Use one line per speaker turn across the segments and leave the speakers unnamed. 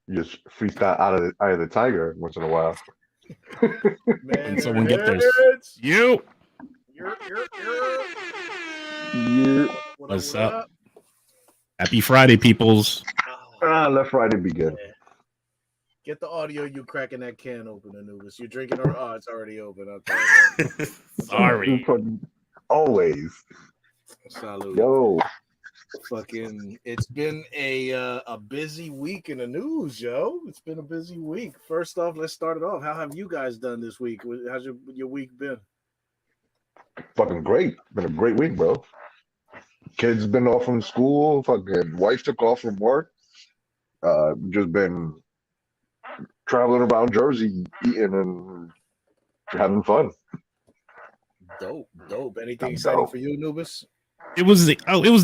You just freestyle out of the eye of the tiger once in a while.
When someone get their
Manorheads.
you,
You're.
Yeah.
what's
What
up?
up?
Happy Friday, peoples.
Oh,
Let Friday begin.
yeah. Get the audio you cracking that can open, Anubis. You drinking or it's already open. Okay.
Sorry.
Always.
Salute.
Yo.
Fucking it's been a busy week in the news, yo. It's been a busy week. First off, let's start it off. How have you guys done this week? How's your week been?
Fucking great. Been a great week, bro. Kids been off from school. Fucking wife took off from work. Just been traveling around Jersey, eating and having fun.
Dope. Anything exciting
Dope.
for you, Anubis?
It was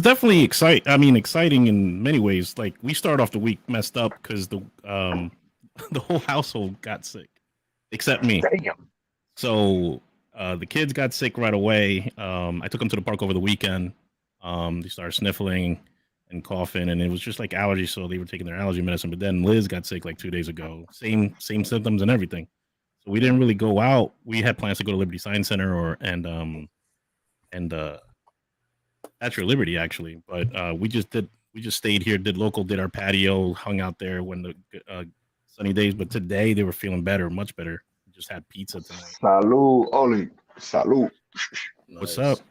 definitely exciting in many ways. Like we started off the week messed up because the whole household got sick, except me.
Damn.
So the kids got sick right away. I took them to the park over the weekend. They started sniffling and coughing, and it was just like allergies. So they were taking their allergy medicine. But then Liz got sick like 2 days ago. Same symptoms and everything. So we didn't really go out. We had plans to go to Liberty Science Center and Statue of Liberty actually, but we just stayed here, did our patio, hung out there when the sunny days. But today they were feeling better, much better. We just had pizza tonight.
Salud, Oli. Salud.
What's
Nice.
up?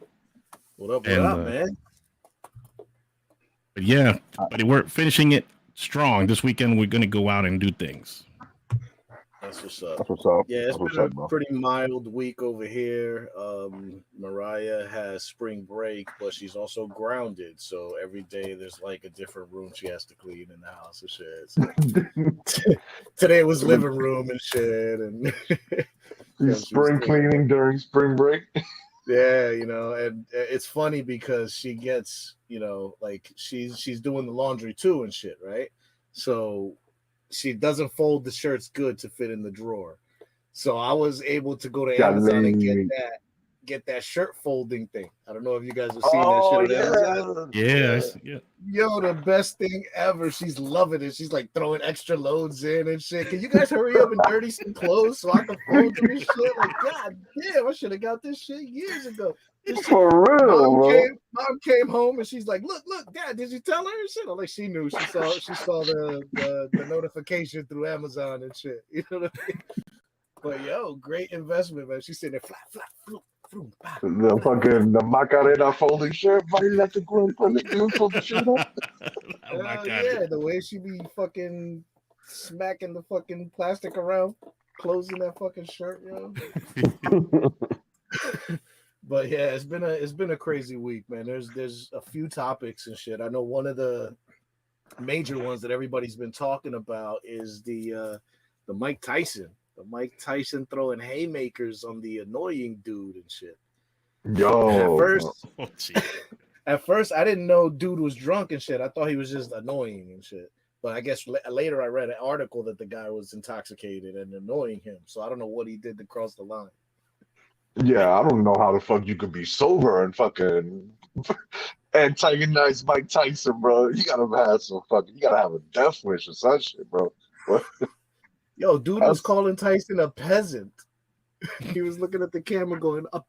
What up,
And,
man?
But yeah, but we're finishing it strong. This weekend we're gonna go out and do things.
That's what's up.
That's what's up.
Yeah, it's
That's what's
been
up,
a
bro.
pretty mild week over here. Mariah has spring break, but she's also grounded. So every day there's like a different room she has to clean in the house and shit. So today was living room and shit, and
Spring cleaning during spring break.
yeah, and it's funny because she gets, like she's doing the laundry too and shit, right? So she doesn't fold the shirts good to fit in the drawer. So I was able to go to Amazon and get that shirt folding thing. I don't know if you guys have seen that shit on Amazon.
Yeah.
Yo, the best thing ever. She's loving it. She's like throwing extra loads in and shit. Can you guys hurry up and dirty some clothes so I can fold them and shit? Like, god damn, I should have got this shit years ago.
For real,
Mom came home and she's like, look, Dad, did you tell her and shit? I'm like, she knew. She saw the notification through Amazon and shit. You know what I mean? But yo, great investment, man. She's sitting there flat.
The Macarena folding shirt. Fold the shirt up.
Oh my god.
Yeah, the way she be fucking smacking the fucking plastic around, closing that fucking shirt, yo. But yeah, it's been a crazy week, man. There's a few topics and shit. I know one of the major ones that everybody's been talking about is the Mike Tyson. The Mike Tyson throwing haymakers on the annoying dude and shit.
Yo.
At first, I didn't know dude was drunk and shit. I thought he was just annoying and shit. But I guess later I read an article that the guy was intoxicated and annoying him. So I don't know what he did to cross the line.
Yeah, I don't know how the fuck you could be sober and fucking antagonize Mike Tyson, bro. You gotta have a death wish or some shit, bro. What?
Yo, dude was calling Tyson a peasant. He was looking at the camera going, a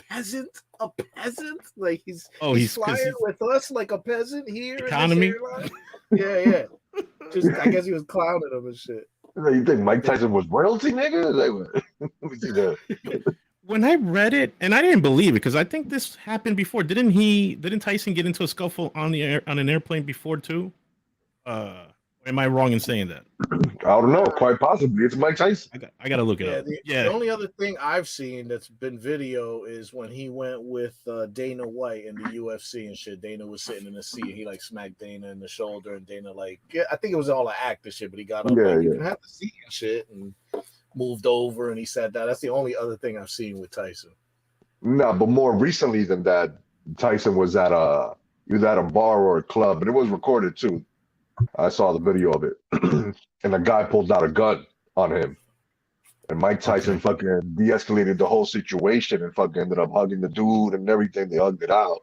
peasant? A peasant? Like he's flying with us like a peasant here
economy?
In this airline? Yeah. Just I guess he was clowning him and shit.
You think Mike Tyson was royalty, nigga? Let me see that.
When I read it, and I didn't believe it because I think this happened before. Didn't Tyson get into a scuffle on an airplane before too? Am I wrong in saying that?
I don't know. Quite possibly, it's Mike Tyson.
I gotta look it up.
The only other thing I've sing that's been video is when he went with Dana White in the UFC and shit. Dana was sitting in the seat. He like smacked Dana in the shoulder, and Dana I think it was all an act and shit. But he got up, you can have the seat and shit, and moved over, and he said that. That's the only other thing I've seen with Tyson. No,
but more recently than that, Tyson was at a bar or a club, and it was recorded too. I saw the video of it, and a guy pulled out a gun on him, and Mike Tyson fucking de-escalated the whole situation and fucking ended up hugging the dude and everything. They hugged it out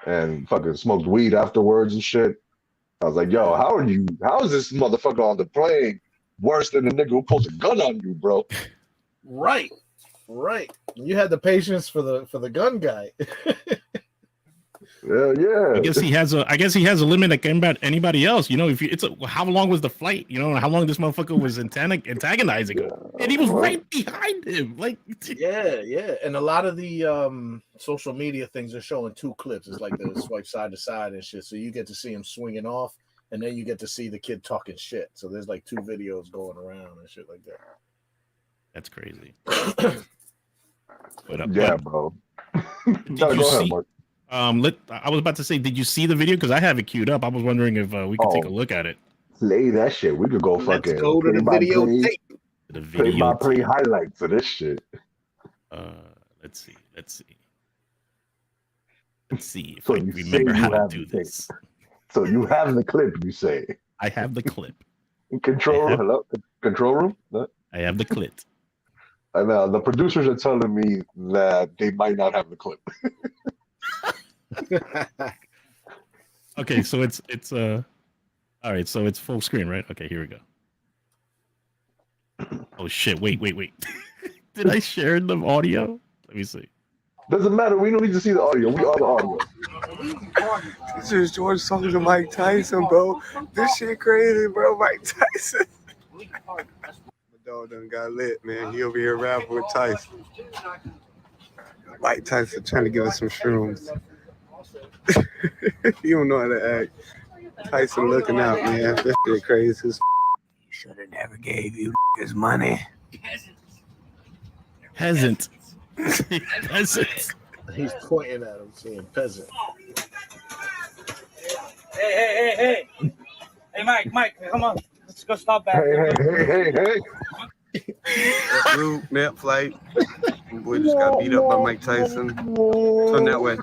and fucking smoked weed afterwards and shit. I was like, yo, how is this motherfucker on the plane worse than the nigga who pulls a gun on you, bro?
Right. You had the patience for the gun guy.
Yeah.
I guess he has a limit like anybody else. You know, if how long was the flight? You know, how long this motherfucker was antagonizing him, and he was right behind him. Like,
yeah. And a lot of the social media things are showing 2 clips. It's like the swipe side to side and shit. So you get to see him swinging off, and then you get to see the kid talking shit. So there's like 2 videos going around and shit like that.
that's crazy.
Bro.
Did you see?
Mark.
I was about to say, did you see the video? Because I have it queued up. I was wondering if we could take a look at it.
Play that shit. We could go
Let's go to the video tape.
The video
play highlights of this shit.
Let's see if
So
I
you
remember
say
how
you
to
have
do
the
this.
So you have the clip, you say.
I have the clip.
Control room? No?
I have the clip.
And the producers are telling me that they might not have the clip.
Okay, so it's all right, so it's full screen, right? Okay, here we go. Oh shit, wait. Did I share the audio? Let me see.
Doesn't matter, we don't need to see the audio. We are the audio.
This is George talking to Mike Tyson, bro. This shit crazy, bro. Mike Tyson. My dog done got lit, man. He over here rapping with Tyson. Mike Tyson trying to give us some shrooms. You don't know how to act. Tyson looking out, man. This shit crazy. He should have never gave you his money.
Peasant.
He's pointing at him saying peasant.
Hey. Hey, Mike, come on. Let's go stop back.
Hey.
Blue net flight. Boy just got beat up by Mike Tyson. Turn that way.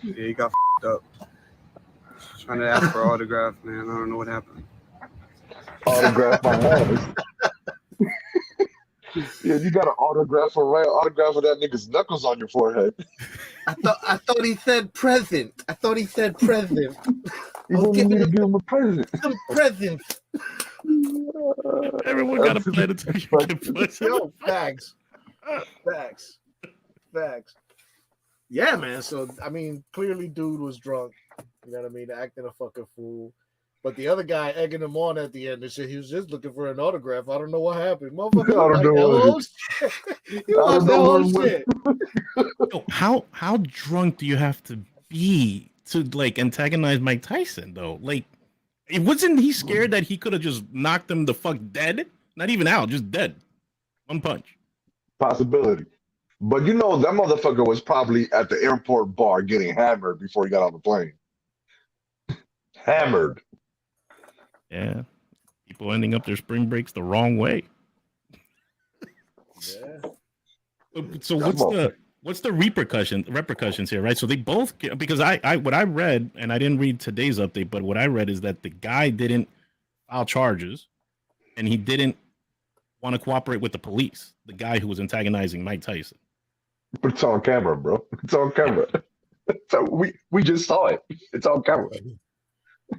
Yeah, he got up. Trying to ask for an autograph, man. I don't know what happened.
Autograph my ass. Yeah, you got an autograph of that nigga's knuckles on your forehead.
I thought he said present.
You wanted me to give him a present.
Some present.
Everyone got a plan until you get put.
Yo, facts. Yeah, man. So I mean, clearly, dude was drunk. You know what I mean? Acting a fucking fool. But the other guy egging him on at the end and shit, he was just looking for an autograph. I don't know what happened. Motherfucker,
I don't know.
You watched that whole shit.
Yo, how drunk do you have to be to like antagonize Mike Tyson though? Like, wasn't he scared that he could have just knocked him the fuck dead? Not even out, just dead. One punch.
Possibility. But you know, that motherfucker was probably at the airport bar getting hammered before he got on the plane. Hammered.
Yeah. People ending up their spring breaks the wrong way.
Yeah.
So what's the repercussions here, right? So they both, because I what I read, and I didn't read today's update, but what I read is that the guy didn't file charges and he didn't want to cooperate with the police, the guy who was antagonizing Mike Tyson.
But it's on camera, bro. It's on camera. So we just saw it. It's on camera.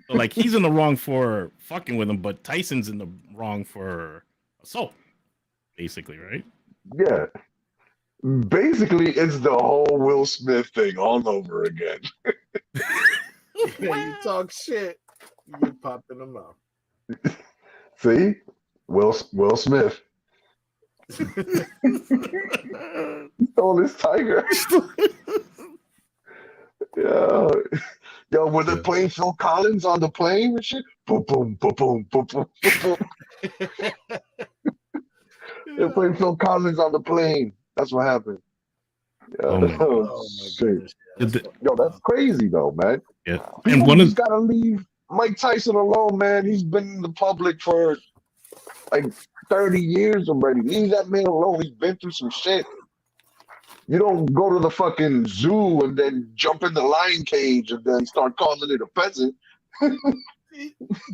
So like he's in the wrong for fucking with him, but Tyson's in the wrong for assault, basically, right?
Yeah. Basically, it's the whole Will Smith thing all over again.
You talk shit, you get popped in the mouth.
See? Will Smith. Stole his tiger. Yo, were they playing Phil Collins on the plane and shit? Boom, boom, boom, boom, boom, boom, boom. They're playing Phil Collins on the plane. That's what happened.
Oh my
shit. Yo, that's crazy though, man.
Yeah.
And
one
just gotta leave Mike Tyson alone, man. He's been in the public for like 30 years already. Leave that man alone. He's been through some shit. You don't go to the fucking zoo and then jump in the lion cage and then start calling it a peasant.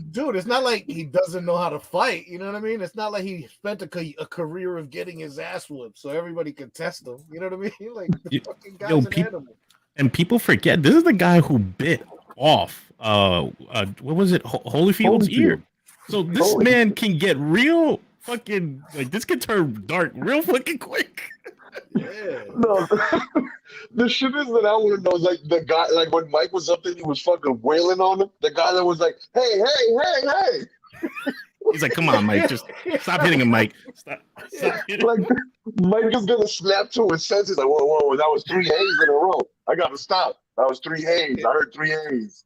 Dude, it's not like he doesn't know how to fight. You know what I mean? It's not like he spent a career of getting his ass whooped so everybody could test him. You know what I mean? Like, the fucking guy's an animal.
And people forget, this is the guy who bit off. What was it? Holyfield's ear.
Holyfield.
So this man can get real fucking like this can turn dark real fucking quick.
Yeah.
No, the shit is that I want to know is like the guy, like when Mike was up there, he was fucking wailing on him. The guy that was like, "Hey, hey, hey, hey!"
He's like, "Come on, Mike, just stop hitting him, Mike. Stop hitting
Like Mike is gonna snap to his senses. Like, whoa, whoa, that was 3 A's in a row. I gotta stop. That was 3 A's. I heard 3 A's.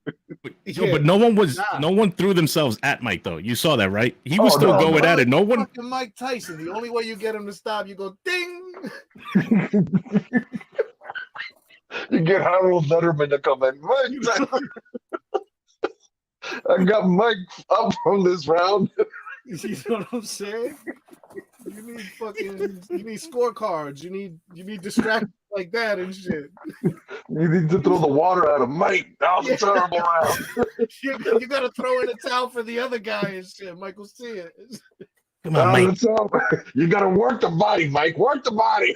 Yo, but no one threw themselves at Mike though. You saw that, right? He was still going at it. No one.
Fucking Mike Tyson. The only way you get him to stop, you go ding.
You get Harold Letterman to come in. Mike, I got Mike up from this round.
You know what I'm saying? You need scorecards. You need distractions like that and shit.
You need to throw the water at him, Mike. That was a terrible round.
You gotta throw in a towel for the other guy and shit. Michael see it.
Come on, Mike.
You gotta work the body, Mike. Work the body.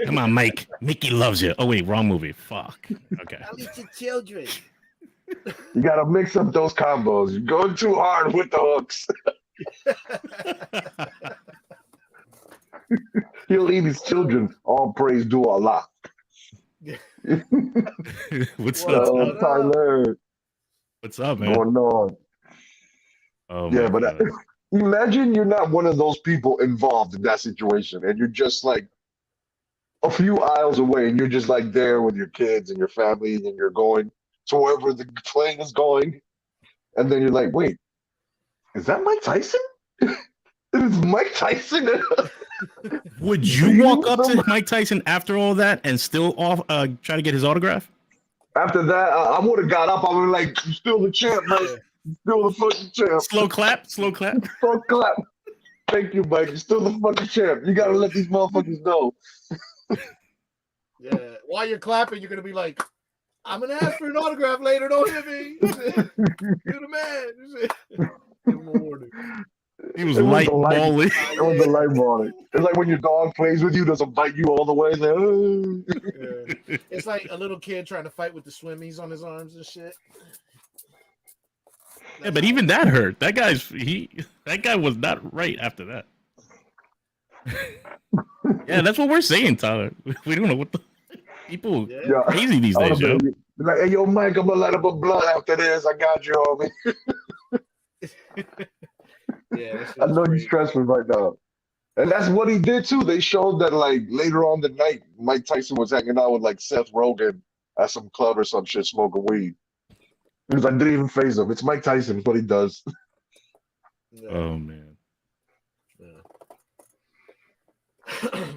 Come on, Mike. Mickey loves you. Oh wait, wrong movie. Fuck. Okay.
I'll eat your children.
You gotta mix up those combos. You're going too hard with the hooks. He'll eat his children. All praise to Allah.
What's
up, Tyler?
What's up, man?
Going on?
Oh,
yeah, but imagine you're not one of those people involved in that situation, and you're just like a few aisles away, and you're just like there with your kids and your family, and you're going to wherever the plane is going, and then you're like, wait, is that Mike Tyson? Is Mike Tyson?
Would you walk up to Mike Tyson after all that and still try to get his autograph?
After that, I would have got up. I would like, "You still the champ, Mike. You still the fucking champ."
Slow clap. Slow clap.
Slow clap. Thank you, Mike. You're still the fucking champ. You gotta let these motherfuckers know.
Yeah. While you're clapping, you're gonna be like, "I'm gonna ask for an autograph later. Don't hit me." You're the man. Give him a warning.
He was light balling.
It was a light balling. It's like when your dog plays with you, doesn't bite you all the way. It's like,
yeah. It's like a little kid trying to fight with the swimmies on his arms and shit.
Yeah, but even that hurt. That guy was not right after that. Yeah, that's what we're saying, Tyler. We don't know what the people crazy these days, yo.
Like, hey, yo, Mike, I'm gonna light up a blunt after this. I got you, homie.
Yeah,
I know you're stressing right now. And that's what he did too. They showed that like later on the night, Mike Tyson was hanging out with like Seth Rogen at some club or some shit, smoking weed. He was like, didn't even phase him. It's Mike Tyson. It's what he does.
Yeah.
Oh man.
Yeah.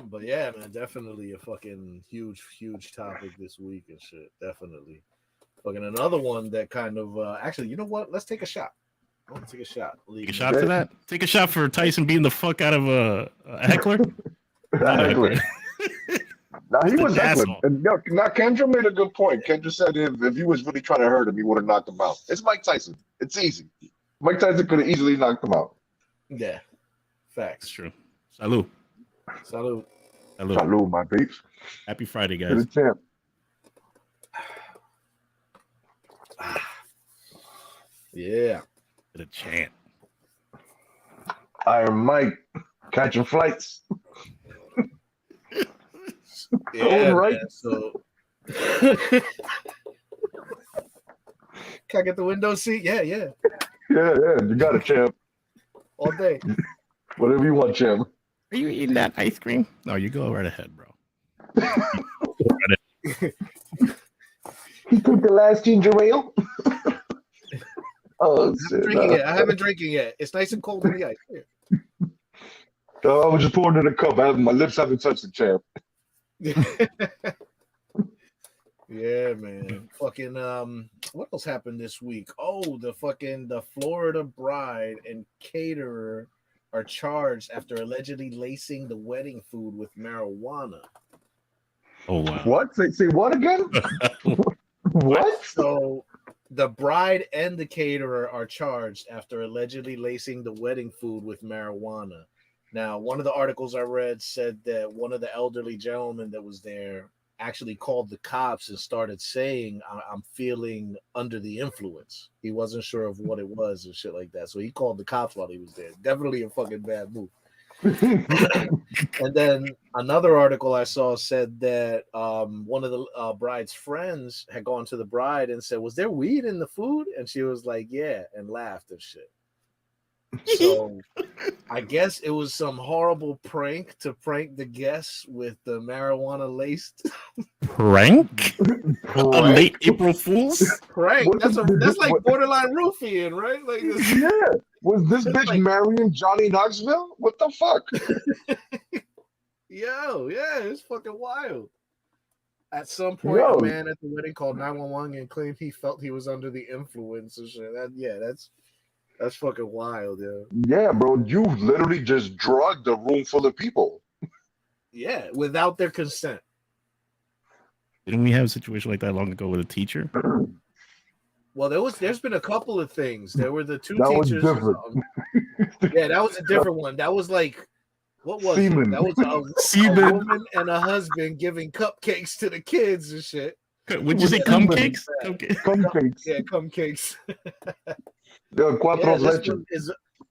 But yeah, man, definitely a fucking huge topic this week and shit. Definitely. Fucking another one that kind of actually, you know what? Let's take a shot. I want to take a shot.
Take a shot to that? Take a shot for Tyson beating the fuck out of a heckler?
Heckler. Now he was heckling. And now Kendra made a good point. Kendra said if he was really trying to hurt him, he would have knocked him out. It's Mike Tyson. It's easy. Mike Tyson could have easily knocked him out.
Yeah. Facts.
That's true. Salud.
Salud.
Salud.
Salud, my peeps.
Happy Friday, guys.
To the champ.
Yeah.
To the champ.
Iron Mike catching flights.
Yeah,
right.
Man, so can I get the window seat? Yeah.
Yeah. You got it, champ.
All day.
Whatever you want, champ.
Are you eating that ice cream? No, you go right ahead, bro.
He took the last ginger ale. Oh,
I haven't drinking yet. It's nice and cold in the ice. Here.
I was just pouring it in a cup. My lips haven't touched the champ.
Yeah, man. Fucking what else happened this week? Oh, the Florida bride and caterer are charged after allegedly lacing the wedding food with marijuana.
Oh wow.
What? Say what again? What?
So the bride and the caterer are charged after allegedly lacing the wedding food with marijuana. Now, one of the articles I read said that one of the elderly gentlemen that was there actually called the cops and started saying, I'm feeling under the influence. He wasn't sure of what it was and shit like that. So he called the cops while he was there. Definitely a fucking bad move. And then another article I saw said that one of the bride's friends had gone to the bride and said, "Was there weed in the food?" And she was like, "Yeah," and laughed and shit. So I guess it was some horrible prank to prank the guests with the marijuana laced
Prank? A late April Fool's?
prank. That's like borderline roofing, right? Like this.
Yeah. Was this bitch
like,
marrying Johnny Knoxville? What the fuck?
Yo, yeah, it's fucking wild. At some point, a man at the wedding called 911 and claimed he felt he was under the influence and shit. That's fucking wild, yo.
Yeah, bro, you literally just drugged a room full of people.
Yeah, without their consent.
Didn't we have a situation like that long ago with a teacher?
Well, there's been a couple of things. There were the two
That was
teachers.
different.
Yeah, that was a different one. That was like, what was
Semen.
it? That was a woman and a husband giving cupcakes to the kids and shit.
Would you say cupcakes?
Cupcakes.
Yeah, cupcakes.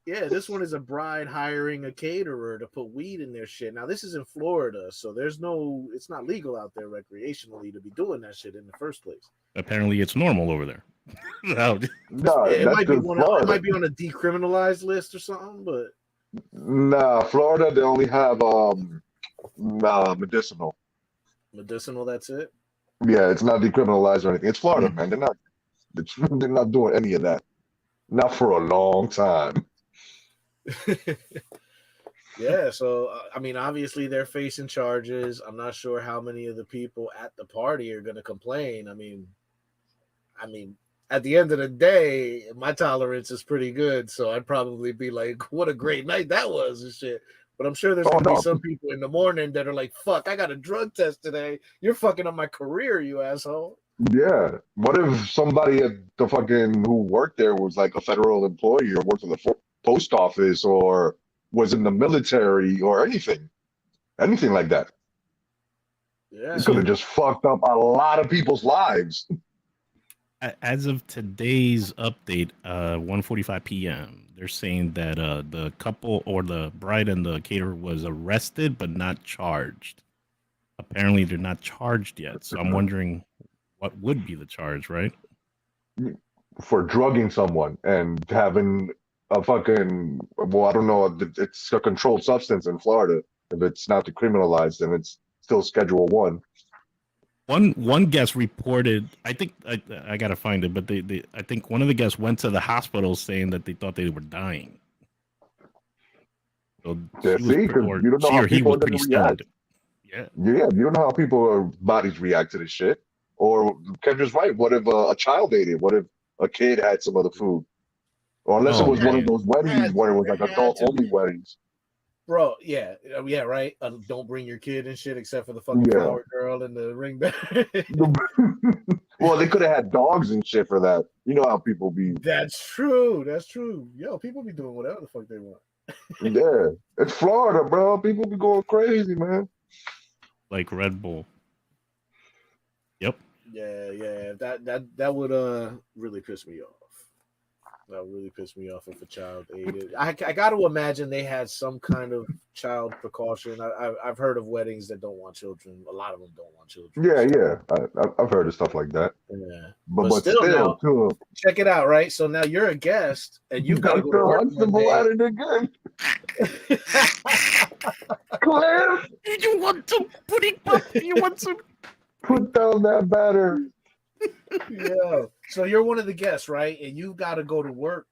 This one is a bride hiring a caterer to put weed in their shit. Now this is in Florida, so it's not legal out there recreationally to be doing that shit in the first place.
Apparently, it's normal over there.
No,
it might be on a decriminalized list or something, but
nah, Florida they only have medicinal.
Medicinal, that's it.
Yeah, it's not decriminalized or anything. It's Florida, man. They're not doing any of that. Not for a long time.
Yeah, so I mean, obviously they're facing charges. I'm not sure how many of the people at the party are going to complain. I mean, at the end of the day, my tolerance is pretty good, so I'd probably be like, "What a great night that was," and shit. But I'm sure there's going to be some people in the morning that are like, "Fuck, I got a drug test today. You're fucking up my career, you asshole."
Yeah. What if somebody at the fucking who worked there was like a federal employee or worked in the post office or was in the military or anything like that?
Yeah.
It could have just fucked up a lot of people's lives.
As of today's update, 1:45 p.m., they're saying that the couple or the bride and the caterer was arrested but not charged. Apparently, they're not charged yet. So I'm wondering what would be the charge, right?
For drugging someone and having a fucking, well, I don't know, it's a controlled substance in Florida. If it's not decriminalized, then it's still Schedule 1.
One guest reported, I think I gotta find it, but I think one of the guests went to the hospital saying that they thought they were dying. So
Yeah, see, because you don't know how people are going to react.
Yeah,
you don't know how people's bodies react to this shit. Or Kendra's right. What if a child ate it? What if a kid had some of the food? Or unless it was one of those weddings where it was like adult-only weddings.
Bro, yeah, right. Don't bring your kid and shit except for the fucking flower girl and the ring bearer.
Well, they could have had dogs and shit for that. You know how people be.
That's true. Yo, people be doing whatever the fuck they want.
Yeah, it's Florida, bro. People be going crazy, man.
Like Red Bull. Yep.
Yeah. That would really piss me off. That would really piss me off if a child ate it. I got to imagine they had some kind of child precaution. I've heard of weddings that don't want children. A lot of them don't want children.
Yeah. I've heard of stuff like that.
Yeah.
But still now, too.
Check it out, right? So now you're a guest and you've got to go to work one day.
Again. Cliff,
you want to put it up? You want to
put down that batter?
Yeah. So you're one of the guests, right? And you've got to go to work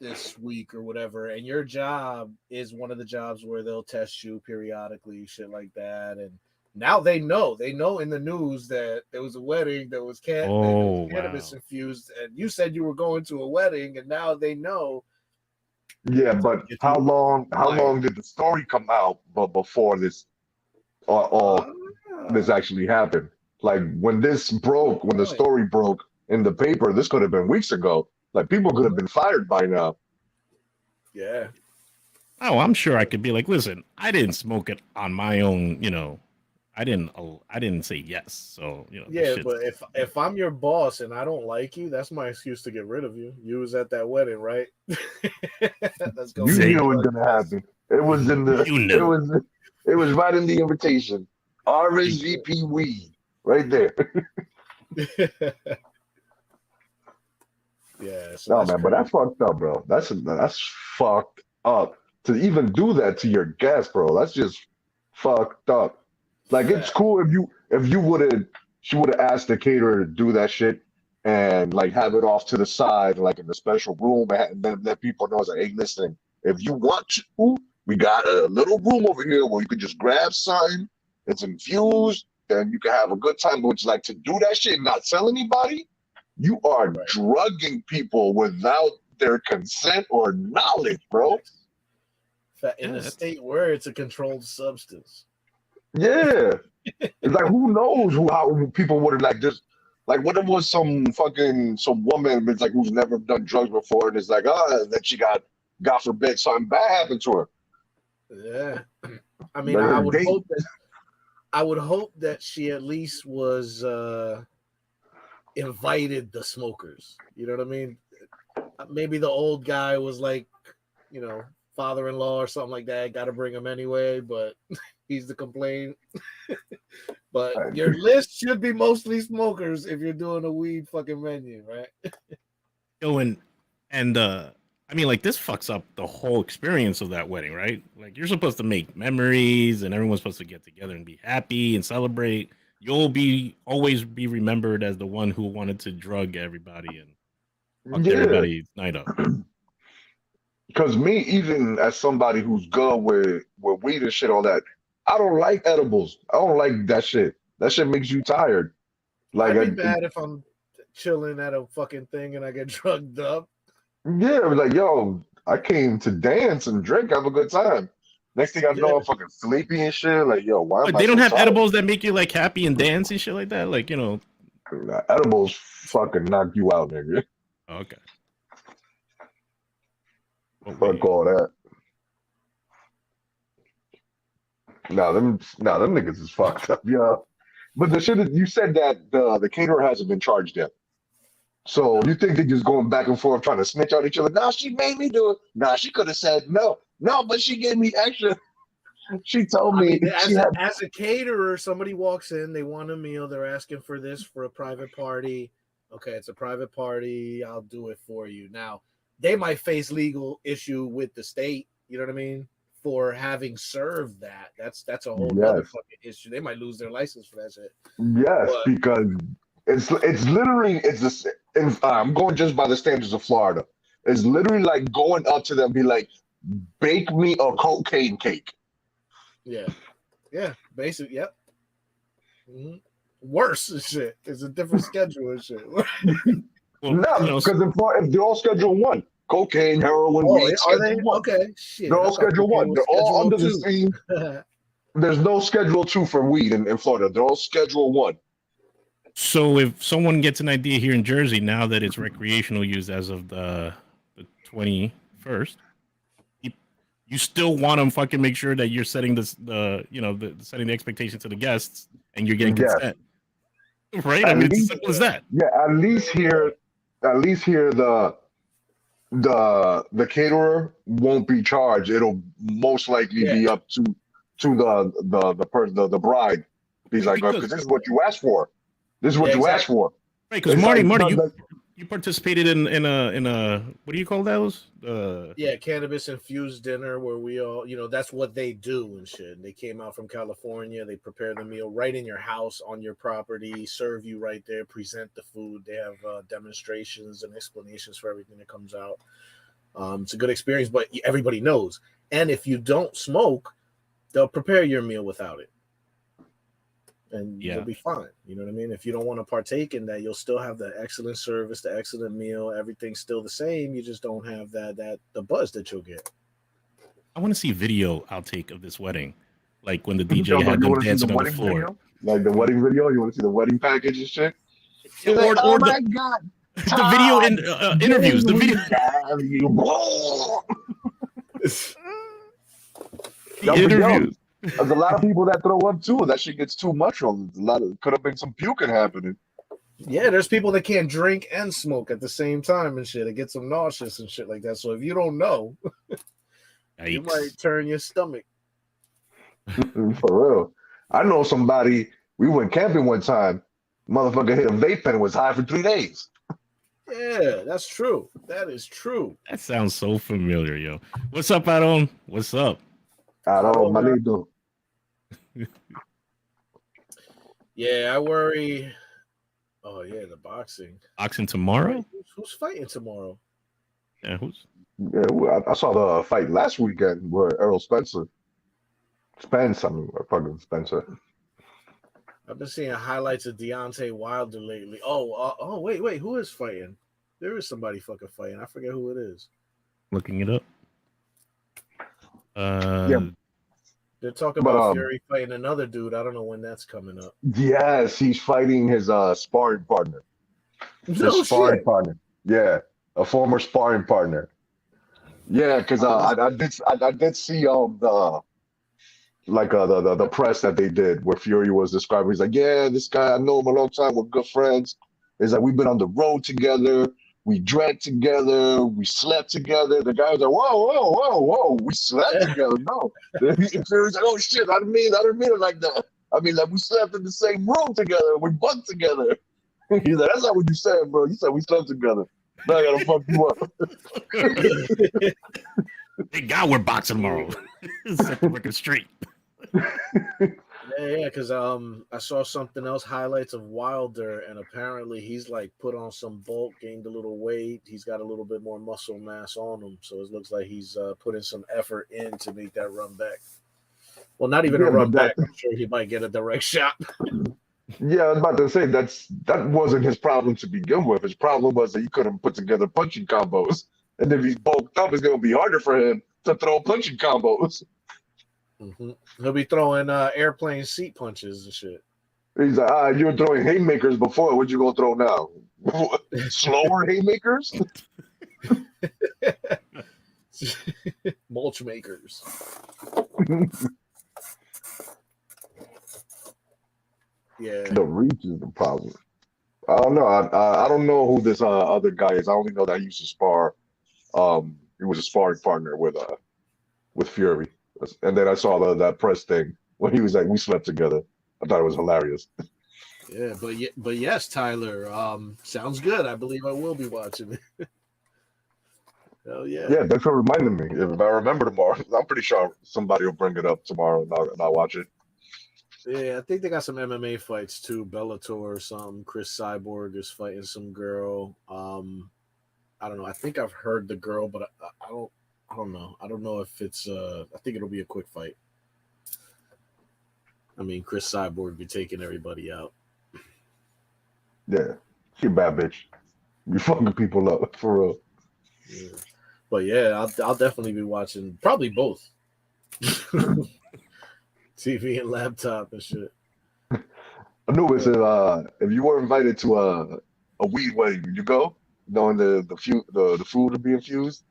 this week or whatever. And your job is one of the jobs where they'll test you periodically, shit like that. And now they know in the news that there was a wedding that was cannabis infused. And you said you were going to a wedding, and now they know.
Yeah, but how long did the story come out before this this actually happened? Like when the story broke in the paper, this could have been weeks ago. Like people could have been fired by now.
Yeah.
Oh, I'm sure I could be like, listen, I didn't smoke it on my own, I didn't say yes. So you know,
Yeah, but if I'm your boss and I don't like you, that's my excuse to get rid of you. You was at that wedding, right? That's gonna
You
be
knew it was gonna happen. It was in the.
you knew.
It was right in the invitation. RSVP weed right there.
Yeah, so
No
that's
man, but
crazy.
that's fucked up, bro. That's fucked up to even do that to your guest, bro. That's just fucked up. Like it's
Fact.
cool if you would have she would have asked the caterer to do that shit and like have it off to the side, like in the special room, and then let people know it's like, hey, listen, if you want to, we got a little room over here where you could just grab something, it's infused, and you can have a good time. But it's like to do that shit and not tell anybody, you are
Right.
drugging people without their consent or knowledge, bro.
In a
Yeah,
state where it's a controlled substance.
Yeah. It's like who knows how people would have like just like what if it was some woman it's like who's never done drugs before and it's like and then she got God forbid something bad happened to her.
Yeah. I mean,
Like
I
her
would
date.
hope that she at least was invited the smokers. You know what I mean? Maybe the old guy was like, you know, father-in-law or something like that. Got to bring him anyway, but he's the complaint. But your list should be mostly smokers if you're doing a weed fucking menu, right?
yo, and I mean, like this fucks up the whole experience of that wedding, right? Like you're supposed to make memories, and everyone's supposed to get together and be happy and celebrate. You'll always be remembered as the one who wanted to drug everybody and fucked
Yeah.
everybody's night up.
Because me, even as somebody who's good with weed and shit, all that, I don't like edibles. I don't like that shit. That shit makes you tired. Like,
I'd be bad if I'm chilling at a fucking thing and I get drugged up.
yeah, it was like, yo, I came to dance and drink, have a good time. Next thing I know,
Yeah.
I'm fucking sleepy and shit. Like, yo, why am
Like
I
they don't
so
have
tired?
edibles that make you like happy and dance and shit like that. Like you know,
Edibles fucking knock you out, nigga.
okay. But
Fuck
wait,
all that. Them niggas is fucked up, yeah. But the shit is, you said that the caterer hasn't been charged yet. So you think they're just going back and forth trying to snitch on each other? Nah, she made me do it. Nah, she could have said no. No, but she gave me extra. She told
I
me
mean,
she had.
as a caterer, somebody walks in, they want a meal, they're asking for this for a private party. Okay, it's a private party. I'll do it for you. Now, they might face legal issue with the state. You know what I mean? For having served that, that's a whole nother
Yes,
fucking issue. They might lose their license for that shit.
yes,
But
because it's literally it's this. I'm going just by the standards of Florida. It's literally like going up to them, and be like, "Bake me a cocaine cake."
yeah, basically, yep. Mm-hmm. Worse and shit. It's a different schedule and shit.
well,
No,
you know,
because if they're all Schedule 1, cocaine, heroin,
Oh,
weed,
are they?
Schedule 1.
Okay, shit.
They're
I
all
thought
Schedule
cocaine
1.
was
They're all
Schedule
under the
2.
same. There's no Schedule 2 for weed in Florida. They're all Schedule 1.
so if someone gets an idea here in Jersey now that it's recreational use as of the 21st, you still want to fucking make sure that you're setting setting the expectation to the guests and you're getting
Yes.
consent, right? I
At
mean, it's as
least,
simple as that.
yeah, at least here the caterer won't be charged. It'll most likely
Yeah.
be up to the bride. He's like, because this is what you asked for. This is what
Yeah,
you asked for.
Right, because
It's
Marty,
like,
you participated in a what do you call those?
Yeah, cannabis infused dinner where we all, that's what they do and shit. And they came out from California. They prepare the meal right in your house on your property, serve you right there, present the food. They have demonstrations and explanations for everything that comes out. It's a good experience, but everybody knows. And if you don't smoke, they'll prepare your meal without it. And you'll be fine. You know what I mean? If you don't want to partake in that, you'll still have the excellent service, the excellent meal. Everything's still the same. You just don't have the buzz that you'll get.
I want to see video outtake of this wedding, like when the DJ had
you
them
want to see the
dancing on the
wedding
floor.
video? Like the wedding video? You want to see the wedding package and shit?
Or,
Like,
or
my God.
the video in interviews. The video.
The
The interviews.
There's a lot of people that throw up too. That shit gets too much on. A lot of could have been some puking happening.
Yeah, there's people that can't drink and smoke at the same time and shit. It gets them nauseous and shit like that. So if you don't know, you might turn your stomach.
For real. I know somebody. We went camping one time. Motherfucker hit a vape pen and was high for 3 days.
Yeah, that's true. That is true.
That sounds so familiar, yo. What's up, Aaron? What's up?
I don't know,
man.
manito.
Yeah, I worry. Oh yeah, the boxing.
Boxing tomorrow?
Who's fighting tomorrow?
Yeah, who's?
Yeah, well, I saw the fight last weekend where Errol Spencer. Fucking Spencer.
I've been seeing highlights of Deontay Wilder lately. Wait, who is fighting? There is somebody fucking fighting. I forget who it is.
Looking it up.
Yeah.
They're talking about Fury fighting another dude. I don't know when that's coming up.
Yes, he's fighting his sparring partner.
No
sparring
shit.
partner. Yeah, a former sparring partner. Yeah, because I did see the press that they did where Fury was describing. He's like, yeah, this guy, I know him a long time. We're good friends. He's like, we've been on the road together. We drank together. We slept together. The guy was like, whoa. We slept together. No. Fury's like, oh shit, I didn't mean it like that. I mean, like we slept in the same room together. We bunked together. He's like, that's not what you said, bro. You said we slept together. Now I gotta fuck you up.
Thank God we're boxing tomorrow. Set the record straight.
Yeah, because I saw something else, highlights of Wilder, and apparently he's like put on some bulk, gained a little weight. He's got a little bit more muscle mass on him, so it looks like he's putting some effort in to make that run back. Well, not even a run back. I'm sure he might get a direct shot.
Yeah, I was about to say that wasn't his problem to begin with. His problem was that he couldn't put together punching combos, and if he's bulked up, it's gonna be harder for him to throw punching combos.
Mm-hmm. He'll be throwing airplane seat punches and shit.
He's like, you were throwing haymakers before. What you gonna throw now? Slower haymakers?
Mulch makers. Yeah,
the reach is the problem. I don't know. I don't know who this other guy is. I only know that he used to spar. He was a sparring partner with Fury, and then I saw that press thing when he was like, "We slept together." I thought it was hilarious.
Yeah, but yes, Tyler. Sounds good. I believe I will be watching it. Hell yeah.
Yeah, thanks for reminding me. If I remember tomorrow, I'm pretty sure somebody will bring it up tomorrow, and I'll watch it.
Yeah, I think they got some MMA fights too. Bellator or something. Chris Cyborg is fighting some girl. I don't know. I think I've heard the girl, but I don't know. I don't know if it's. I think it'll be a quick fight. I mean, Chris Cyborg be taking everybody out.
Yeah, she a bad bitch. You fucking people up for real.
Yeah. But yeah, I'll definitely be watching. Probably both. TV and laptop and shit.
Anubis, if you were invited to a weed wedding, would you go? Knowing the food to be infused?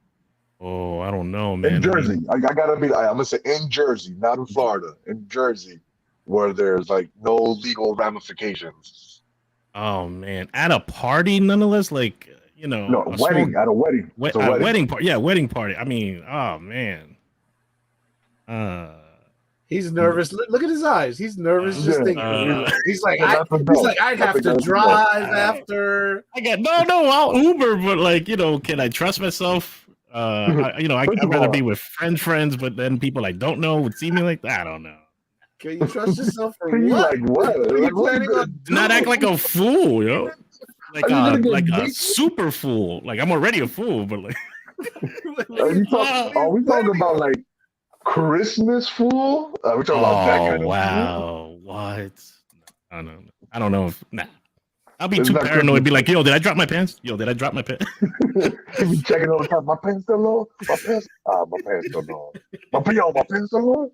Oh, I don't know, man.
In Jersey. I gotta be, I'm gonna say in Jersey, not in Florida. In Jersey, where there's like no legal ramifications.
Oh man. At a party, nonetheless, like
No, wedding, at a wedding.
Wedding party. Yeah, wedding party. I mean, oh man.
He's nervous. Look at his eyes. He's nervous just thinking. He's like, I'd have to drive after.
I'll Uber, but like, can I trust myself? I'd rather be with friends, but then people I don't know would see me like that. I don't know.
Can you trust yourself for
what?
Like what? What are you planning on doing?
Not act like a fool, like a super fool. Like I'm already a fool, but like.
Are we talking about like Christmas fool? We're talking about that kind of
wow. What? I don't know if I'll be too paranoid. Be like, yo, did I drop my pants? Yo, did I drop my pants?
You be checking all the time. My pants still on? My pants still on. My pants still on?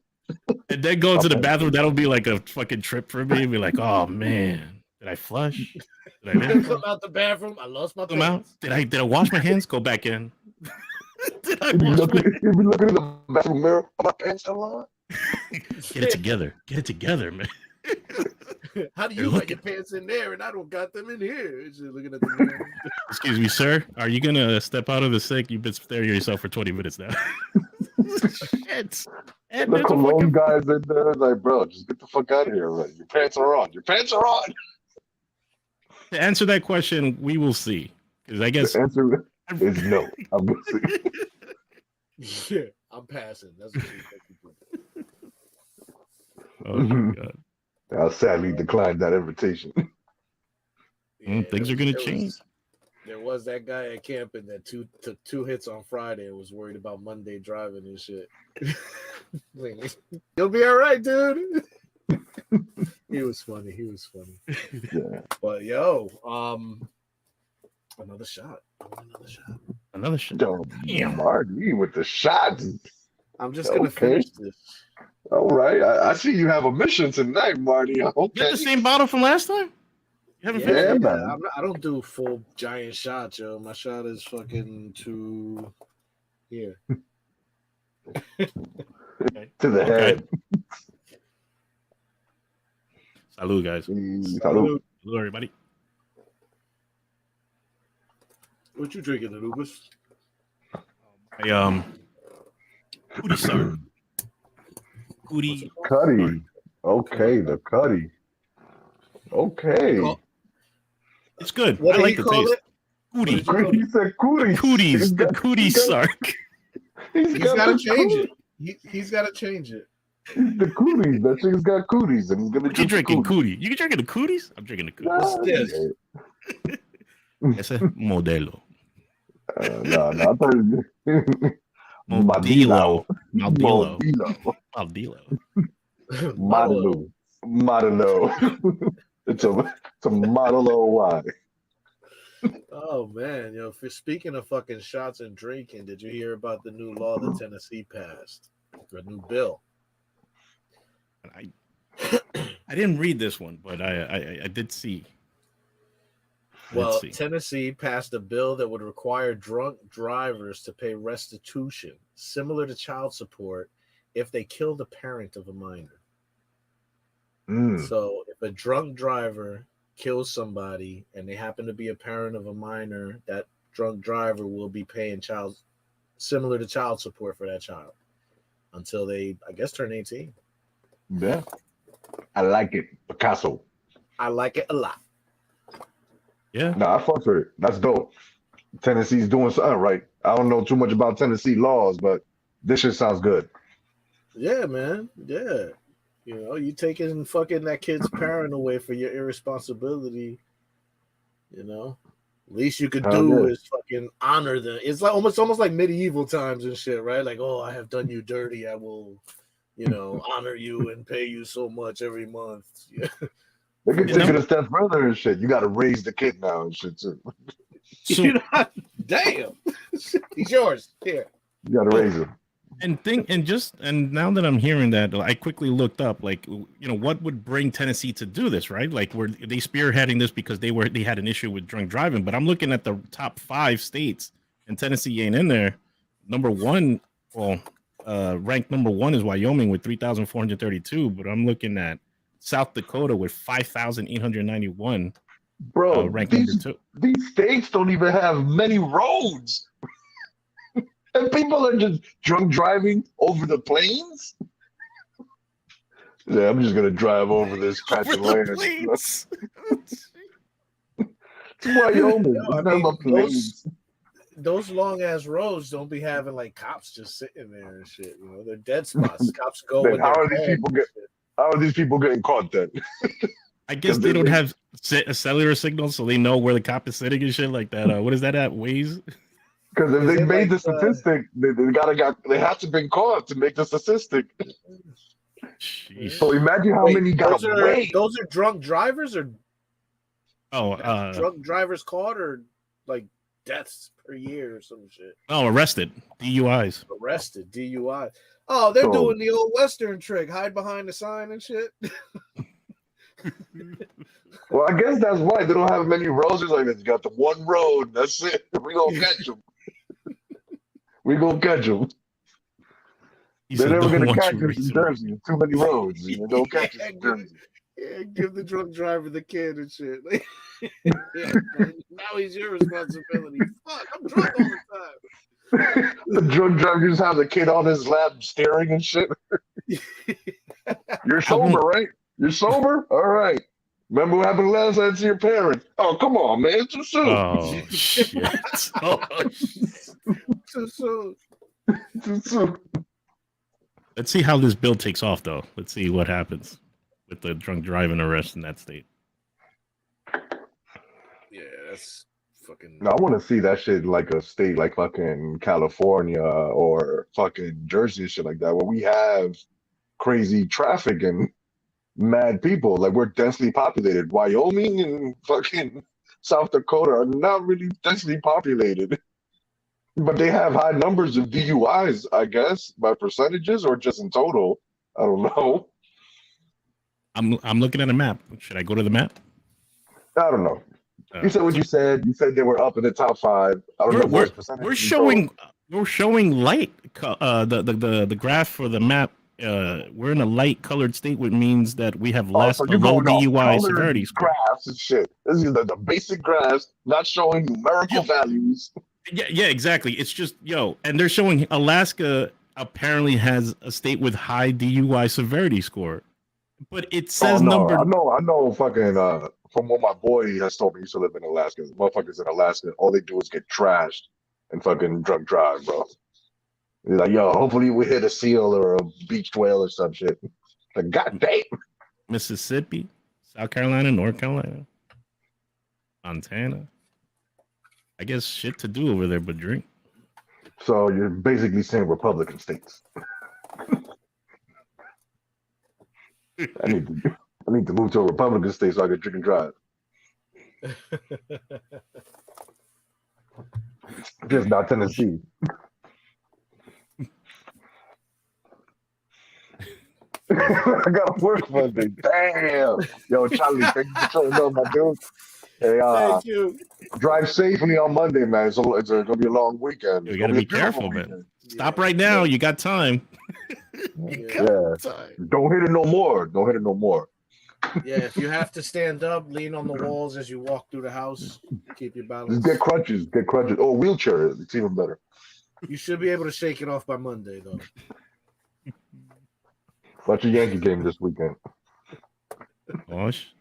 And then go to the bathroom. That'll be like a fucking trip for me. Be like, oh man, did I flush? Did I
come out the bathroom? I lost my pants.
Did I wash my hands? Go back in. Did I
He be
wash
looking,
my...
he be looking in the bathroom mirror. Are my pants still on?
Get it together. Get it together, man.
How do
They're
you got
looking.
your pants in there and I don't got them in here? It's just looking at the mirror.
Excuse me, sir. Are you gonna step out of the sink? You've been staring at yourself for 20 minutes now. Shit. And
The
there's a
cologne
fucking...
guys in there like, bro, just get the fuck out of here already. Your pants are on. Your pants are on.
To answer that question, we will see. Because I guess
The answer is no. I'm gonna see.
Yeah, I'm passing. That's what you
oh my god.
I'll sadly decline that invitation.
Things are gonna change.
There was that guy at camping that took 2 hits on Friday and was worried about Monday driving and shit. You'll be all right, dude. He was funny.
Yeah.
But yo, another shot.
Another shit.
Yo, Marty with the shots.
I'm just gonna
Okay.
finish this.
All right. I see you have a mission tonight, Marty.
You
Okay.
got the same bottle from last time? You haven't finished?
Yeah,
Yeah,
man.
I don't do full giant shots, yo. My shot is fucking to here.
To the head.
Salud, guys.
Salud.
Salud, everybody.
What you drinking, Anubis?
I Cootie Sir. Cootie.
Cuddy. Okay, the Cuddy. Okay.
It's good.
What
I
did
like
he
the
call
taste.
it?
Cootie.
He said cooties.
Cooties. The cootie sark.
He's got to
the
change
cooties.
it. He's got to change it.
The cooties. That chick's got cooties, and he's gonna
What you
drink
drinking?
the cooties.
Cootie. You drinking the cooties? I'm drinking the cooties.
What's this?
Ese modelo.
No. I thought it was
Modelo. Modelo.
Modelo.
Modelo.
Modelo. It's a Modelo wine.
Oh man, yo! Speaking of fucking shots and drinking, did you hear about the new law that Tennessee passed? The new bill.
I didn't read this one, but I did see.
Well, Tennessee passed a bill that would require drunk drivers to pay restitution, similar to child support, if they kill the parent of a minor. So if a drunk driver kills somebody and they happen to be a parent of a minor, that drunk driver will be paying similar to child support for that child until they, I guess, turn 18.
Yeah. I like it. Picasso.
I like it a lot.
Yeah.
No, I fuck with it. That's dope. Tennessee's doing something right. I don't know too much about Tennessee laws, but this shit sounds good.
Yeah, man. Yeah. You know, you taking fucking that kid's parent away for your irresponsibility. You know, least you could do is fucking honor them. It's like almost like medieval times and shit, right? Like, oh, I have done you dirty. I will, honor you and pay you so much every month. Yeah.
They can take it a step further and shit. You got to raise the kid now and shit too.
So,
damn, he's yours. Here,
you got to raise him.
And now that I'm hearing that, I quickly looked up, like, what would bring Tennessee to do this, right? Like, were they spearheading this because they had an issue with drunk driving? But I'm looking at the top 5 states, and Tennessee ain't in there. Number one, ranked number 1 is Wyoming with 3,432, but I'm looking at South Dakota with 5,891.
Bro,
ranked number 2.
These states don't even have many roads. And people are just drunk driving over the plains. Yeah, I'm just gonna drive over this patch of land. It's Wyoming.
Those long ass roads don't be having like cops just sitting there and shit. They're dead spots. Cops go.
Then how are these people getting caught then?
I guess they don't have a cellular signal, so they know where the cop is sitting and shit like that. What is that at Waze?
Because if they made the statistic, they have to be caught to make the statistic.
Jeez.
So imagine how many got away.
Those are drunk drivers, or drunk drivers caught, or like deaths per year or some shit.
Oh, arrested, DUIs.
Arrested, DUI. Oh, they're doing the old Western trick, hide behind the sign and shit.
Well, I guess that's why they don't have many roads. It's like, you got the one road. That's it. We gonna catch them. We gonna catch them.
He
They're
said,
never
"Don't
gonna
want
catch
you
us in
racing."
Jersey. There's too many roads. They're gonna catch us in
give,
Jersey.
give the drunk driver the kid and shit. Like, now he's your responsibility. Fuck, I'm drunk all the time.
The drunk driver just has a kid on his lap staring and shit. You're sober, right? You're sober? All right. Remember what happened last night to your parents? Oh, come on, man. It's too soon.
Oh shit! Oh, shit.
Too soon.
Too soon.
Let's see how this bill takes off, though. Let's see what happens with the drunk driving arrest in that state.
Yeah, that's fucking.
No, I want to see that shit like a state like fucking California or fucking Jersey and shit like that, where we have crazy traffic and mad people. Like we're densely populated. Wyoming and fucking South Dakota are not really densely populated. But they have high numbers of DUIs, I guess, by percentages or just in total. I don't know.
I'm looking at a map. Should I go to the map?
I don't know. You said what you said. You said they were up in the top 5. I don't know what percentage.
We're showing light. The graph for the map. We're in a light colored state, which means that we have less low DUI severity score.
Graphs and shit. This is the basic graphs, not showing numerical values.
Yeah, exactly. It's just and they're showing Alaska apparently has a state with high DUI severity score, but it says number.
I know. Fucking from what my boy has told me, he used to live in Alaska. The motherfuckers in Alaska, all they do is get trashed and fucking drunk drive, bro. He's like, hopefully we hit a seal or a beached whale or some shit. Like, goddamn.
Mississippi, South Carolina, North Carolina, Montana. I guess shit to do over there but drink.
So you're basically saying Republican states. I need to move to a Republican state so I can drink and drive. Just not Tennessee. I gotta work Monday. Damn. Yo, Charlie, thank you for showing up, my dude. Hey,
Thank you.
Drive safely on Monday, man. It's gonna be a long weekend.
You gotta be careful, man. Stop right now. You got time.
Time.
Don't hit it no more.
Yeah, if you have to stand up, lean on the walls as you walk through the house. Keep your balance.
Just get crutches. Oh, wheelchair. It's even better.
You should be able to shake it off by Monday, though.
Watch a Yankee game this weekend.
Gosh.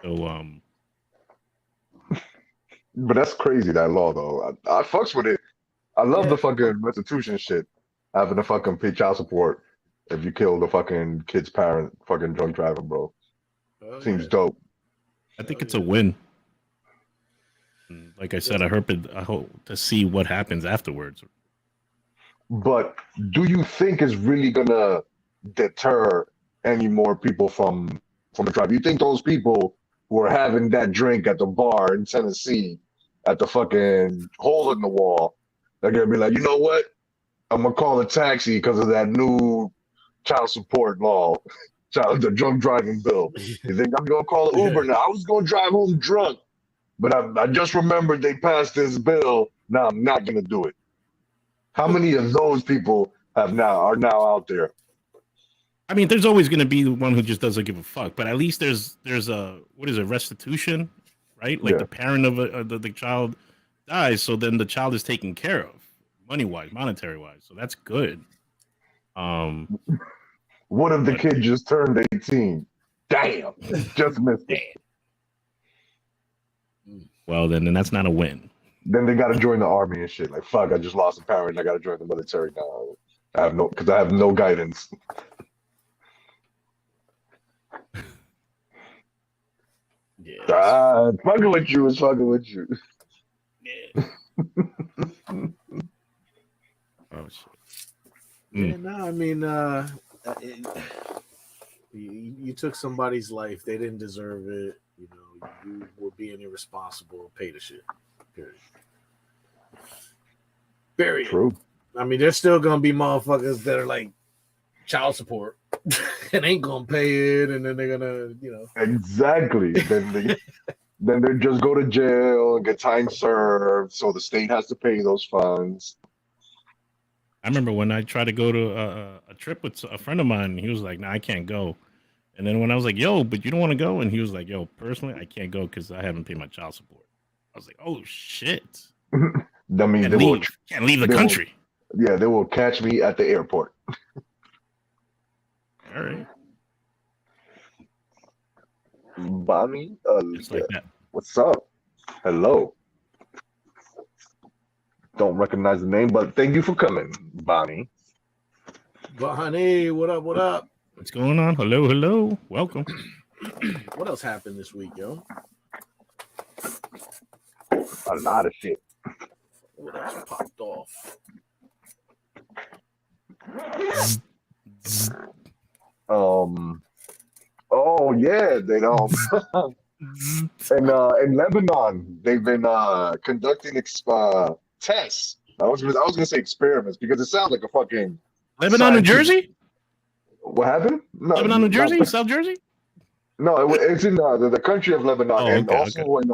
So
But that's crazy, that law though. I fucks with it. I love the fucking restitution shit. Having to fucking pay child support if you kill the fucking kid's parent fucking drunk driving, bro. Seems dope.
I think it's a win. Like I said, I hope to see what happens afterwards.
But do you think it's really gonna deter any more people from the drive? You think those people who are having that drink at the bar in Tennessee at the fucking hole in the wall, they're gonna be like, you know what? I'm gonna call a taxi because of that new child support law, the drunk driving bill. You think I'm gonna call an Uber now? I was gonna drive home drunk, but I just remembered they passed this bill. Now I'm not gonna do it. How many of those people are now out there?
I mean, there's always going to be the one who just doesn't give a fuck. But at least there's a restitution, right? Like the parent of the child dies, so then the child is taken care of, monetary wise. So that's good.
What if the kid just turned 18? Damn, just missed it.
Well, then that's not a win.
Then they got to join the army and shit. Like, fuck, I just lost a parent. I got to join the military now. I have no guidance.
Yeah.
Fucking with you is fucking with you.
Yeah.
Oh shit.
Yeah, no, I mean, you took somebody's life. They didn't deserve it. You know, you were being irresponsible. Pay the shit. Period.
True.
I mean, there's still gonna be motherfuckers that are like child support and ain't gonna pay it, and then they're gonna,
Exactly. Then then they just go to jail and get time served. So the state has to pay those funds.
I remember when I tried to go to a trip with a friend of mine, he was like, "Nah, I can't go." And then when I was like, "Yo, but you don't want to go," and he was like, "Yo, personally, I can't go because I haven't paid my child support." I was like, "Oh shit!
That means
Can't leave the
they will-
country."
Yeah, they will catch me at the airport.
All right,
Bonnie,
just like that.
what's up? Hello. Don't recognize the name, but thank you for coming, Bonnie.
But honey, what up? What up?
What's going on? Hello, hello, welcome.
What else happened this week, yo?
A lot of shit.
What else popped off?
Oh yeah, they don't. In Lebanon, they've been conducting tests. I was gonna say experiments because it sounds like a fucking
Lebanon, New
scientific-
Jersey?
What happened? No,
Lebanon, New
not-
Jersey? South Jersey?
No, it's in the country of Lebanon,
Oh,
and
okay,
also in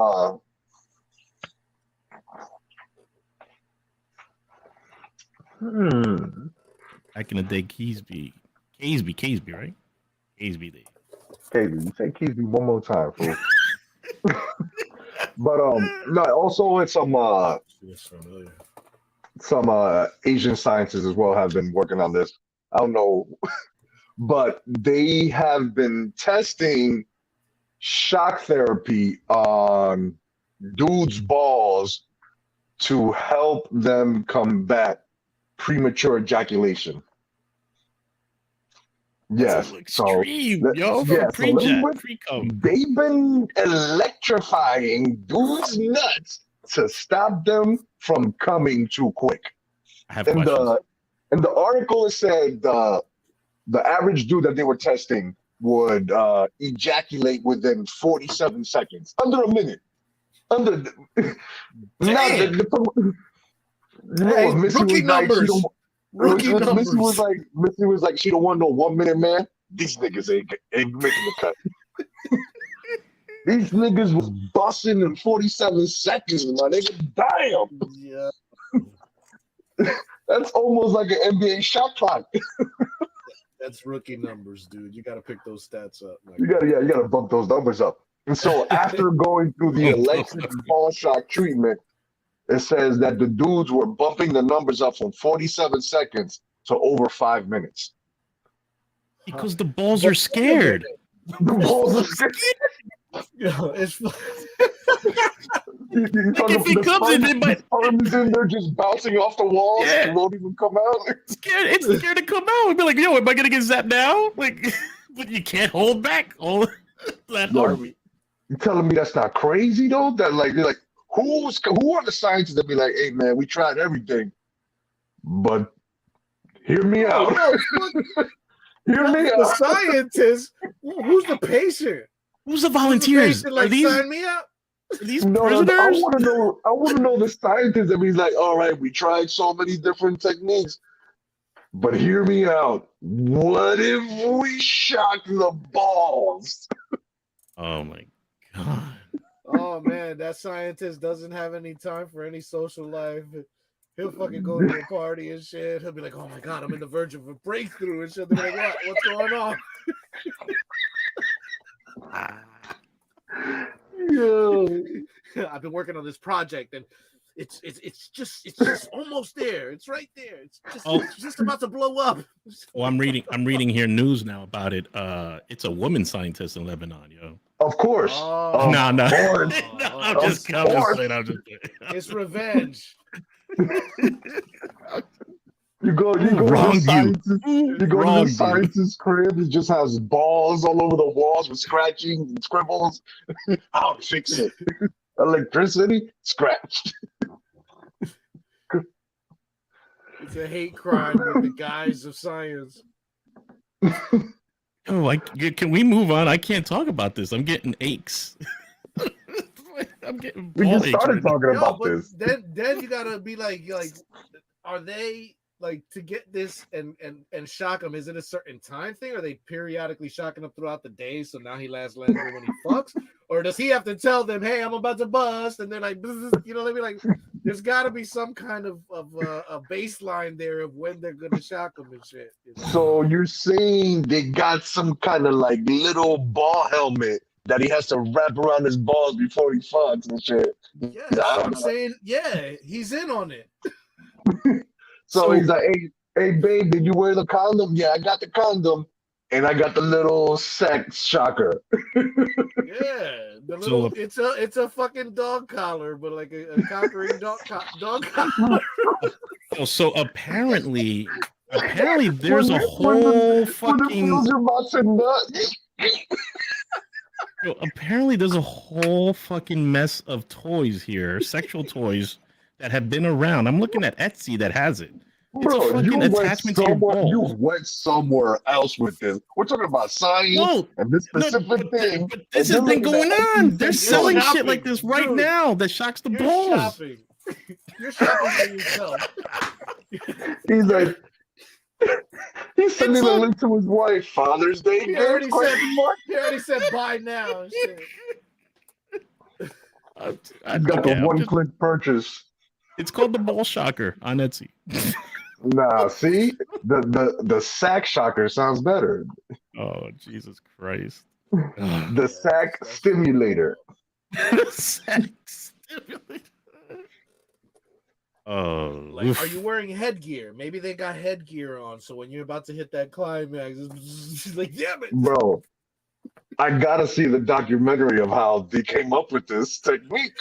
Back in the day, Casby, right? Casby day.
Casey, you say Casey one more time, fool. But no, also it's
Feels familiar.
some Asian scientists as well have been working on this. I don't know, but they have been testing shock therapy on dudes' balls to help them combat premature ejaculation. Yes, so
Extreme,
that-
yo.
yeah, so let me-
Pre-cum.
they've been electrifying dudes' nuts to stop them from coming too quick.
I have
In
questions.
the article, it said the average dude that they were testing would ejaculate within 47 seconds, under a minute. Under the, not
Damn.
you know
Hey,
what Missy
rookie
was like? She
numbers.
don't,
Rookie numbers.
Missy was like, she don't want no 1 minute man. These niggas ain't making the cut. These niggas was busting in 47 seconds, my nigga. Damn.
Yeah,
That's almost like an NBA shot clock.
that's rookie numbers, dude. You got to pick those stats up.
You gotta bump those numbers up. And so after going through the electric ball shock treatment, it says that the dudes were bumping the numbers up from 47 seconds to over 5 minutes.
Because the balls are scared.
The balls are scared.
Yo, it's
If he comes in, it might-
sperm's in there just bouncing off the walls.
Yeah.
It won't even come out.
It's scared to come out. I'd be like, yo, am I gonna get zapped now? Like, but you can't hold back all that
Yo,
army.
You telling me that's not crazy though? That like you're like who are the scientists that be like, hey man, we tried everything, but hear me out. Hear me
the
out.
scientist. Who's the patient?
Who's the
Who's the
volunteers?
patient,
Are
like,
these
sign me up?
No, I
prisoners?
want to know the scientists that be like, all right, we tried so many different techniques, but hear me out. What if we shock the balls?
Oh my god.
Oh man, that scientist doesn't have any time for any social life. He'll fucking go to a party and shit. He'll be like, "Oh my god, I'm in the verge of a breakthrough," and she'll be like, "What? What's going on?"
Yeah.
I've been working on this project, and it's just almost there. It's right there. It's just about to blow up.
Well, I'm reading here news now about it. It's a woman scientist in Lebanon, yo.
Of course.
Oh,
No.
Of course.
No, I'm just saying.
it's revenge.
You go
Wrong
to the
you.
scientist, you go
Wrong
to
you.
the scientist's crib, he just has balls all over the walls with scratching and scribbles. I'll fix it. Electricity, scratched.
It's a hate crime with the guise of science.
Oh, can we move on? I can't talk about this. I'm getting aches. I'm getting
We
ball
just
aches
started
right now.
talking
Yo,
about
but
this.
then you gotta be like, are they like to get this and shock him? Is it a certain time thing? Are they periodically shocking him throughout the day? So now he lasts longer when he fucks, or does he have to tell them, "Hey, I'm about to bust," and they're like, you know what I mean? Like, there's got to be some kind of a baseline there of when they're gonna shock him and shit. You know?
So you're saying they got some kind of like little ball helmet that he has to wrap around his balls before he fucks and shit.
Yes, I'm saying, yeah, he's in on it.
So he's like, hey, babe, did you wear the condom? Yeah, I got the condom, and I got the little sex shocker.
Yeah, the little it's a fucking dog collar, but like a conquering dog collar.
So apparently there's a whole fucking. Apparently there's a whole fucking mess of toys here, sexual toys that have been around. I'm looking at Etsy that has it. It's
Bro,
a fucking attachment to your balls.
You went somewhere else with this. We're talking about science and this specific thing.
But this has been going on. They're selling shit like this right now that shocks the balls.
Shopping. You're shopping for yourself.
He's like, he's sending a link to his wife. Father's Day.
He already said buy now. And shit.
I got the one-click purchase.
It's called the ball shocker on Etsy.
Nah, see, the sack shocker sounds better.
Oh, Jesus Christ!
The sack stimulator.
Sack stimulator. Oh,
like, are you wearing headgear? Maybe they got headgear on, so when you're about to hit that climax, it's like, damn it,
bro. I gotta see the documentary of how they came up with this technique.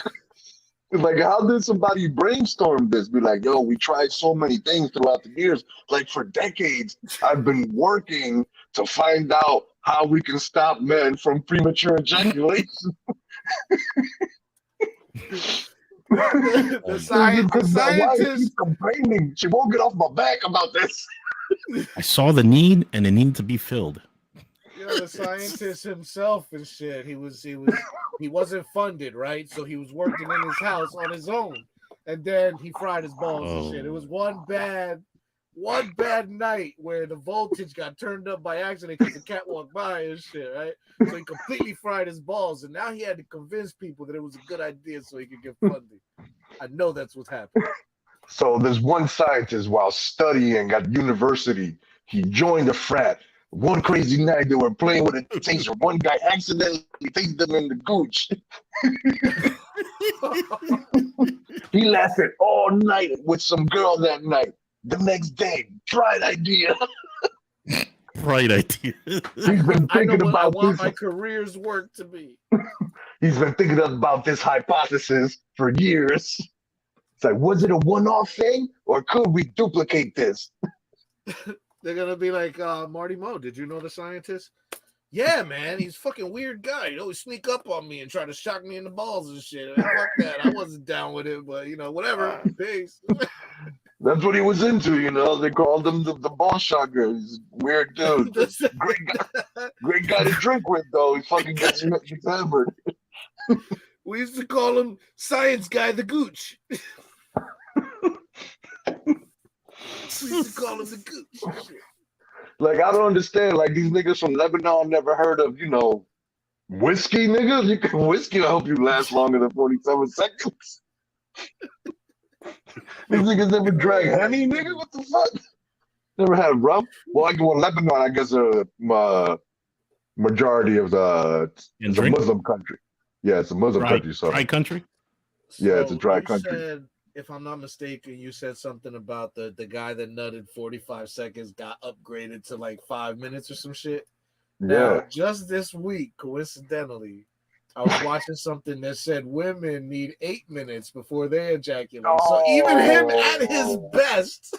Like, how did somebody brainstorm this? Be like, yo, we tried so many things throughout the years. Like, for decades, I've been working to find out how we can stop men from premature ejaculation.
the scientist
keeps complaining. She won't get off my back about this.
I saw the need, and it needed to be filled.
The scientist himself and shit. He wasn't funded, right? So he was working in his house on his own, and then he fried his balls and shit. It was one bad night where the voltage got turned up by accident because the cat walked by and shit, right? So he completely fried his balls, and now he had to convince people that it was a good idea so he could get funding. I know that's what's happening.
So there's one scientist while studying at university, he joined a frat. One crazy night, they were playing with a taser. One guy accidentally tased them in the gooch. He lasted all night with some girl that night. The next day, bright idea.
Bright idea.
He's been thinking about
I want my career's work to be.
He's been thinking about this hypothesis for years. It's like, was it a one-off thing, or could we duplicate this?
They're gonna be like, Marty Moe, did you know the scientist? Yeah, man, he's a fucking weird guy. He'd always sneak up on me and try to shock me in the balls and shit. Fuck that. I wasn't down with it, but whatever. Peace.
That's what he was into, They called him the ball shocker. He's a weird dude. Great guy to drink with, though. He fucking gets hammered.
We used to call him Science Guy the Gooch. We used to call him the Gooch.
Like, I don't understand. Like, these niggas from Lebanon never heard of, whiskey, niggas? Whiskey will help you last longer than 47 seconds. These niggas never drank honey, nigga? What the fuck? Never had rum? Well, Lebanon, I guess, majority of it's a Muslim country. Yeah, it's a Muslim country. So
dry country?
Yeah, it's a dry country.
If I'm not mistaken, you said something about the guy that nutted 45 seconds got upgraded to like 5 minutes or some shit.
Yeah.
Now, just this week, coincidentally, I was watching something that said women need 8 minutes before they ejaculate. So even him at his best,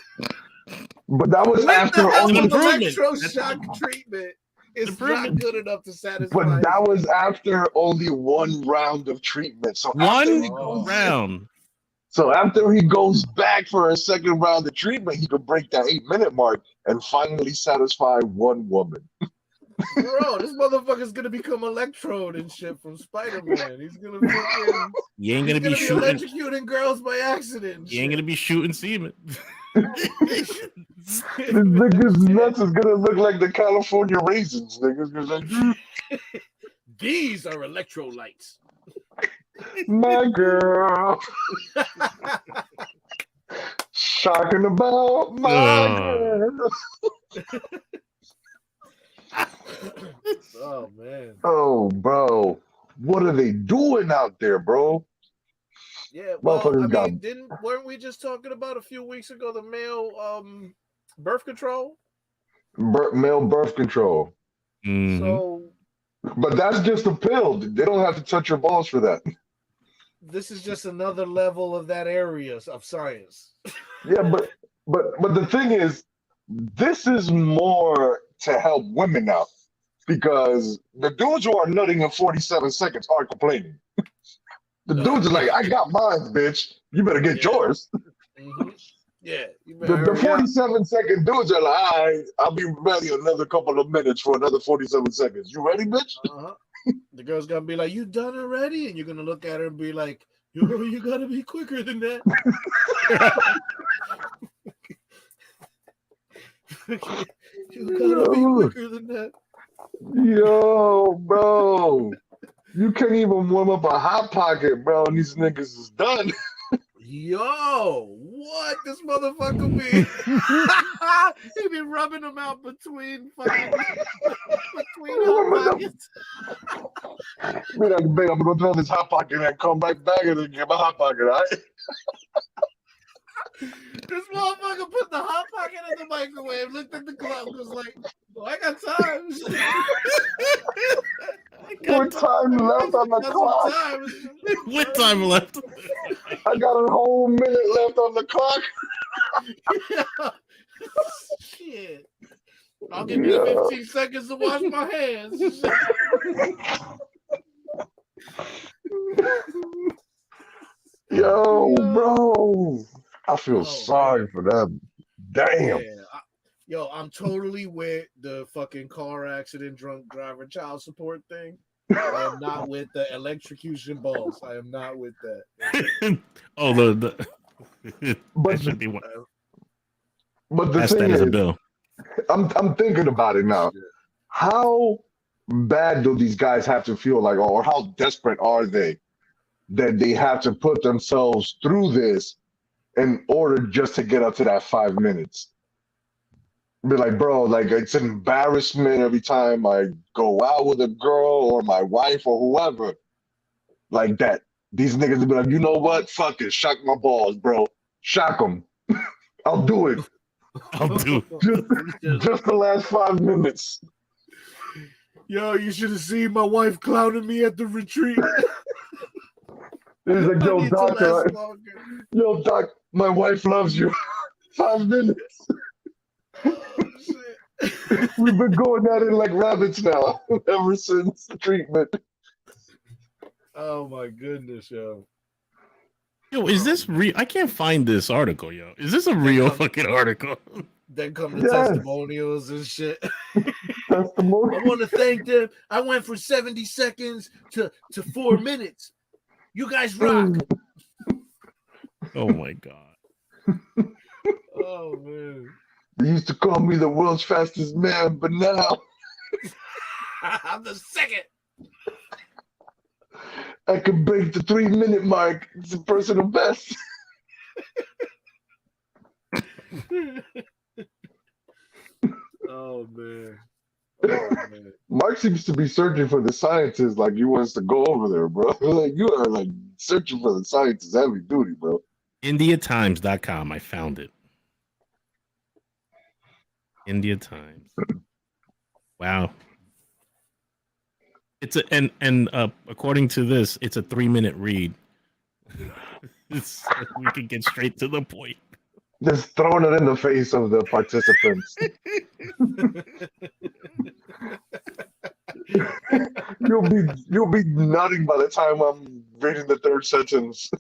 but that was after
only electroshock treatment. It's not good enough to satisfy.
But that was after only one round of treatment. So
one round.
So after he goes back for a second round of treatment, he could break that 8 minute mark and finally satisfy one woman.
Bro, this motherfucker's gonna become Electrode and shit from Spider-Man. He's gonna fucking.
You ain't
He's
gonna be shooting.
electrocuting girls by accident.
You ain't gonna be shooting semen.
This nigga's nuts is gonna look like the California raisins, niggas. Like,
These are electrolytes.
my girl. Shocking about my girl.
Oh man.
Oh, bro. What are they doing out there, bro?
Yeah, well,
Motherfuckers
I mean, weren't we just talking about a few weeks ago the male birth control?
Male birth control.
Mhm.
So
But that's just a pill. They don't have to touch your balls for that.
this is just another level of that area of science.
Yeah, but the thing is, this is more to help women out because the dudes who are nutting in 47 seconds are complaining. The dudes are like, I got mine, bitch. You better get yours.
Mm-hmm. Yeah, you
The
better hurry up.
47-second dudes are like, all right, I'll be ready another couple of minutes for another 47 seconds. You ready, bitch?
Uh-huh. The girl's gonna be like, "You done already?" And you're gonna look at her and be like, "You gotta be quicker than that." You gotta be quicker than that.
Yo, bro. You can't even warm up a hot pocket, bro, and these niggas is done.
Yo, what this motherfucker be? He be rubbing them out between fucking between hot pockets.
Be like, babe, I'm gonna throw this hot pocket and come right back and then get my hot pocket, all right?
This motherfucker put the hot pocket in the microwave, looked at the clock, was like, "Oh, I got time."
What time left on the clock?
What time left?
I got a whole minute left on the clock.
Yeah. Shit. I'll give you 15 seconds to wash my hands.
Yo, bro. I feel
Oh,
sorry for them. Damn.
Yeah. I'm totally with the fucking car accident, drunk driver, child support thing. I am not with the electrocution balls. I am not with that.
Oh, the that should be one.
But the
That's
thing
that as a
is,
bill.
I'm thinking about it now. How bad do these guys have to feel like, or how desperate are they that they have to put themselves through this in order just to get up to that 5 minutes? Be like, bro, like it's an embarrassment every time I go out with a girl or my wife or whoever. Like that. These niggas will be like, you know what? Fuck it. Shock my balls, bro. Shock them. I'll do it.
I'll do it.
Just the last 5 minutes.
Yo, you should have seen my wife clowning me at the retreat.
He's like,
I
yo,
need to
doctor.
last longer.
Yo, doc, my wife loves you. 5 minutes.
Oh, shit.
We've been going at it like rabbits now ever since the treatment.
Oh my goodness, yo.
Yo, is this real? I can't find this article, yo. Is this a real fucking article?
Then come the
Yes.
testimonials and shit.
Testimony.
I want to thank them. I went from 70 seconds to 4 minutes. You guys rock.
Oh my god.
Oh man.
They used to call me the world's fastest man, but now
I'm the second.
I can break the 3 minute mark. It's a personal best.
Oh man. Oh man.
Mark seems to be searching for the scientists like he wants to go over there, bro. Like you are like searching for the scientists heavy duty, bro.
IndiaTimes.com. I found it. India Times. Wow. It's a and according to this, it's a 3-minute read. We can get straight to the point.
Just throwing it in the face of the participants. You'll be nutting by the time I'm reading the third sentence.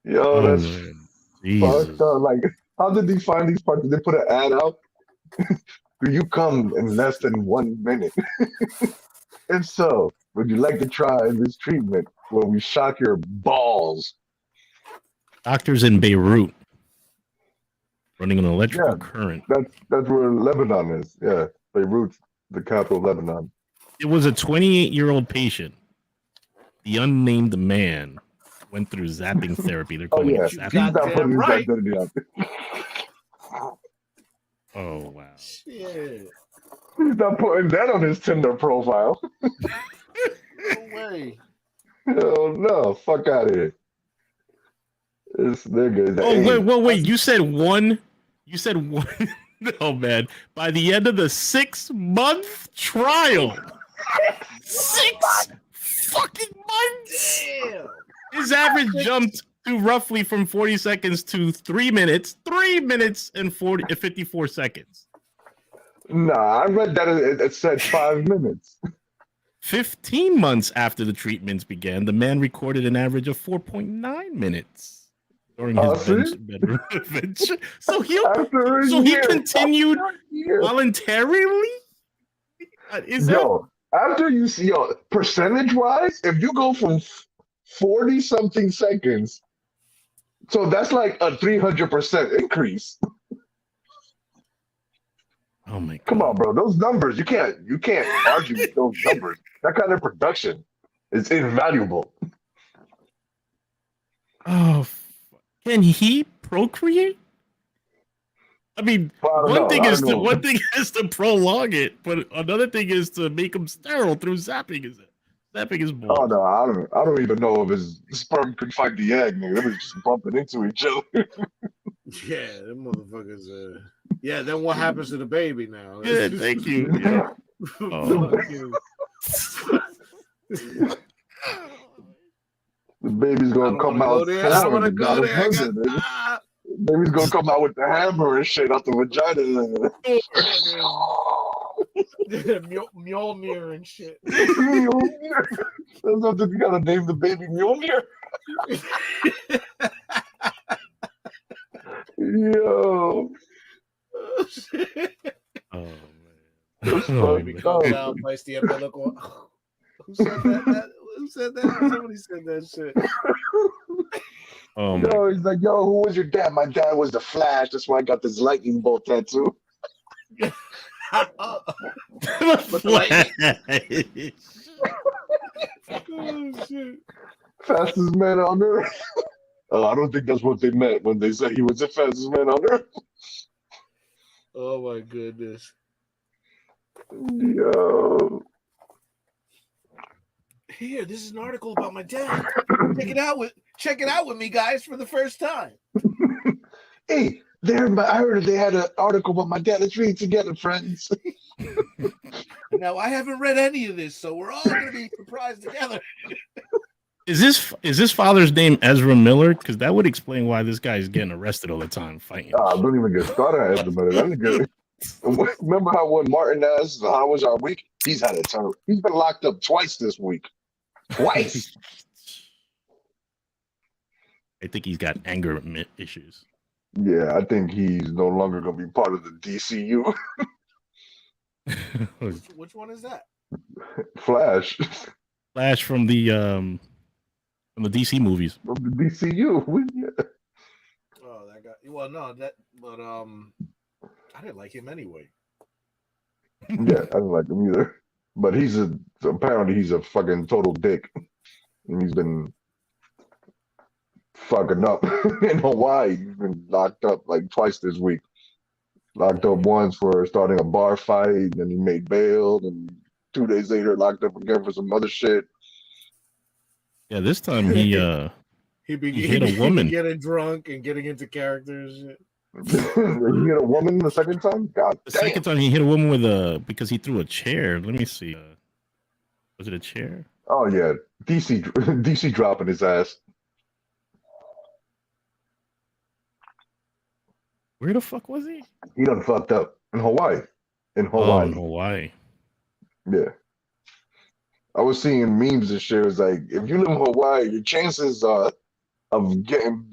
Yo, that's fucked up. Like How did they find these parts? Did they put an ad out? Do you come in less than 1 minute? If so, would you like to try this treatment where we shock your balls?
Doctors in Beirut running an electrical
Yeah,
current.
that's where Lebanon is. Yeah, Beirut's the capital of Lebanon.
It was a 28-year-old patient. The unnamed man went through zapping therapy. They're
Oh
calling
yeah,
it
he's
zapping.
not putting his
right.
identity out.
Oh wow.
Shit.
He's not putting that on his Tinder profile.
No way.
Hell no, fuck out of here. This nigga is
Wait. You said one. You said one. Oh man. By the end of the 6-month trial, 6 fucking months.
Damn.
His average jumped to roughly from 40 seconds to 3 minutes. 3 minutes and 54 seconds.
Nah, I read that it said 5 minutes.
15 months after the treatments began, the man recorded an average of 4.9 minutes during his bedroom adventure. So he continued voluntarily?
After you see, percentage-wise, if you go from 40-something seconds, so that's like a 300% increase.
Oh my God.
Come on, bro. Those numbers, you can't argue with those numbers. That kind of production is invaluable.
Oh, can he procreate? I mean, one thing is to prolong it, but another thing is to make him sterile through zapping his balls.
Oh no, I don't even know if his sperm could find the egg, nigga. They was just bumping into each other.
Yeah, them motherfuckers. Yeah, then what happens to the baby now?
Yeah, thank you. Yeah.
The baby's gonna come out.
I don't want to go there.
Baby's gonna come out with the hammer and shit out the vagina.
Mjolnir and shit.
Mjolnir. That's something you gotta name the baby Mjolnir. Yo.
Oh man.
Baby comes out, bites the umbilical. Who said that? Who said that? Somebody said that shit.
He's like, yo, who was your dad? My dad was the Flash. That's why I got this lightning bolt tattoo.
Oh, shit.
Fastest man on earth. Oh, I don't think that's what they meant when they said he was the fastest man on earth.
Oh my goodness.
Yo.
Here, this is an article about my dad. Check it out with me, guys, for the first time.
Hey, I heard they had an article about my dad. Let's read it together, friends.
Now, I haven't read any of this, so we're all going to be surprised together.
Is this father's name Ezra Miller? Because that would explain why this guy is getting arrested all the time fighting.
Don't even get started on Ezra Miller. That nigga. Remember how when Martin asked how was our week? He's had a turn. He's been locked up twice this week. Twice.
I think he's got anger issues.
Yeah, I think he's no longer going to be part of the DCU.
Which one is that?
Flash.
Flash from the DC movies.
From the DCU. Yeah.
Oh, that guy. Well, no, but I didn't like him anyway.
Yeah, I didn't like him either. But apparently he's a fucking total dick. And he's been fucking up in Hawaii. He's been locked up like twice this week. Locked up once for starting a bar fight, and then he made bail, and 2 days later locked up again for some other shit.
Yeah, this time he hit a woman.
Getting drunk and getting into characters.
He hit a woman the second time? God
the
damn.
second time he hit a woman because he threw a chair. Let me see. Was it a chair?
Oh yeah, DC dropping his ass.
Where the fuck was he?
He done fucked up in Hawaii.
Oh, in Hawaii.
Yeah. I was seeing memes and shit. It was like, if you live in Hawaii, your chances of getting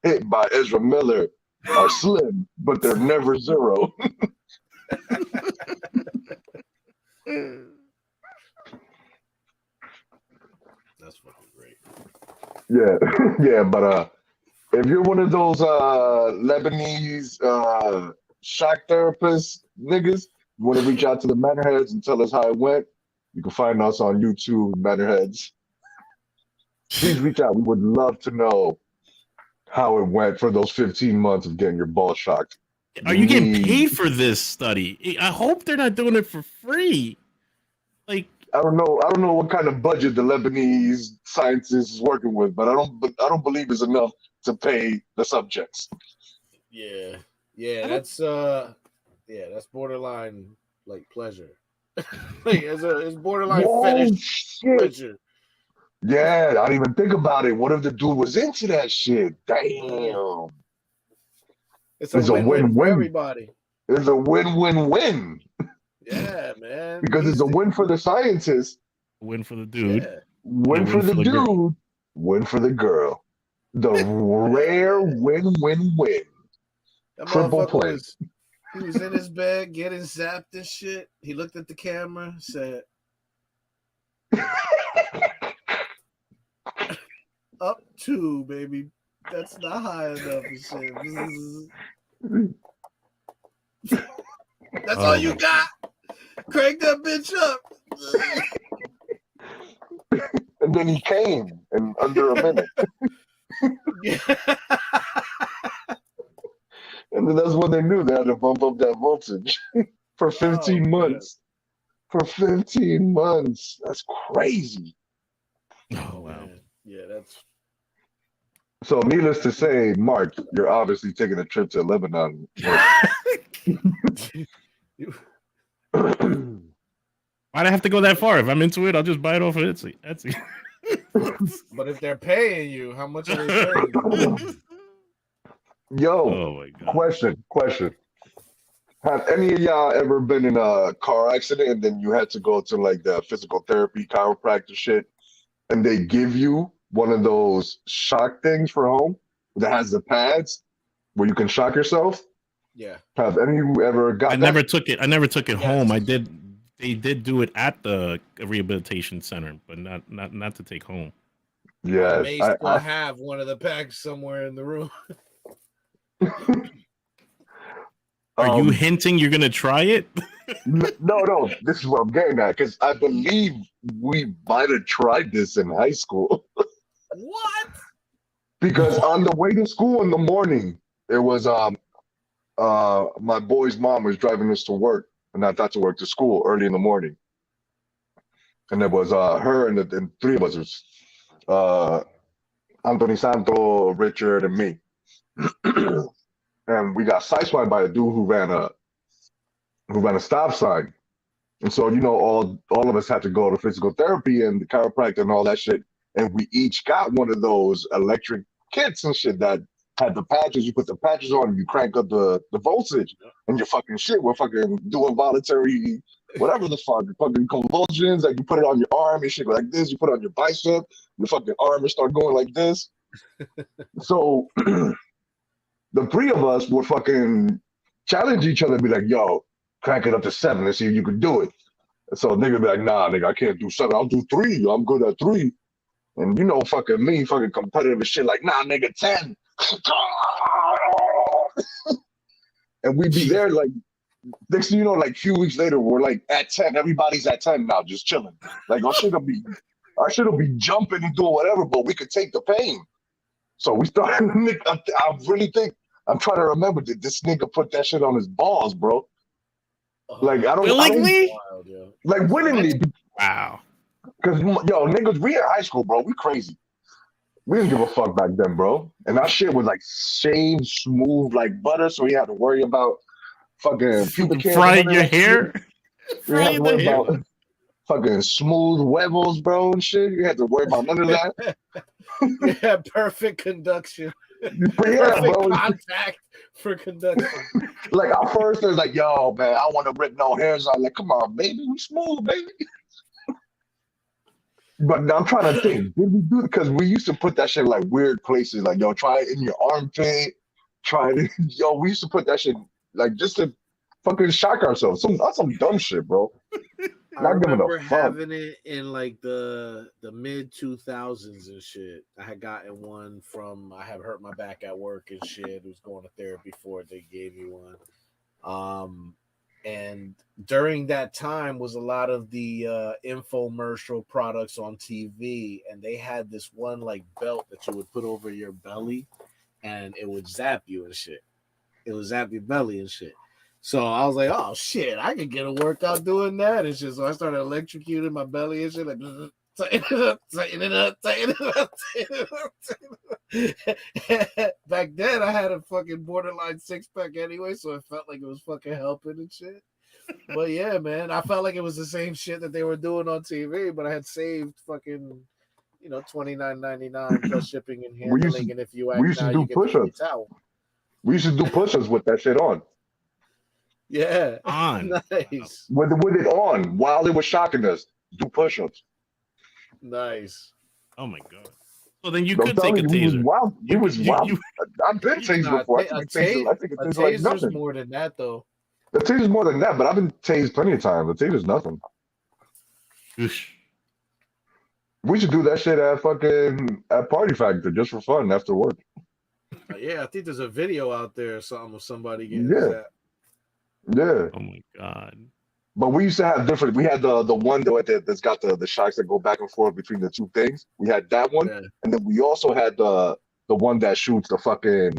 hit by Ezra Miller are slim, but they're never zero.
That's fucking great.
Yeah, yeah, but if you're one of those Lebanese shock therapist niggas, you want to reach out to the Manorheads and tell us how it went, you can find us on YouTube, Manorheads. Please reach out. We would love to know how it went for those 15 months of getting your balls shocked.
Are you getting paid for this study? I hope they're not doing it for free. Like,
I don't know what kind of budget the Lebanese scientist is working with, but I don't believe it's enough to pay the subjects.
Yeah, that's borderline like pleasure. Like it's borderline fetish
Shit.
pleasure.
Yeah, I didn't even think about it. What if the dude was into that shit? Damn.
It's a win-win for everybody.
It's a win-win-win.
Yeah, man.
Because it's a win for the scientist.
Win for the dude.
Yeah.
Win for the dude. Win for the girl. The rare win-win-win.
That
Triple play.
He was in his bed getting zapped and shit. He looked at the camera, said, "Up to, baby. That's not high enough and shit. That's all you got. Crank that bitch up."
And then he came in under a minute. And then that's when they knew they had to bump up that voltage for 15 months. For 15 months. That's crazy.
Oh, wow.
Yeah, that's...
So needless to say, Mark, you're obviously taking a trip to Lebanon.
Why'd I have to go that far? If I'm into it, I'll just buy it off of Etsy.
But if they're paying you, how much are they paying you?
Yo,
oh my God.
Question. Have any of y'all ever been in a car accident and then you had to go to like the physical therapy, chiropractor shit, and they give you one of those shock things for home that has the pads where you can shock yourself?
Yeah.
Have any of you ever got
I
that?
never took it home. They did do it at the rehabilitation center, but not to take home.
Yeah.
I may still have one of the packs somewhere in the room.
Are you hinting you're gonna try it?
No. This is what I'm getting at because I believe we might have tried this in high school.
What?
Because on the way to school in the morning, it was my boy's mom was driving us to work, and not to work, to school early in the morning. And it was her and three of us. It was Anthony Santo, Richard, and me. And we got sideswiped by a dude who ran a stop sign. And so, all of us had to go to physical therapy and the chiropractor and all that shit. And we each got one of those electric kits and shit that had the patches. You put the patches on, you crank up the voltage, and you're fucking shit. We're fucking doing voluntary, whatever the fuck, fucking convulsions. Like you put it on your arm and shit like this. You put it on your bicep, your fucking arm will start going like this. So the three of us would fucking challenge each other and be like, yo, crank it up to 7 and see if you can do it. And so nigga be like, nah, nigga, I can't do 7. I'll do 3. I'm good at 3. And fucking me, fucking competitive and shit, like, nah, nigga, 10. And we'd be there, like, next thing you know, like, a few weeks later, we're like at 10. Everybody's at 10 now, just chilling. Like, our shit'll be jumping and doing whatever, but we could take the pain. So we started, I really think, I'm trying to remember, did this nigga put that shit on his balls, bro? Like, I don't...
Willingly?
Like, willingly.
Wow.
Because, yo, niggas, we in high school, bro. We crazy. We didn't give a fuck back then, bro. And our shit was, like, shaved smooth like butter, so we had to worry about fucking pubic hair.
Frying your hair?
We had to worry about fucking smooth huevos, bro, and shit. You had to worry about none of that.
Yeah, perfect conduction.
Yeah,
Perfect
bro.
contact for conduction.
Like, at first, it was like, yo, man, I want to rip no hairs out. Like, come on, baby, we smooth, baby. But I'm trying to think, did we do it? Because we used to put that shit in like weird places, like, yo, try it in your armpit, trying to, yo, we used to put that shit like just to fucking shock ourselves. That's some dumb shit, bro.
I
Not giving a
remember
fuck.
having it in like the mid 2000s and shit. I had gotten one from I had hurt my back at work and shit. It was going to therapy for it. They gave me one. And during that time was a lot of the infomercial products on TV, and they had this one like belt that you would put over your belly, and it would zap you and shit. It would zap your belly and shit. So I was like, oh shit, I could get a workout doing that and shit. So I started electrocuting my belly and shit, like tighten it up, tighten it up, tighten it up, tighten it up, tighten it up. Back then I had a fucking borderline 6-pack anyway, so it felt like it was fucking helping and shit. But yeah, man, I felt like it was the same shit that they were doing on TV, but I had saved fucking, $29.99 plus shipping and handling, and if you
we
act
used
now,
to do
you get the free
push-ups.
towel.
We used to do push-ups with that shit on.
Yeah,
On.
nice,
With it on while it was shocking us. Do push-ups.
nice.
Oh my god. So then you
I'm
could take
telling
a
you, we was
taser.
wild. We was wild.
You,
I've been tased
Nah,
before. I think a
a
taser like
taser's
nothing.
more than that though.
The taser's more than that, but I've been tased plenty of times. The taser's nothing.
Oosh.
We should do that shit at Party Factor just for fun after work.
Yeah, I think there's a video out there or something of somebody getting
Yeah.
zapped.
Yeah.
Oh my god.
But we used to have different. We had the one that's got the shocks that go back and forth between the two things. We had that one,
Yeah.
and then we also had the one that shoots the fucking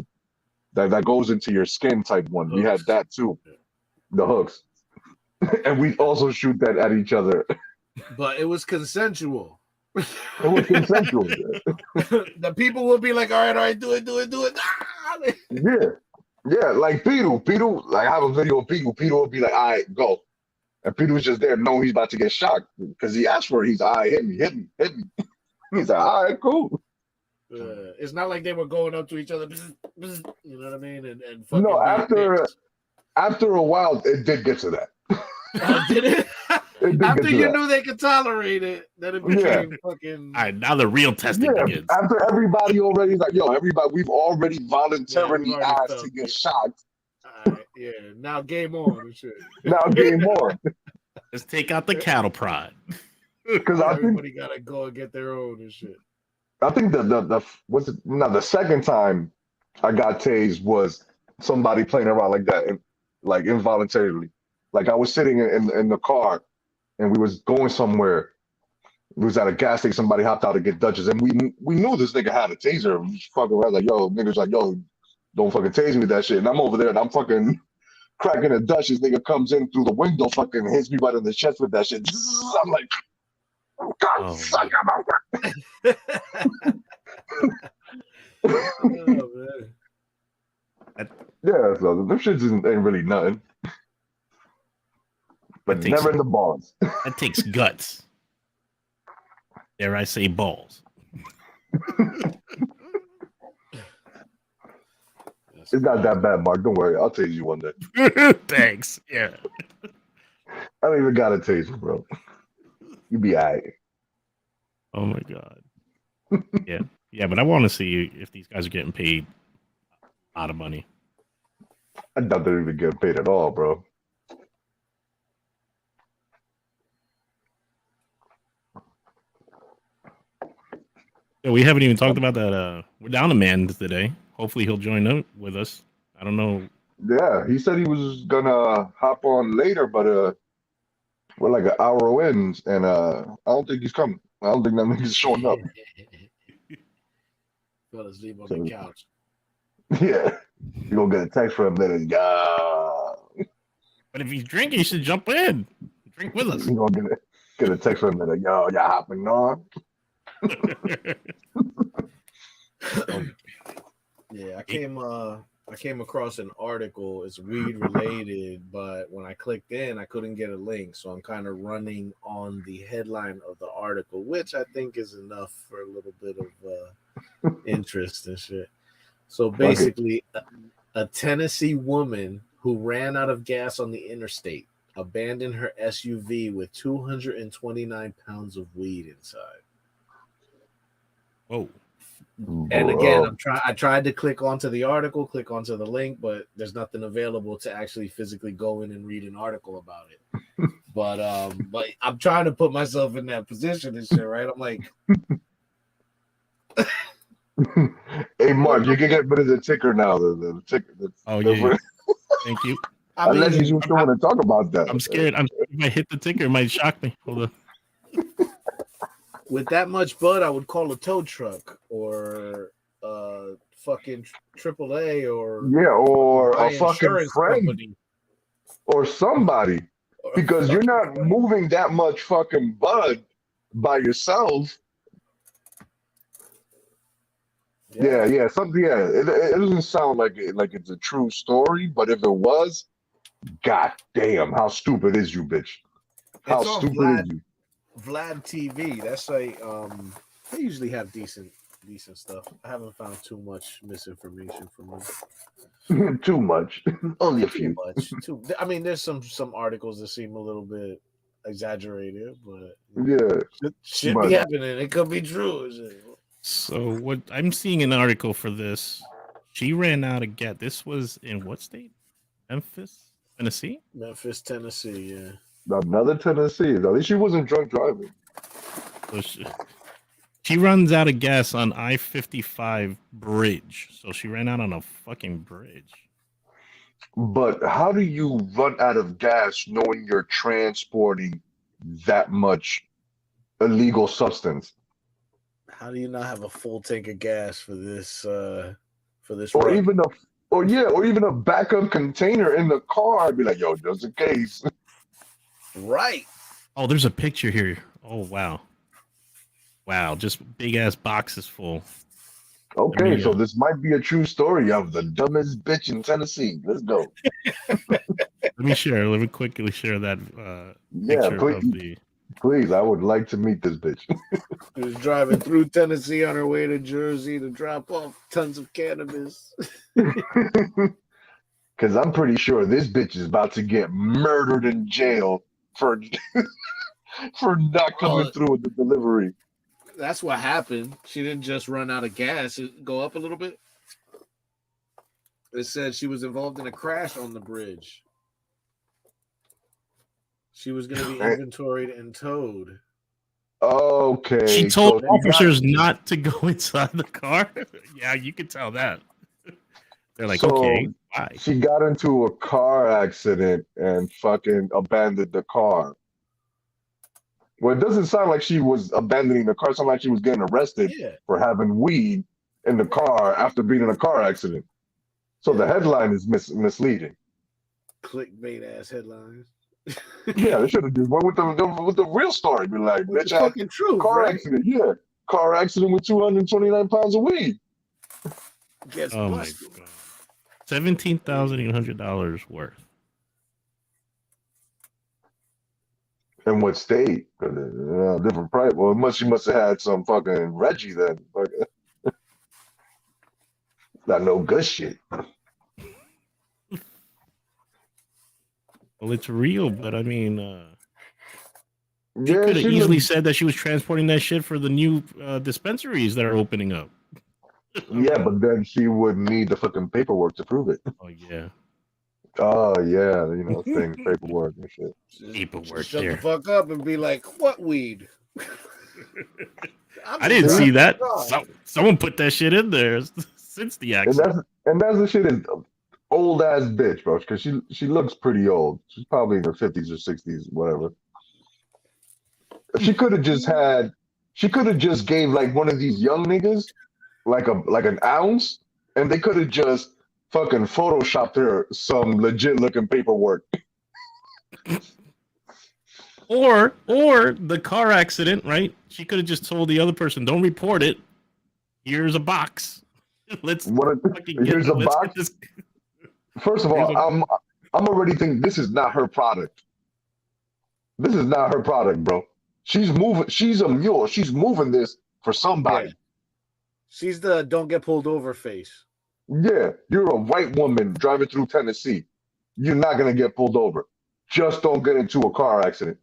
that goes into your skin type one. We had
Hooks.
that too, the hooks, and we also shoot that at each other.
But it was consensual.
It was consensual.
The people will be like, all right, do it. Ah!
Yeah, like Peter, like I have a video of Peter. Peter will be like, all right, go. And Peter was just there knowing he's about to get shocked because he asked for it. He's all right, hit me. He's like, all right, cool.
It's not like they were going up to each other, you know what I mean? And fucking
No,
being
after a while, it did get to that.
did it?
It did
After
get to
you
that.
knew they could tolerate it, then it became fucking.
All right, now the real testing begins.
After everybody already like, yo, everybody, we've already voluntarily
Yeah, we've already
asked to get shocked.
All right, yeah. Now game on and shit.
Now game on.
Let's take out the cattle prod.
Because
Everybody gotta go and get their own and shit.
I think the second time I got tased was somebody playing around like that, and like involuntarily. Like I was sitting in the car, and we was going somewhere. We was at a gas station. Somebody hopped out to get Dutchess, and we knew this nigga had a taser. We was fucking around like, yo, niggas like, yo, don't fucking tase me with that shit. And I'm over there, and I'm fucking cracking a Dutchess. Nigga comes in through the window, fucking hits me right in the chest with that shit. I'm like, God, suck him out.
Oh, man.
Yeah, so them shits ain't really nothing. But never in the balls.
That takes guts. Dare I say balls?
It's not that bad, Mark. Don't worry. I'll tase you one day.
Thanks. Yeah.
I don't even got a taser, bro. You be all right.
Oh my god. Yeah. Yeah, but I want to see if these guys are getting paid a lot of money.
I doubt they're even getting paid at all, bro.
Yeah, we haven't even talked about that. We're down a man today. Hopefully he'll join up with us. I don't know.
Yeah, he said he was gonna hop on later, but we're like an hour in, and I don't think he's coming. I don't think that nigga's showing up.
Fell asleep on the couch.
Yeah, you gonna get a text from him later. Yeah,
But if he's drinking, he should jump in. Drink with us.
you gonna get a text from him later. Yo, y'all hopping on?
Yeah, I came across an article. It's weed related, but when I clicked in, I couldn't get a link. So I'm kind of running on the headline of the article, which I think is enough for a little bit of interest and shit. So basically, a Tennessee woman who ran out of gas on the interstate abandoned her SUV with 229 pounds of weed inside.
Whoa.
And again,
Bro.
I tried to click onto the article, click onto the link, but there's nothing available to actually physically go in and read an article about it. But I'm trying to put myself in that position and shit, right? I'm like,
Hey, Mark, you can get rid of the ticker now. The ticker.
Oh yeah, thank you.
I
Unless you
mean,
just don't want to talk about that.
I'm scared. If I hit the ticker, it might shock me. Hold on.
with that much bud, I would call a tow truck or fucking AAA or
Yeah, or
my
a fucking
insurance
friend
company.
or somebody,
Or a
because you're
fucking
not
friend.
moving that much fucking bud by yourself. Yeah. Something. Yeah, it doesn't sound like it's a true story, but if it was, god damn, how stupid is you, bitch? How
It's on
stupid is
Vlad TV. That's like they usually have decent stuff. I haven't found too much misinformation from them.
you? Too much. Only a
Too
few.
much. I mean, there's some articles that seem a little bit exaggerated, but
Yeah,
shit
but
be happening. It could be true.
So what I'm seeing an article for this. She ran out of gas. This was in what state? Memphis, Tennessee.
Memphis, Tennessee. Yeah.
another Tennessee. At least she wasn't drunk driving.
So she runs out of gas on I-55 bridge. So she ran out on a fucking bridge.
But how do you run out of gas knowing you're transporting that much illegal substance?
How do you not have a full tank of gas for this? For this
Or
run?
even or even a backup container in the car. I'd be like, yo, just in case.
Right.
Oh, there's a picture here. Oh wow, just big ass boxes full.
Okay, so this might be a true story of the dumbest bitch in Tennessee. Let's go.
Let me quickly share that
Yeah,
picture
please,
of the.
please. I would like to meet this bitch.
She was driving through Tennessee on her way to Jersey to drop off tons of cannabis.
Because I'm pretty sure this bitch is about to get murdered in jail for for not coming through with the delivery.
That's what happened. She didn't just run out of gas. Go up a little bit. It said she was involved in a crash on the bridge. She was going to be inventoried and towed.
Okay.
She told officers not to go inside the car. Yeah, you can tell that. They're like, okay, why?
She got into a car accident and fucking abandoned the car. Well, it doesn't sound like she was abandoning the car. It sounded like she was getting arrested for having weed in the car after being in a car accident. So the headline is misleading.
Clickbait ass headlines.
Yeah, they should have just went with the real story. Be like, bitch,
fucking true.
Car accident. Yeah, car accident with 229 pounds of weed.
Oh my god, $17,800 worth.
In what state? Different price. Well, she must have had some fucking Reggie then. Not no good shit.
Well, it's real, but I mean, she could have easily said that she was transporting that shit for the new dispensaries that are opening up.
Yeah, but then she would need the fucking paperwork to prove it.
Oh yeah.
Oh yeah, things, paperwork and shit.
Paperwork.
Shut the fuck up and be like, what weed?
I didn't see that. Someone put that shit in there since the accident.
And that's the shit is old ass bitch, bro. Because she looks pretty old. She's probably in her 50s or 60s, whatever. She could have just gave like one of these young niggas like an ounce, and they could have just fucking photoshopped her some legit looking paperwork.
Or the car accident, right? She could have just told the other person, "Don't report it. Here's a box. Here's
a box." First of all, I'm already thinking this is not her product. This is not her product, bro. She's moving. She's a mule. She's moving this for somebody.
Yeah. She's the don't get pulled over face.
Yeah, you're a white woman driving through Tennessee. You're not gonna get pulled over. Just don't get into a car accident.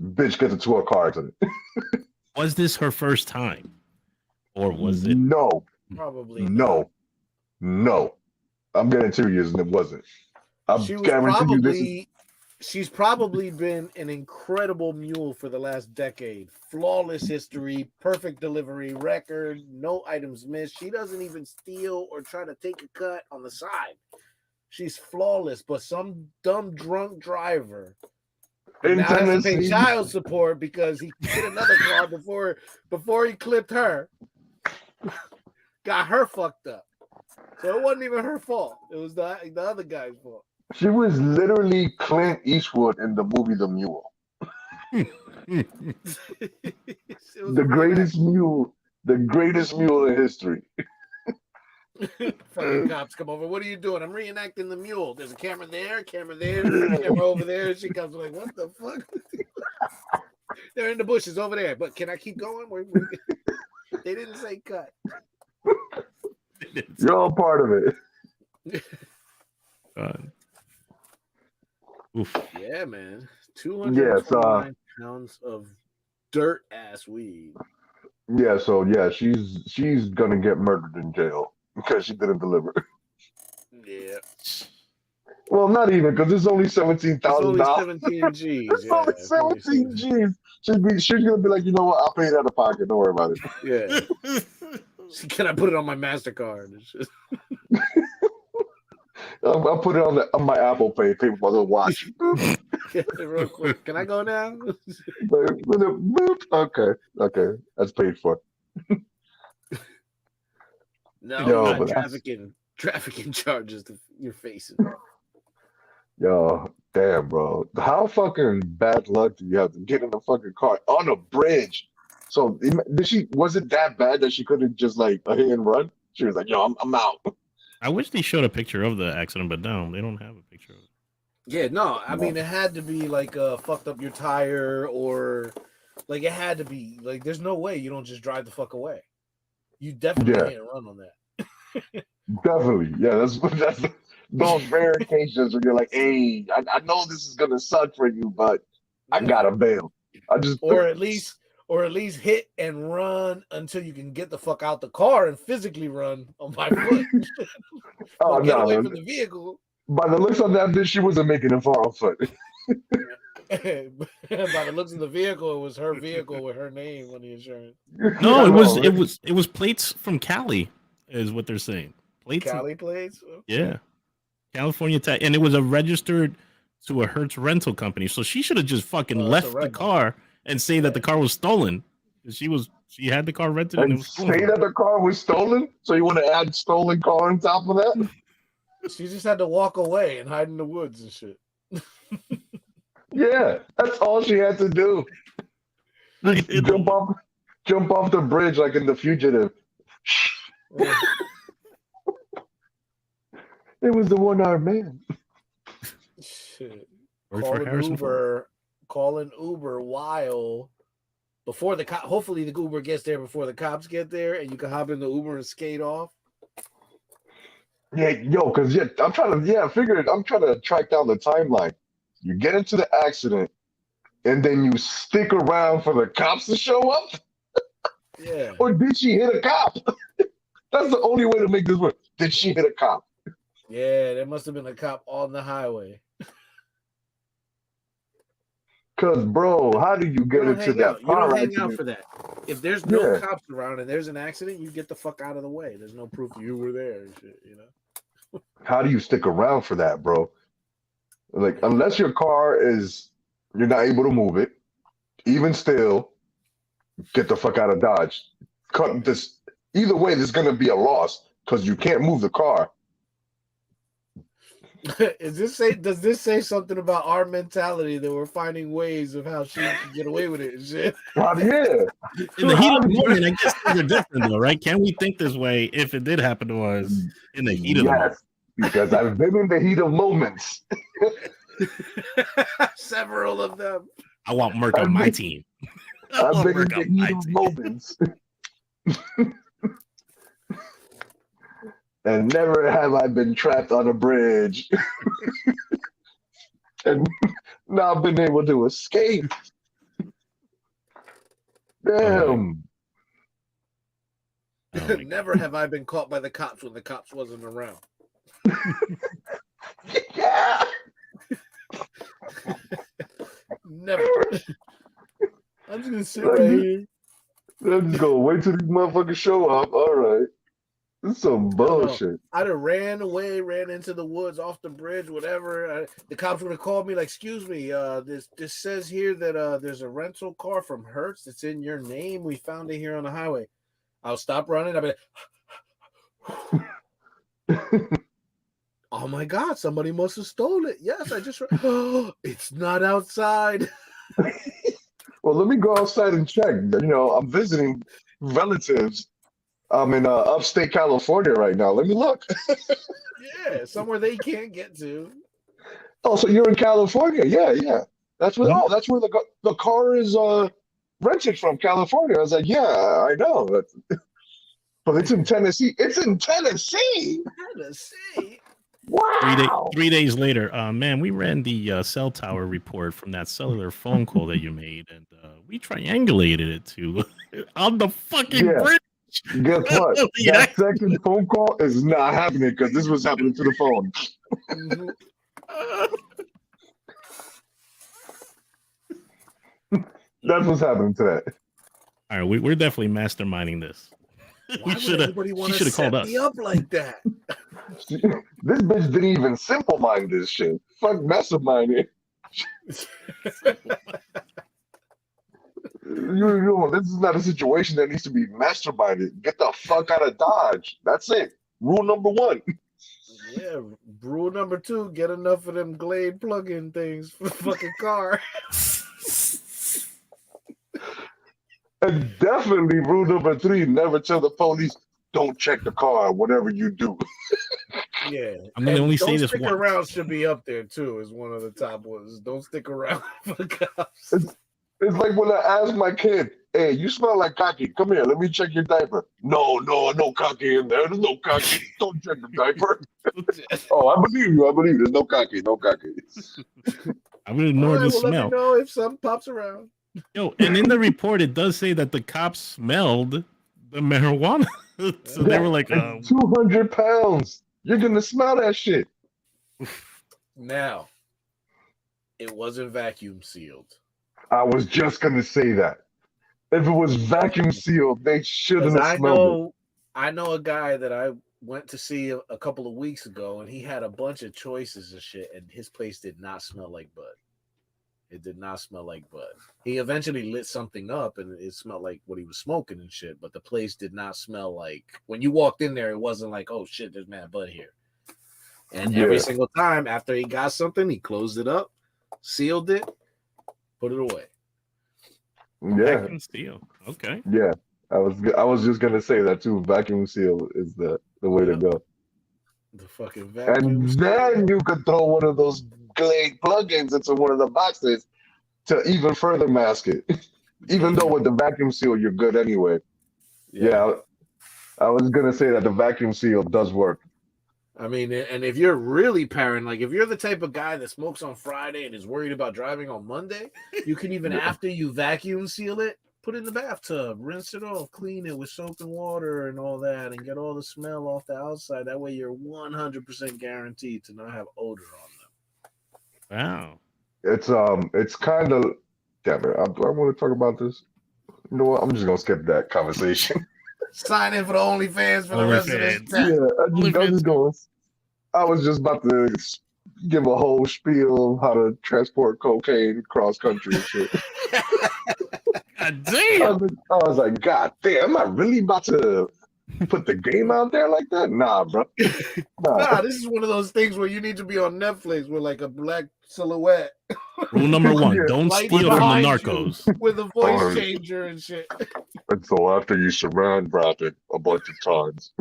Bitch gets into a car accident.
Was this her first time? Or was it?
No,
Probably not.
no. I'm getting serious, and it wasn't. I
She was
guarantee you this is.
she's probably been an incredible mule for the last decade. Flawless history, perfect delivery record, no items missed. She doesn't even steal or try to take a cut on the side. She's flawless, but some dumb drunk driver who
In
now has to pay
Tennessee,
child support because he hit another car before he clipped her, got her fucked up. So it wasn't even her fault. It was the other guy's fault.
she was literally Clint Eastwood in the movie The Mule.
It was
The
a
greatest mule in history.
fucking cops come over. What are you doing? I'm reenacting the mule. There's a camera there, camera over there. She comes like, what the fuck? They're in the bushes over there. But can I keep going? They didn't say cut.
You're all part of it.
Oof.
Yeah, man.
Yes,
229 pounds of dirt ass weed.
yeah, so yeah, she's gonna get murdered in jail because she didn't deliver.
Yeah.
Well, not even because it's only
It's
$17,000.
only 17 G's.
It's
Yeah,
only
it's only
17 G's. She's gonna be like, you know what? I'll pay it out of pocket. Don't worry about it.
Yeah. Can I put it on my MasterCard? It's just...
I'll put it on my Apple Pay with my little watch.
Real quick. Can I go now?
Okay, that's paid for.
No,
Yo,
not
but
trafficking charges you're facing.
Yo, damn, bro. How fucking bad luck do you have to get in a fucking car on a bridge? So was it that bad that she couldn't just like hit and run? She was like, yo, I'm out.
I wish they showed a picture of the accident, but no, they don't have a picture of it.
Yeah, no, I mean it had to be like fucked up your tire or like it had to be like there's no way you don't just drive the fuck away. You definitely can't run on that.
Definitely. Yeah, that's those rare occasions where you're like, hey, I know this is gonna suck for you, but I gotta bail.
or at least hit and run until you can get the fuck out the car and physically run on my foot. Get away from the vehicle.
By the looks of that bitch, she wasn't making it far on foot.
By the looks of the vehicle, it was her vehicle with her name on the insurance.
No, it was plates from Cali, is what they're saying.
Cali plates?
Yeah. California tax, and it was a registered to a Hertz rental company. So she should have just fucking left the car and say that the car was stolen. She had the car rented and it was stolen.
Say that the car was stolen? So you want to add stolen car on top of that?
She just had to walk away and hide in the woods and shit.
Yeah, that's all she had to do. Jump off the bridge like in The Fugitive. It was the one-armed man.
Shit. Call an Uber while before the cop. Hopefully the Uber gets there before the cops get there, and you can hop in the Uber and skate off.
Yeah, because I'm trying to track down the timeline. You get into the accident, and then you stick around for the cops to show up.
Yeah.
Or did she hit a cop? That's the only way to make this work. Did she hit a cop?
Yeah, there must have been a cop on the highway.
Because, bro, how do you get into that?
You don't hang out for that. If there's no cops around and there's an accident, you get the fuck out of the way. There's no proof you were there and shit, you know?
How do you stick around for that, bro? Like, unless your car you're not able to move it, even still, get the fuck out of Dodge. Cut this. Either way, there's going to be a loss because you can't move the car.
Does this say something about our mentality that we're finding ways of how she can get away with it and shit?
Well, yeah.
In the heat of the moment, I guess things are different though, right? Can we think this way if it did happen to us in the heat of the moment?
Because I've been in the heat of moments.
Several of them.
I want Merc on my team.
I've been in the heat of moments. And never have I been trapped on a bridge. And now I've been able to escape. Damn.
Oh,
Never have I been caught by the cops when the cops wasn't around.
Yeah.
Never. I'm just gonna sit right here.
I'm just gonna wait till these motherfuckers show up. All right. This is some
No.
bullshit.
I'd have ran away, ran into the woods, off the bridge, whatever. The cops would have called me like, "Excuse me, this says here that there's a rental car from Hertz that's in your name. We found it here on the highway." I'll stop running. I'll be like, "Oh my God, somebody must have stolen it." Yes, I just. It's not outside.
Well, let me go outside and check. You know, I'm visiting relatives. I'm in upstate California right now. Let me look.
Yeah, somewhere they can't get to.
Oh, so you're in California? Yeah. That's where. Oh, that's where the car is rented from, California. I was like, yeah, I know. But it's in Tennessee. It's in Tennessee.
Tennessee.
Wow.
3 days later, man, we ran the cell tower report from that cellular phone call that you made, and we triangulated it to on the fucking
Yeah.
bridge.
Guess what?
Yeah.
That second phone call is not happening because this was happening to the phone.
Mhm.
That's what's happening to that.
All right, we're definitely masterminding this.
Why would anybody want
He
to
should have called
set
us.
me up like that?
This bitch didn't even simple mind this shit. Fuck mastermind it. This is not a situation that needs to be masterminded. Get the fuck out of Dodge. That's it. Rule number 1.
Yeah, rule number 2: get enough of them Glade plug-in things for the fucking car.
And definitely rule number 3: never tell the police, don't check the car, whatever you do.
Yeah,
I'm gonna only say
don't
this
stick
once.
around should be up there too. Is one of the top ones. Don't stick around for the cops.
It's like when I ask my kid, hey, you smell like cocky. Come here, let me check your diaper. No cocky in there. There's no cocky. Don't check the diaper. Oh, I believe you. There's no cocky.
I'm gonna ignore the
Let
smell.
me know if something pops around.
Yo, and in the report, it does say that the cops smelled the marijuana. So they were like,
it's 200 pounds. You're going to smell that shit.
Now, it wasn't vacuum sealed.
I was just going to say that. If it was vacuum sealed, they shouldn't have smelled it.
I know a guy that I went to see a couple of weeks ago, and he had a bunch of choices and shit, and his place did not smell like bud. It did not smell like bud. He eventually lit something up, and it smelled like what he was smoking and shit, but the place did not smell like, when you walked in there, it wasn't like, oh shit, there's mad bud here. And every single time after he got something, he closed it up, sealed it, put it away.
Yeah.
Vacuum seal. Okay.
Yeah. I was just gonna say that too. Vacuum seal is the way to go.
The fucking vacuum.
And then you could throw one of those Glade plugins into one of the boxes to even further mask it. Even though with the vacuum seal you're good anyway. Yeah. I was gonna say that the vacuum seal does work.
I mean, and if you're really paranoid, like if you're the type of guy that smokes on Friday and is worried about driving on Monday, you can even after you vacuum seal it, put it in the bathtub, rinse it off, clean it with soap and water and all that, and get all the smell off the outside. That way you're 100% guaranteed to not have odor on them.
Wow.
It's kind of, damn it, do I want to talk about this? You know what? I'm just gonna skip that conversation.
Sign in for the OnlyFans for the rest of this time.
Yeah, I was just about to give a whole spiel how to transport cocaine cross country and shit.
God damn.
I was like, God damn, am I really about to put the game out there like that? Nah, bro.
Nah, this is one of those things where you need to be on Netflix with like a black silhouette.
Rule number 1, don't
Light
steal from the
behind
narcos.
you with a voice changer and shit.
And so after you surround wrap it a bunch of times.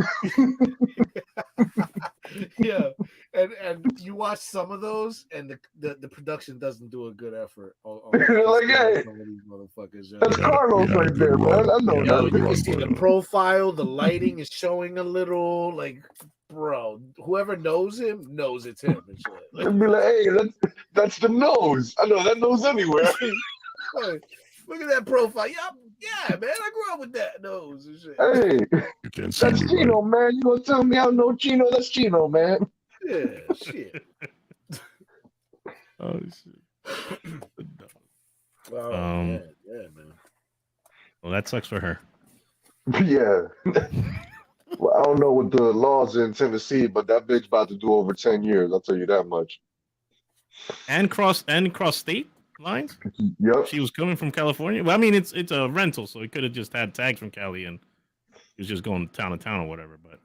Yeah. And you watch some of those and the production doesn't do a good effort on
like, hey,
some of these motherfuckers.
That's Carlos right there, man. I know that.
You can see the profile, the lighting is showing a little, like, bro, whoever knows him knows it's him and shit.
And be like, hey, that's the nose. I know that nose anywhere.
Look at that profile. Yup, Yeah, man, I grew up with that nose and shit.
Hey,
You can't see
that's
me,
Chino, man. You gonna tell me I don't know Chino? That's Chino, man.
Yeah, shit.
Oh shit.
Oh man, yeah, man.
Well, that sucks for her.
Yeah. Well, I don't know what the laws in Tennessee, but that bitch about to do over 10 years. I'll tell you that much.
And cross state lines.
Yep.
She was coming from California. Well, I mean, it's a rental, so he could have just had tags from Cali and he was just going town to town or whatever. But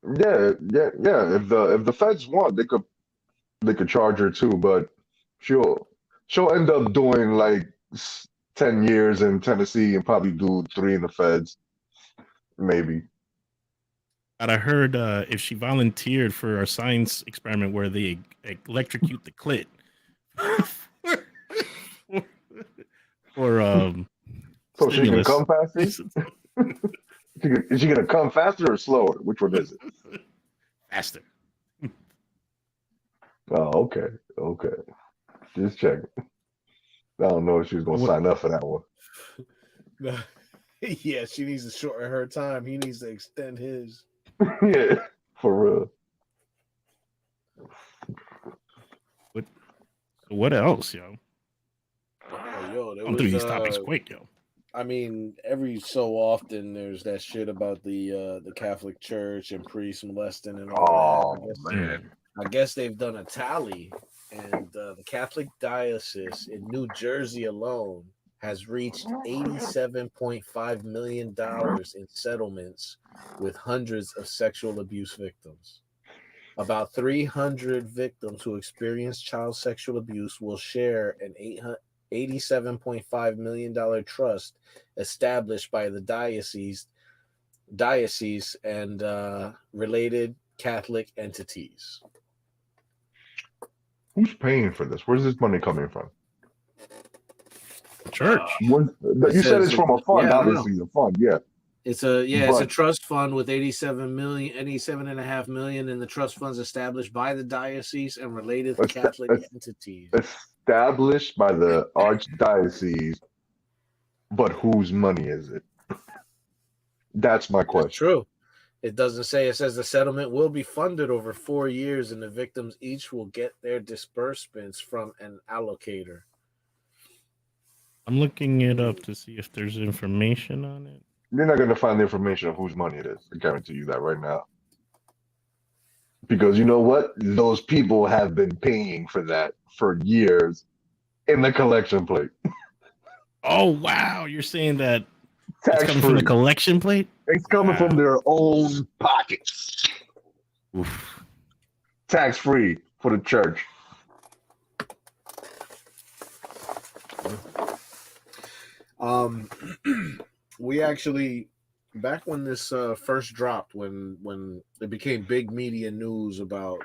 Yeah. If the feds want, they could charge her too, but she'll end up doing like 10 years in Tennessee and probably do 3 in the feds, maybe.
I heard if she volunteered for a science experiment where they electrocute the clit for
So she can
stimulus.
come faster? Is she gonna come faster or slower? Which one is it?
Faster.
Oh, okay. Just checking. I don't know if she was gonna sign up for that one.
Yeah, she needs to shorten her time. He needs to extend his.
Yeah, for real.
What else, yo?
Oh, yo, there
I'm through
was
these topics quick, yo.
I mean, every so often there's that shit about the Catholic Church and priests molesting and all that.
Man.
I guess they've done a tally, and the Catholic Diocese in New Jersey alone has reached $87.5 million in settlements with hundreds of sexual abuse victims. About 300 victims who experienced child sexual abuse will share an $87.5 million trust established by the diocese and related Catholic entities.
Who's paying for this? Where's this money coming from?
The church.
You said it's from a fund,
yeah,
obviously a fund, yeah.
It's a trust fund with 87.5 million, and the trust funds established by the diocese and related Catholic entities.
Established by the archdiocese, but whose money is it? That's my question.
That's true. It doesn't say. It says the settlement will be funded over 4 years, and the victims each will get their disbursements from an allocator.
I'm looking it up to see if there's information on it.
You're not going to find the information of whose money it is. I guarantee you that right now. Because you know what? Those people have been paying for that for years in the collection plate.
Oh, wow. You're saying that
Tax
it's coming from the collection plate?
It's coming from their own pockets.
Oof.
Tax free for the church.
We actually, back when this first dropped, when it became big media news about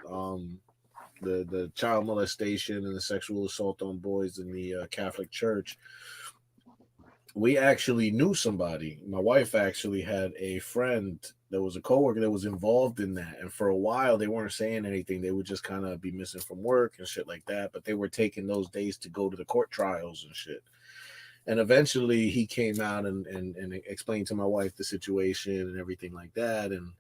the child molestation and the sexual assault on boys in the Catholic Church, we actually knew somebody. My wife actually had a friend that was a coworker that was involved in that, and for a while they weren't saying anything. They would just kind of be missing from work and shit like that, but they were taking those days to go to the court trials and shit. And eventually he came out and explained to my wife the situation and everything like that. And,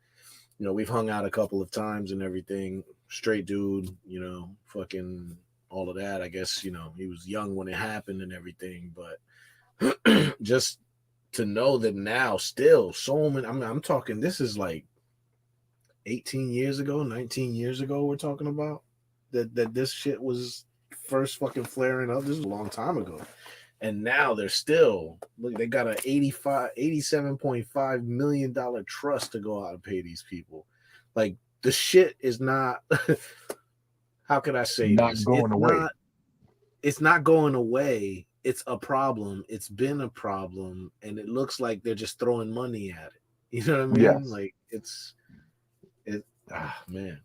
you know, we've hung out a couple of times and everything. Straight dude, you know, fucking all of that. I guess, you know, he was young when it happened and everything. But just to know that now still so many, I'm talking, this is like 18 years ago, 19 years ago we're talking about that this shit was first fucking flaring up. This was a long time ago. And now they're still, look, they got an $87.5 million trust to go out and pay these people. Like, the shit is not, how can I say
not
this?
Going away.
It's not going away. It's a problem. It's been a problem. And it looks like they're just throwing money at it. You know what I mean?
Yes.
Like, man.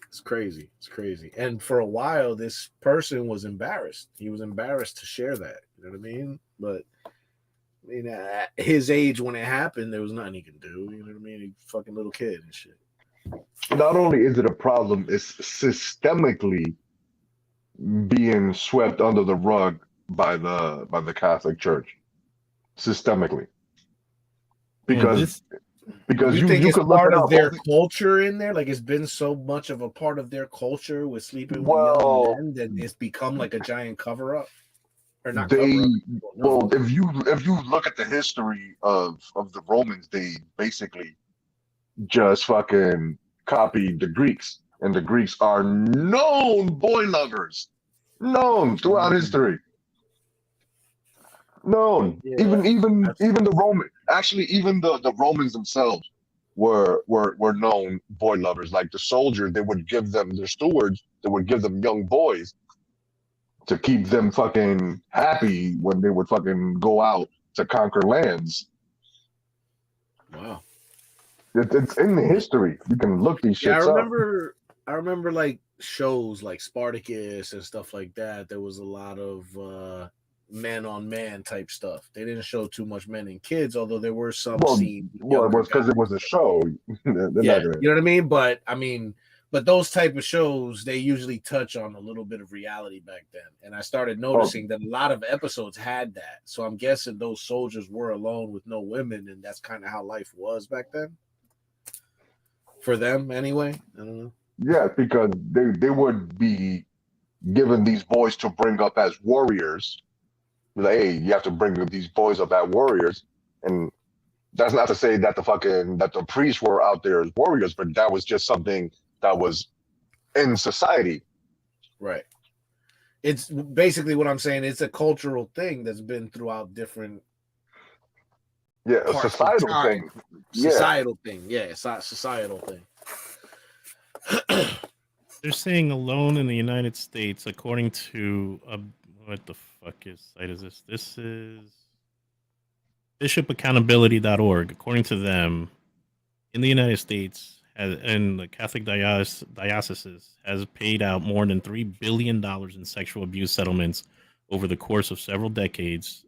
It's crazy. It's crazy. And for a while, this person was embarrassed. He was embarrassed to share that. You know what I mean? But I mean, at his age when it happened, there was nothing he can do. You know what I mean? He's a fucking little kid and shit.
Not only is it a problem, it's systemically being swept under the rug by the Catholic Church. systemically.
Well,
Because
You think
you
it's
could look
part
it
of
up.
their culture in there? Like it's been so much of a part of their culture with sleeping with young
Well,
men that it's become like a giant cover up, or not
they
cover up.
well, if you look at the history of the Romans, they basically just fucking copied the Greeks, and the Greeks are known boy lovers, known throughout history, known.
Yeah,
Even the Roman, actually, even the Romans themselves were known boy lovers. Like the soldiers, they would give them their stewards, they would give them young boys to keep them fucking happy when they would fucking go out to conquer lands.
wow.
It's in the history. You can look these
Yeah,
shits up.
I remember like shows like Spartacus and stuff like that. There was a lot of man on man type stuff. They didn't show too much men and kids, although there were some
Well,
scenes.
well, it was because it was a show. They're
Yeah,
not gonna.
you know what I mean. But those type of shows they usually touch on a little bit of reality back then, and I started noticing that a lot of episodes had that. So I'm guessing those soldiers were alone with no women, and that's kind of how life was back then for them, anyway. I don't know.
Yeah, because they would be given these boys to bring up as warriors. Like, hey, you have to bring these boys up as warriors, and that's not to say that the priests were out there as warriors, but that was just something that was in society.
Right. It's basically what I'm saying. It's a cultural thing that's been throughout different
Yeah, a
parts of
societal
time.
thing. Yeah,
Societal thing. Yeah, it's a societal thing.
They're saying alone in the United States, according to what the fuck site is this? This is bishopaccountability.org. According to them, in the United States, and the Catholic diocese has paid out more than $3 billion in sexual abuse settlements over the course of several decades,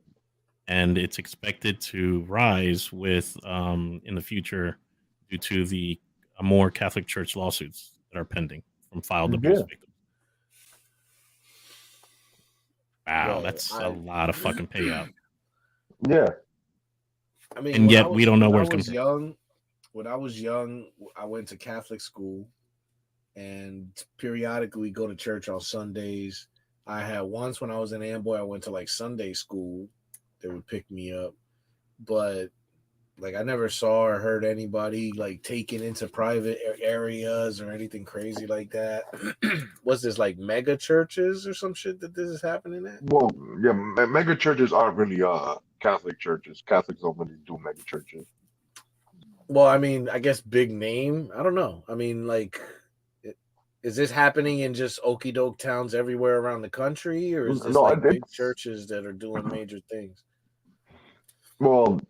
and it's expected to rise with in the future due to the more Catholic Church lawsuits that are pending from filed abuse
yeah,
victims. Wow,
Well,
that's a lot of fucking payout.
yeah.
I mean,
And yet we don't know where it's coming from.
When I was young, I went to Catholic school, and periodically we go to church on Sundays. I had once when I was in Amboy, I went to like Sunday school. They would pick me up, but like I never saw or heard anybody like taken into private areas or anything crazy like that. Was this like mega churches or some shit that this is happening at?
Well, yeah, mega churches aren't really Catholic churches. Catholics don't really do mega churches.
Well, I mean, I guess big name. I don't know. I mean, like, is this happening in just okey doke towns everywhere around the country, or is this
No,
like big churches that are doing major things?
Well,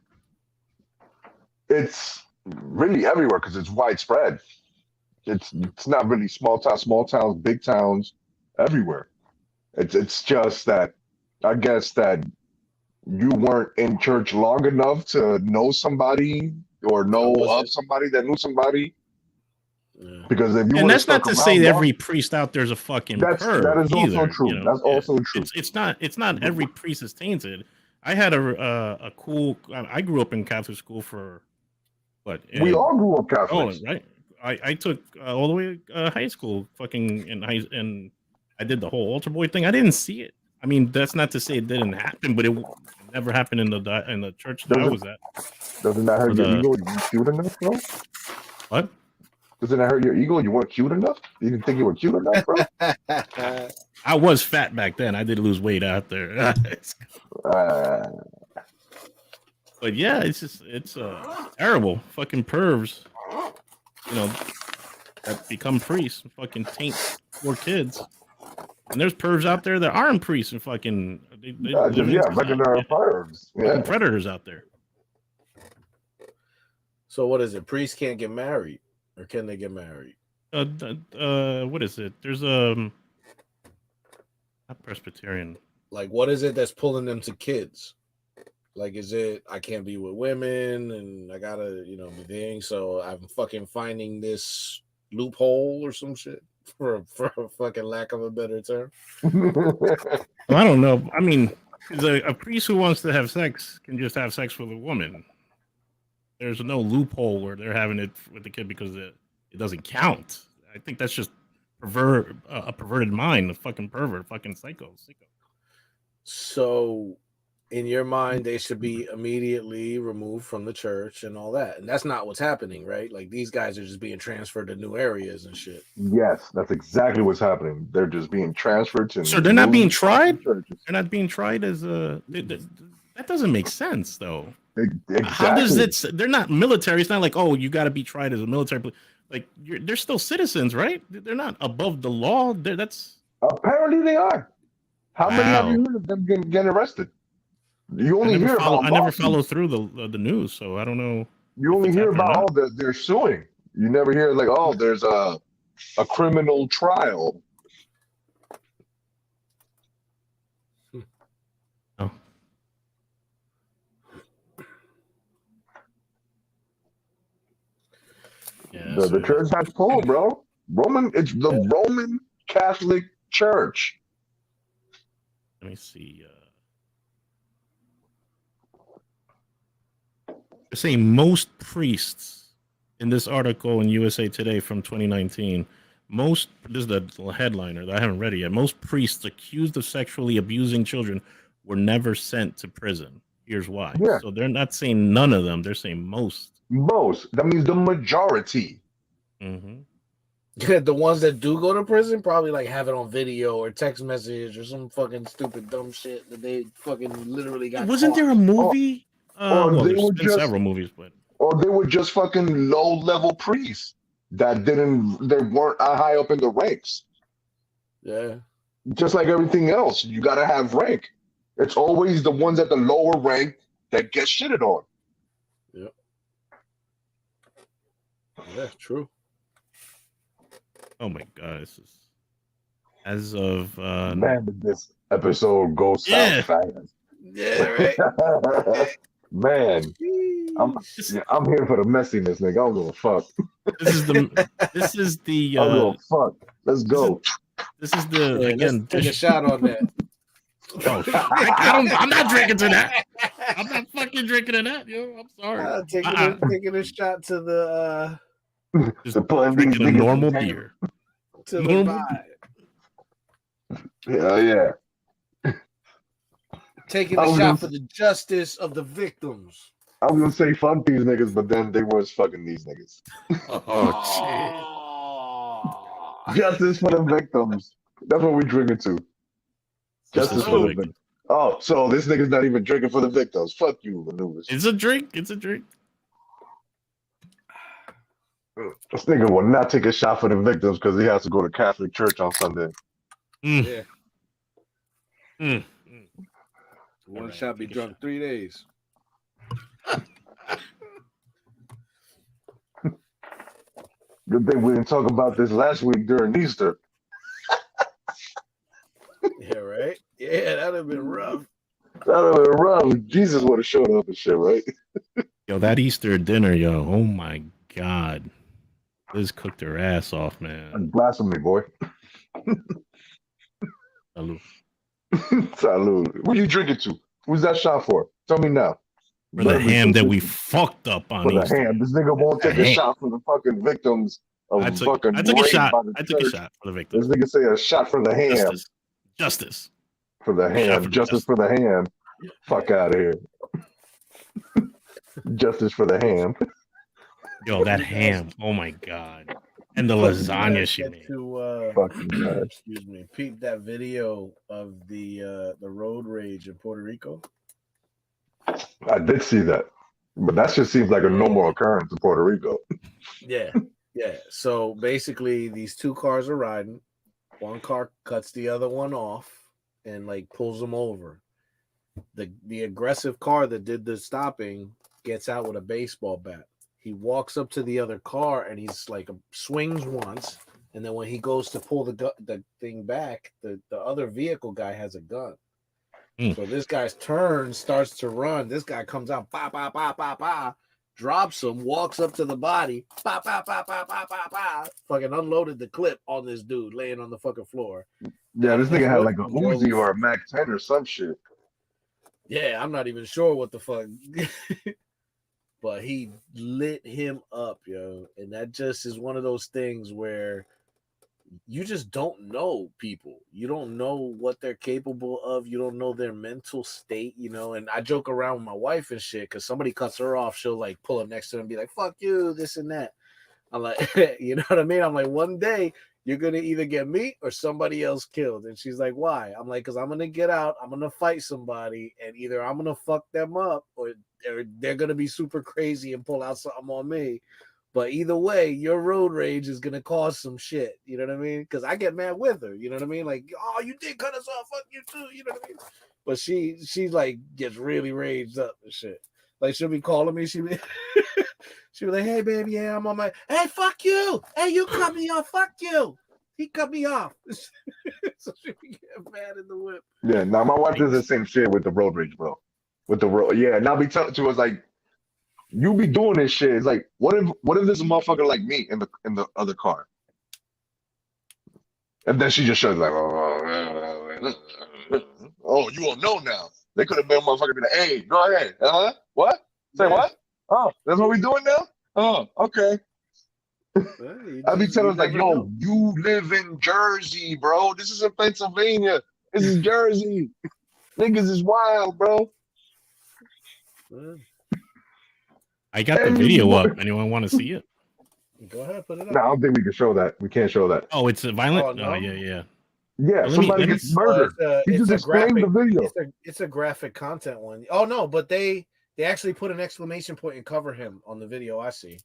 it's really everywhere because it's widespread. It's not really small towns, big towns, everywhere. It's just that I guess that you weren't in church long enough to know somebody or know of somebody that knew somebody.
Yeah.
Because if you
And
would have
that's not
stuck
to say
around
that
long,
every priest out there is a fucking
that
perv
is also
either,
true.
you know?
That's also true.
It's not every priest is tainted. I had a cool. I grew up in Catholic school for what?
We all grew up Catholics,
right? I took all the way high school, fucking and I did the whole altar boy thing. I didn't see it. I mean, that's not to say it didn't happen, but it never happened in the church that I was at.
Doesn't that hurt your ego? You weren't cute enough, bro?
What?
Doesn't that hurt your ego? You weren't cute enough? You didn't think you were cute enough, bro?
I was fat back then. I did lose weight out there. But yeah, it's terrible. Fucking pervs, you know, that become priests and fucking taint poor kids. And there's pervs out there that aren't priests and fucking
regular pervs. Yeah.
Predators out there.
So what is it? Priests can't get married, or can they get married?
What is it? There's not Presbyterian.
Like, what is it that's pulling them to kids? Like, is it I can't be with women and I gotta, be dating, so I'm fucking finding this loophole or some shit for a fucking lack of a better term?
Well, I don't know. I mean, A priest who wants to have sex can just have sex with a woman. There's no loophole where they're having it with the kid because it doesn't count. I think that's just a perverted mind, a fucking pervert, fucking psycho.
So, in your mind, they should be immediately removed from the church and all that. And that's not what's happening, right? Like these guys are just being transferred to new areas and shit.
Yes, that's exactly what's happening. They're just being transferred to.
So they're not being
new
tried.
churches.
They're not being tried as a. That doesn't make sense, though.
Exactly.
How does it? They're not military. It's not like, oh, you got to be tried as a military. Like they're still citizens, right? They're not above the law. That's
Apparently they are. How many have you heard of them getting arrested? You only hear about.
I never follow through the news, so I don't know.
You only hear about they're suing. You never hear like, oh, there's a criminal trial.
Oh.
Yeah, the church has pull, bro. It's the Roman Catholic Church.
Let me see. They're saying most priests in this article in USA Today from 2019. This is the headliner that I haven't read it yet. Most priests accused of sexually abusing children were never sent to prison. Here's why.
Yeah.
So they're not saying none of them. They're saying most.
Most. That means the majority.
Mm-hmm.
Yeah, the ones that do go to prison probably like have it on video or text message or some fucking stupid dumb shit that they fucking literally got.
Wasn't there a movie? Well, there's been several movies, but
they were just fucking low-level priests that they weren't high up in the ranks.
Yeah.
Just like everything else, you gotta have rank. It's always the ones at the lower rank that get shitted on.
Yeah. Yeah, true.
Oh my god, this is as of
man, did this episode go south fast.
Yeah, right.
Man, I'm here for the messiness, nigga. I don't give a fuck.
This is the
I don't give a fuck. Let's go.
This is the again.
Take a shot on that.
Oh, I'm not drinking to that. I'm not fucking drinking to that, yo. I'm sorry.
Taking a shot to the
just drinking a normal beer.
To the vibe.
Hell yeah.
Taking a shot for the justice of the victims.
I was gonna say fuck these niggas, but then they was fucking these niggas.
Oh,
Justice for the victims. That's what we drinking to. Justice for the victims. Oh, so this nigga's not even drinking for the victims. Fuck you, maneuvers.
It's a drink. It's a drink.
This nigga will not take a shot for the victims because he has to go to Catholic church on Sunday.
Yeah.
Mm.
One shot be drunk 3 days.
Good thing we didn't talk about this last week during Easter.
Yeah, right? Yeah, that'd have been rough.
That'd have been rough. Jesus would have showed up and shit, right?
Yo, that Easter dinner, yo. Oh my God. Liz cooked her ass off, man.
Blasphemy, boy.
Salud.
Salud. What are you drinking to? Who's that shot for? Tell me now.
For the ham that we fucked up on
for
Easter.
The ham. This nigga won't take a shot for the fucking victims of
I took a shot. I took a shot for the victims.
This nigga say a shot for the ham.
Justice.
For the ham. Justice for the ham. Fuck out of here. Justice for the ham.
Yo, that ham. Oh my God. And the lasagna she made.
Excuse me. Peep that video of the road rage in Puerto Rico.
I did see that. But that just seems like a normal occurrence in Puerto Rico.
Yeah. Yeah. So basically these two cars are riding. One car cuts the other one off and like pulls them over. The aggressive car that did the stopping gets out with a baseball bat. He walks up to the other car and he's like swings once, and then when he goes to pull the thing back, the other vehicle guy has a gun. So this guy's turn starts to run. This guy comes out, bah, bah, bah, bah, bah, drops him, walks up to the body, bah, bah, bah, bah, bah, bah, bah, fucking unloaded the clip on this dude laying on the fucking floor.
Yeah, this nigga had like a Uzi or a Mac 10 or some shit.
Yeah, I'm not even sure what the fuck. But he lit him up, yo. And that just is one of those things where you just don't know people. You don't know what they're capable of. You don't know their mental state, you know. And I joke around with my wife and shit because somebody cuts her off, she'll like pull up next to her and be like, fuck you, this and that. I'm like, you know what I mean? I'm like, one day you're gonna either get me or somebody else killed. And she's like, why? I'm like, because I'm gonna get out, I'm gonna fight somebody, and either I'm gonna fuck them up or they're gonna be super crazy and pull out something on me. But either way, your road rage is gonna cause some shit. You know what I mean? Because I get mad with her. You know what I mean? Like, oh, you did cut us off. Fuck you too. You know what I mean? But she like gets really raged up and shit. Like she'll be calling me. She'll be like, hey baby, yeah, I'm on my. Hey, fuck you. Hey, you cut me off. Fuck you. He cut me off. So she be getting mad in the whip.
Yeah, now my wife does the same shit with the road rage, bro. With the road, yeah. Now be telling to us like, you be doing this shit. It's like, what if there's a motherfucker like me in the other car? And then she just shows like, oh, you won't know now. They could have been a motherfucker be like, hey, go ahead. What? Say what? Oh, that's what we doing now? Oh, okay. I be telling us like, yo, you live in Jersey, bro. This is in Pennsylvania. This is Jersey. Niggas is wild, bro.
I got the video up. Anyone want to see it?
Go ahead, put it up.
No, I don't think we can show that. We can't show that.
Oh, it's a violent?
Oh, no?
Yeah.
Yeah,
Well,
somebody gets murdered. He just explained the video.
It's a graphic content one. Oh no, but they actually put an exclamation point and cover him on the video. I see.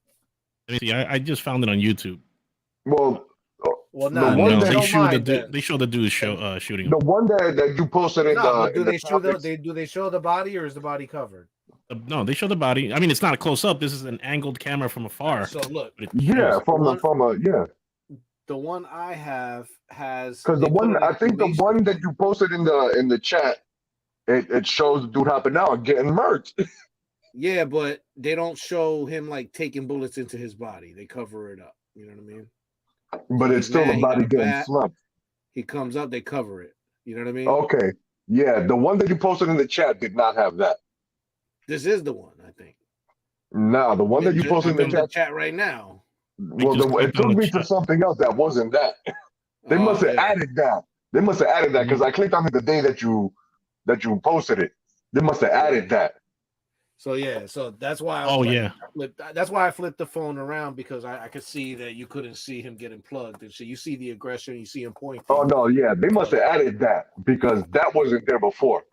Let me see. I just found it on YouTube.
Well,
no,
they show the dude shooting him.
The one that you posted in
do they show the body or is the body covered?
No, they show the body. I mean, it's not a close up. This is an angled camera from afar.
So look, the one I have has
because the one that you posted in the chat, it shows the dude hopping out and getting murked.
Yeah, but they don't show him like taking bullets into his body. They cover it up. You know what I mean?
But it's still the body getting slumped.
He comes up, they cover it. You know what I mean?
Okay. Yeah, the one that you posted in the chat did not have that.
This is the one, I think.
No, the one that you posted in the
chat right now.
Well, it took me to something else that wasn't that. They must have added that. They must have added that because I clicked on it the day that you posted it. They must have added that.
So yeah, so that's why. That's why I flipped the phone around because I could see that you couldn't see him getting plugged and so you see the aggression, you see him pointing.
Oh no, yeah, they must have added that because that wasn't there before.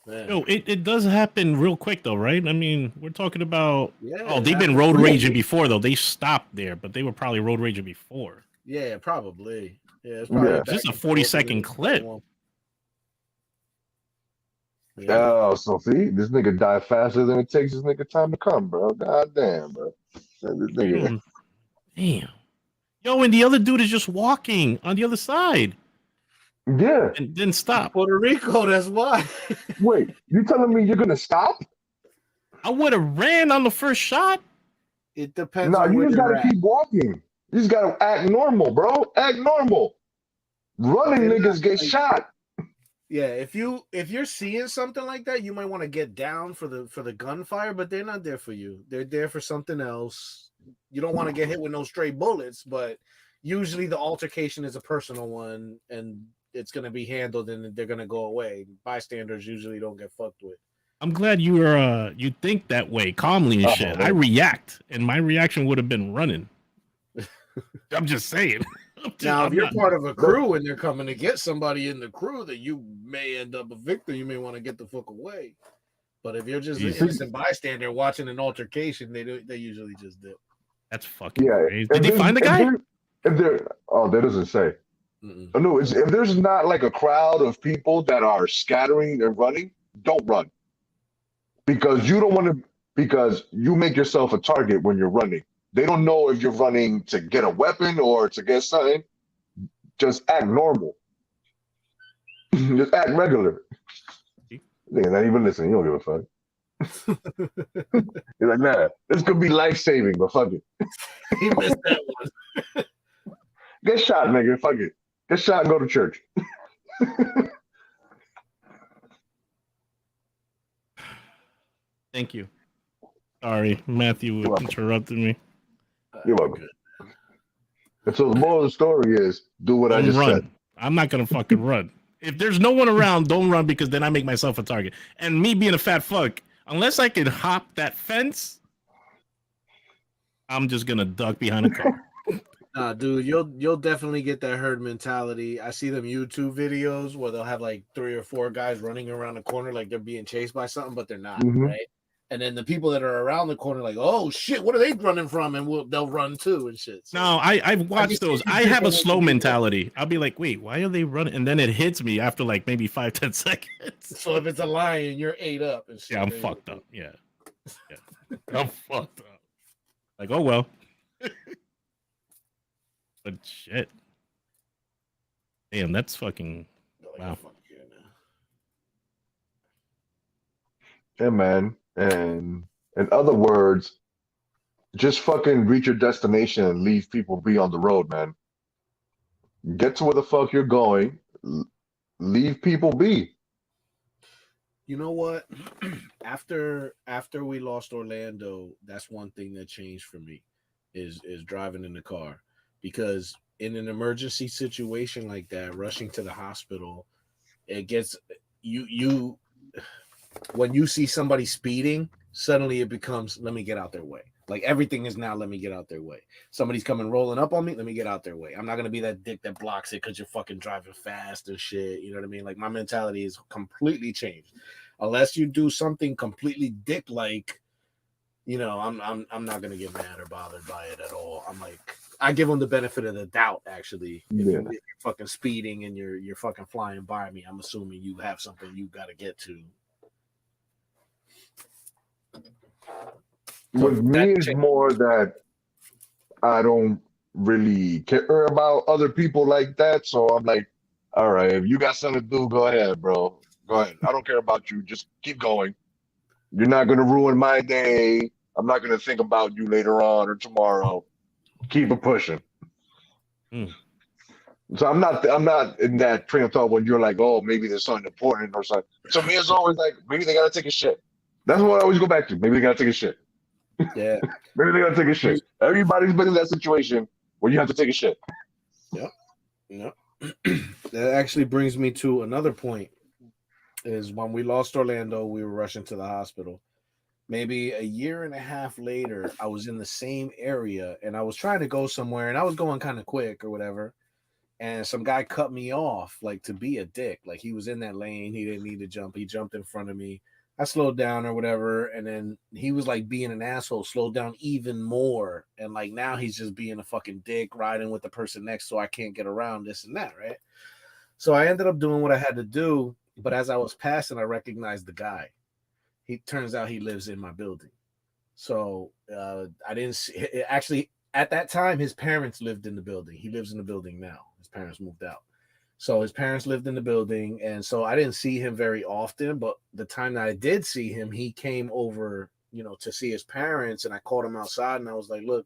No, it does happen real quick though, right? I mean, we're talking about.
Yeah,
oh, they've been road raging before though. They stopped there, but they were probably road raging before.
Yeah, probably. Yeah, it's probably
just a 40-second clip.
Yeah. Oh, so see, this nigga died faster than it takes this nigga time to come, bro. God damn, bro. This nigga.
Damn. Yo, and the other dude is just walking on the other side.
Yeah.
And then stop.
Puerto Rico, that's why.
Wait, you telling me you're gonna stop?
I would have ran on the first shot.
It depends.
No, you just gotta keep walking. You just gotta act normal, bro. Act normal. Running niggas get shot.
Yeah, if you're seeing something like that, you might want to get down for the gunfire, but they're not there for you. They're there for something else. You don't want to get hit with no stray bullets, but usually the altercation is a personal one and it's gonna be handled and they're gonna go away. Bystanders usually don't get fucked with.
I'm glad you were you think that way calmly and shit. I react, and my reaction would have been running. I'm just saying.
Now, if you're part of a crew and they're coming to get somebody in the crew that you may end up a victim, you may want to get the fuck away. But if you're just an innocent bystander watching an altercation, they usually just dip.
That's fucking crazy. Did they find the guy?
That doesn't say. Oh, no, if there's not like a crowd of people that are scattering and running, don't run. Because you don't want to, because you make yourself a target when you're running. They don't know if you're running to get a weapon or to get something. Just act normal. Just act regular. They're not even listening. You don't give a fuck. You're like, nah, this could be life-saving, but fuck it.
He missed that one.
Get shot, nigga. Fuck it. Get shot and go to church.
Thank you. Sorry, Matthew interrupted me.
You're welcome. And so the moral of the story is do what I
Don't
just
run.
said.
I'm not gonna fucking run. If there's no one around, don't run because then I make myself a target. And me being a fat fuck, unless I can hop that fence, I'm just gonna duck behind a car.
Nah, dude, you'll definitely get that herd mentality. I see them YouTube videos where they'll have like 3 or 4 guys running around the corner like they're being chased by something, but they're not, right? And then the people that are around the corner like, oh shit, what are they running from? And they'll run too and shit. So,
No, I've watched those. I have a slow mentality. I'll be like, wait, why are they running? And then it hits me after like maybe 5-10 seconds.
So if it's a lion, you're 8 up and shit.
Yeah, I'm fucked up. Yeah. I'm fucked up. Like, oh well. But shit. Damn, that's fucking wow.
Yeah, man. And in other words, just fucking reach your destination and leave people be on the road, man. Get to where the fuck you're going. Leave people be.
You know what? after we lost Orlando, that's one thing that changed for me is driving in the car, because in an emergency situation like that, rushing to the hospital, it gets you when you see somebody speeding, suddenly it becomes let me get out their way. Like everything is now let me get out their way. Somebody's coming rolling up on me, let me get out their way. I'm not gonna be that dick that blocks it because you're fucking driving fast and shit. You know what I mean? Like my mentality is completely changed. Unless you do something completely dick like, you know, I'm not gonna get mad or bothered by it at all. I'm like, I give them the benefit of the doubt. Actually, if you're fucking speeding and you're fucking flying by me, I'm assuming you have something you got to get to.
With me, it's more that I don't really care about other people like that. So I'm like, all right, if you got something to do, go ahead, bro. Go ahead. I don't care about you. Just keep going. You're not going to ruin my day. I'm not going to think about you later on or tomorrow. Keep it pushing. So I'm not in that train of thought when you're like, oh, maybe there's something important or something. So me, it's always like, maybe they got to take a shit. That's what I always go back to. Maybe they got to take a shit.
Yeah.
Maybe they got to take a shit. Everybody's been in that situation where you have to take a shit.
Yep. That actually brings me to another point. Is when we lost Orlando, we were rushing to the hospital. Maybe a year and a half later, I was in the same area and I was trying to go somewhere and I was going kind of quick or whatever. And some guy cut me off, like to be a dick. Like he was in that lane. He didn't need to jump. He jumped in front of me. I slowed down or whatever. And then he was like being an asshole, slowed down even more. And like now he's just being a fucking dick, riding with the person next so I can't get around this and that, right? So I ended up doing what I had to do. But as I was passing, I recognized the guy. He turns out he lives in my building. So I didn't see, actually at that time, his parents lived in the building. He lives in the building now. His parents moved out. So his parents lived in the building. And so I didn't see him very often. But the time that I did see him, he came over, you know, to see his parents. And I called him outside and I was like, look,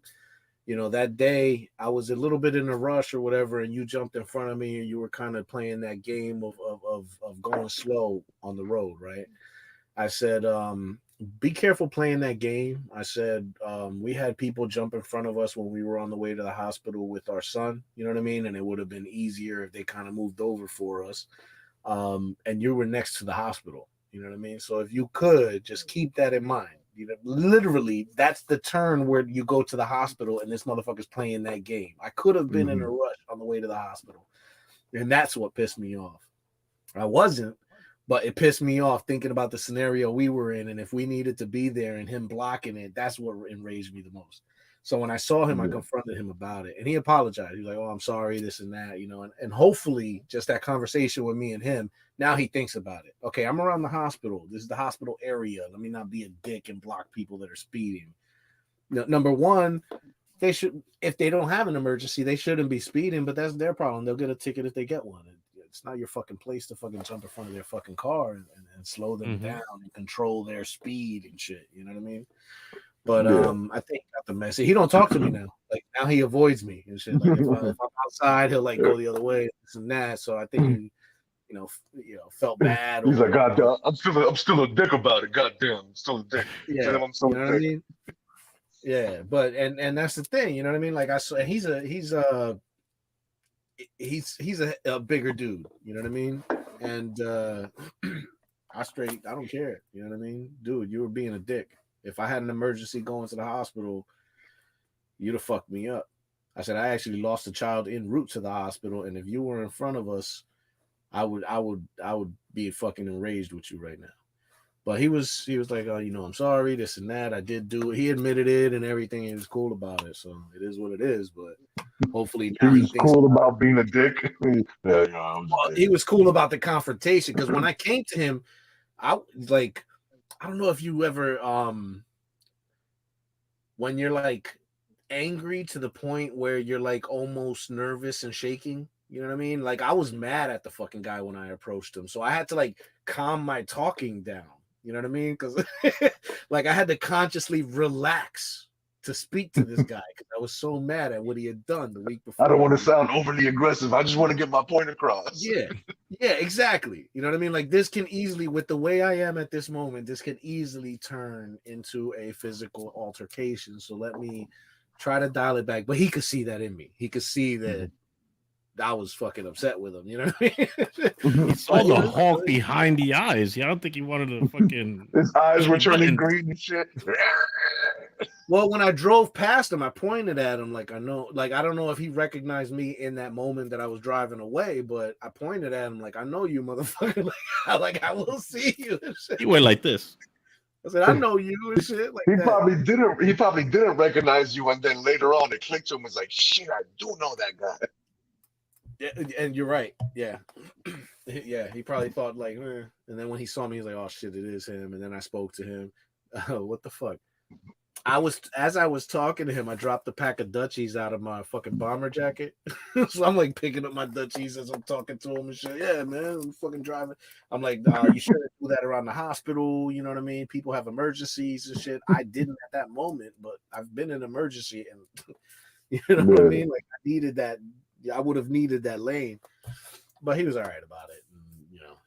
you know, that day I was a little bit in a rush or whatever, and you jumped in front of me and you were kind of playing that game of going slow on the road, right? I said, be careful playing that game. I said, we had people jump in front of us when we were on the way to the hospital with our son, you know what I mean? And it would have been easier if they kind of moved over for us. And you were next to the hospital, you know what I mean? So if you could just keep that in mind. You know, literally, that's the turn where you go to the hospital and this motherfucker's playing that game. I could have been in a rush on the way to the hospital. And that's what pissed me off. I wasn't, but it pissed me off thinking about the scenario we were in. And if we needed to be there and him blocking it, that's what enraged me the most. So when I saw him, I confronted him about it and he apologized. He was like, oh, I'm sorry, this and that, you know, and hopefully just that conversation with me and him, now he thinks about it. Okay, I'm around the hospital. This is the hospital area. Let me not be a dick and block people that are speeding. Number one, they should, if they don't have an emergency, they shouldn't be speeding, but that's their problem. They'll get a ticket if they get one. It's not your fucking place to fucking jump in front of their fucking car and slow them down and control their speed and shit. You know what I mean? But I think got the message. He don't talk to me now. Like now he avoids me and shit. Like if I'm outside, he'll like go the other way, this and that. So I think felt bad.
He's
or,
like, God damn, I'm still a dick about it. God damn, I'm still a dick.
yeah,
Tell him I'm still
you know
a
what I
dick.
mean? Yeah, but and that's the thing, you know what I mean? Like I saw, he's a bigger dude, you know what I mean? And I don't care, you know what I mean? Dude, you were being a dick. If I had an emergency going to the hospital, you'd have fucked me up. I said I actually lost a child en route to the hospital, and if you were in front of us, I would be fucking enraged with you right now. But he was like, oh, I'm sorry, this and that. I did do it. He admitted it and everything. He was cool about it. So it is what it is. But hopefully now
he was cool about being a dick. Yeah,
he was cool about the confrontation, because when I came to him, I don't know if you ever when you're like angry to the point where you're like almost nervous and shaking. You know what I mean? Like I was mad at the fucking guy when I approached him. So I had to like calm my talking down. You know what I mean? Because like I had to consciously relax to speak to this guy because I was so mad at what he had done the week before.
I don't want to sound overly aggressive. I just want to get my point across.
Yeah, exactly. You know what I mean? Like this can easily, with the way I am at this moment, this can easily turn into a physical altercation. So let me try to dial it back. But he could see that in me. He could see that I was fucking upset with him. You know what I mean?
He saw the hawk behind the eyes. Yeah, I don't think he wanted to fucking.
His eyes were turning green and shit.
Well, when I drove past him, I pointed at him like I don't know if he recognized me in that moment that I was driving away, but I pointed at him like, I know you, motherfucker. Like I will see you. And shit.
He went like this.
I said, I know you and shit. Like
he
that.
probably didn't recognize you, and then later on it clicked to him. Was like, shit, I do know that guy.
Yeah, and you're right. Yeah, yeah. He probably thought like, and then when he saw me, he's like, oh shit, it is him. And then I spoke to him. What the fuck? As I was talking to him, I dropped a pack of Dutchies out of my fucking bomber jacket. So I'm like picking up my Dutchies as I'm talking to him and shit. Yeah, man, I'm fucking driving. I'm like, you shouldn't do that around the hospital. You know what I mean? People have emergencies and shit. I didn't at that moment, but I've been in an emergency, and you know what I mean? Like I needed that. I would have needed that lane, but he was all right about it.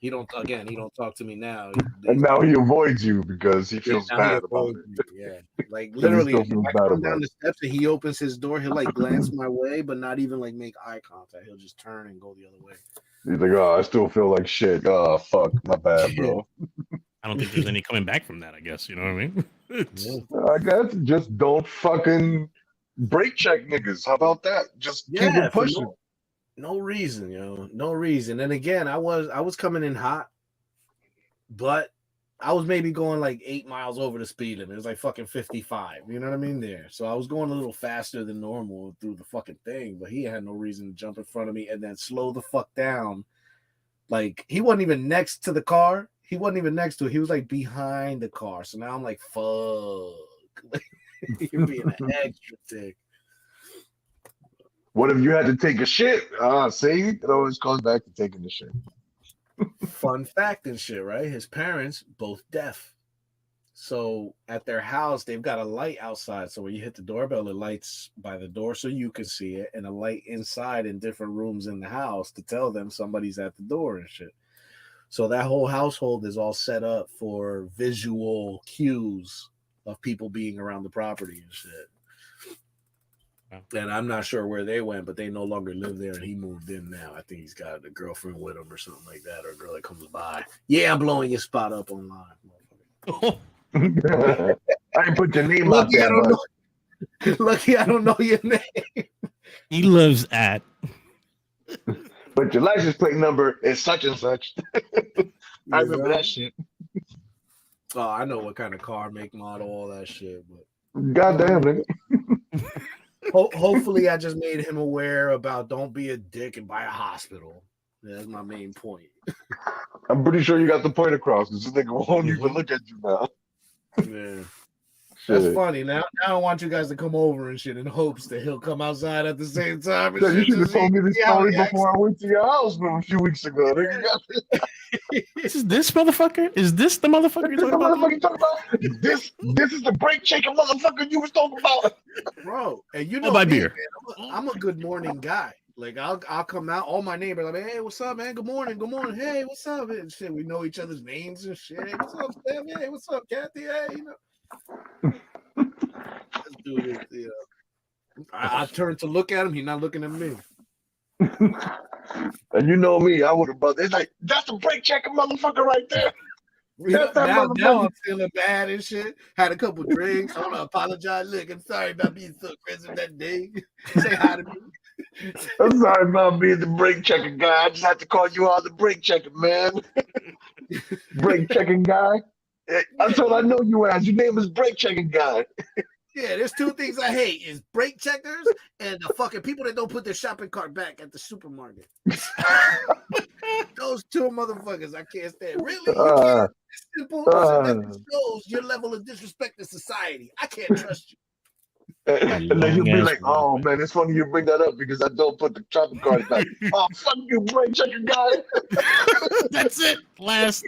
He don't talk to me now.
And now he avoids you because he feels bad about it.
Yeah, like literally, if I come down the steps and he opens his door, he'll like glance my way, but not even like make eye contact. He'll just turn and go the other way.
He's like, oh, I still feel like shit. Oh, fuck, my bad, bro.
I don't think there's any coming back from that, I guess. You know what I mean?
I guess just don't fucking brake check niggas. How about that? Just keep it pushing.
No reason, no reason. And again, I was coming in hot, but I was maybe going like 8 miles over the speed limit. It was like fucking 55. You know what I mean? There. So I was going a little faster than normal through the fucking thing, but he had no reason to jump in front of me and then slow the fuck down. Like he wasn't even next to the car. He wasn't even next to it. He was like behind the car. So now I'm like, fuck. You're being an extra dick.
What if you had to take a shit? See? It always comes back to taking the shit.
Fun fact and shit, right? His parents, both deaf. So at their house, they've got a light outside. So when you hit the doorbell, it lights by the door so you can see it, and a light inside in different rooms in the house to tell them somebody's at the door and shit. So that whole household is all set up for visual cues of people being around the property and shit. And I'm not sure where they went, but they no longer live there, and he moved in now. I think he's got a girlfriend with him or something like that, or a girl that comes by. Yeah, I'm blowing your spot up online.
I didn't put your name out there.
Lucky I don't know your name.
He lives at.
But your license plate number is such and such. I remember that shit.
Oh, I know what kind of car, make, model, all that shit. But
goddamn, nigga.
Hopefully, I just made him aware about don't be a dick and buy a hospital. That's my main point.
I'm pretty sure you got the point across because this nigga won't even look at you now.
Yeah. That's funny. Now I want you guys to come over and shit in hopes that he'll come outside at the same time.
Yeah, you should have told me this story before I went to your house a few weeks ago.
Is this motherfucker? Is this the motherfucker you're talking about?
This is the brake shaking motherfucker you was talking about.
Bro, and you know
my
me,
beer.
Man, I'm a good morning guy. Like I'll come out, all my neighbors like, hey, what's up, man? Good morning, hey, what's up? And shit, we know each other's names and shit. Hey, what's up, Steph? Hey, what's up, Kathy? Hey, you know. This dude is, you know. I turned to look at him, he's not looking at me.
And you know me, I would have brother. It's like, that's a brake checking motherfucker right there.
You know,
That's that
now
motherfucker.
I'm feeling bad and shit. Had a couple drinks. I want to apologize. Look, I'm sorry about being so aggressive that day. Say hi to me.
I'm sorry about being the brake checking guy. I just had to call you all the brake checking, man. Brake checking guy. That's what I know you as. Your name is brake checking guy.
Yeah, there's two things I hate: is brake checkers and the fucking people that don't put their shopping cart back at the supermarket. Those two motherfuckers I can't stand. Really, you can't. It's simple. So that shows your level of disrespect to society. I can't trust you.
And then you'll be like, oh man, it's funny you bring that up because I don't put the shopping cart back. Oh, fuck you, brake checking guy.
That's it. That's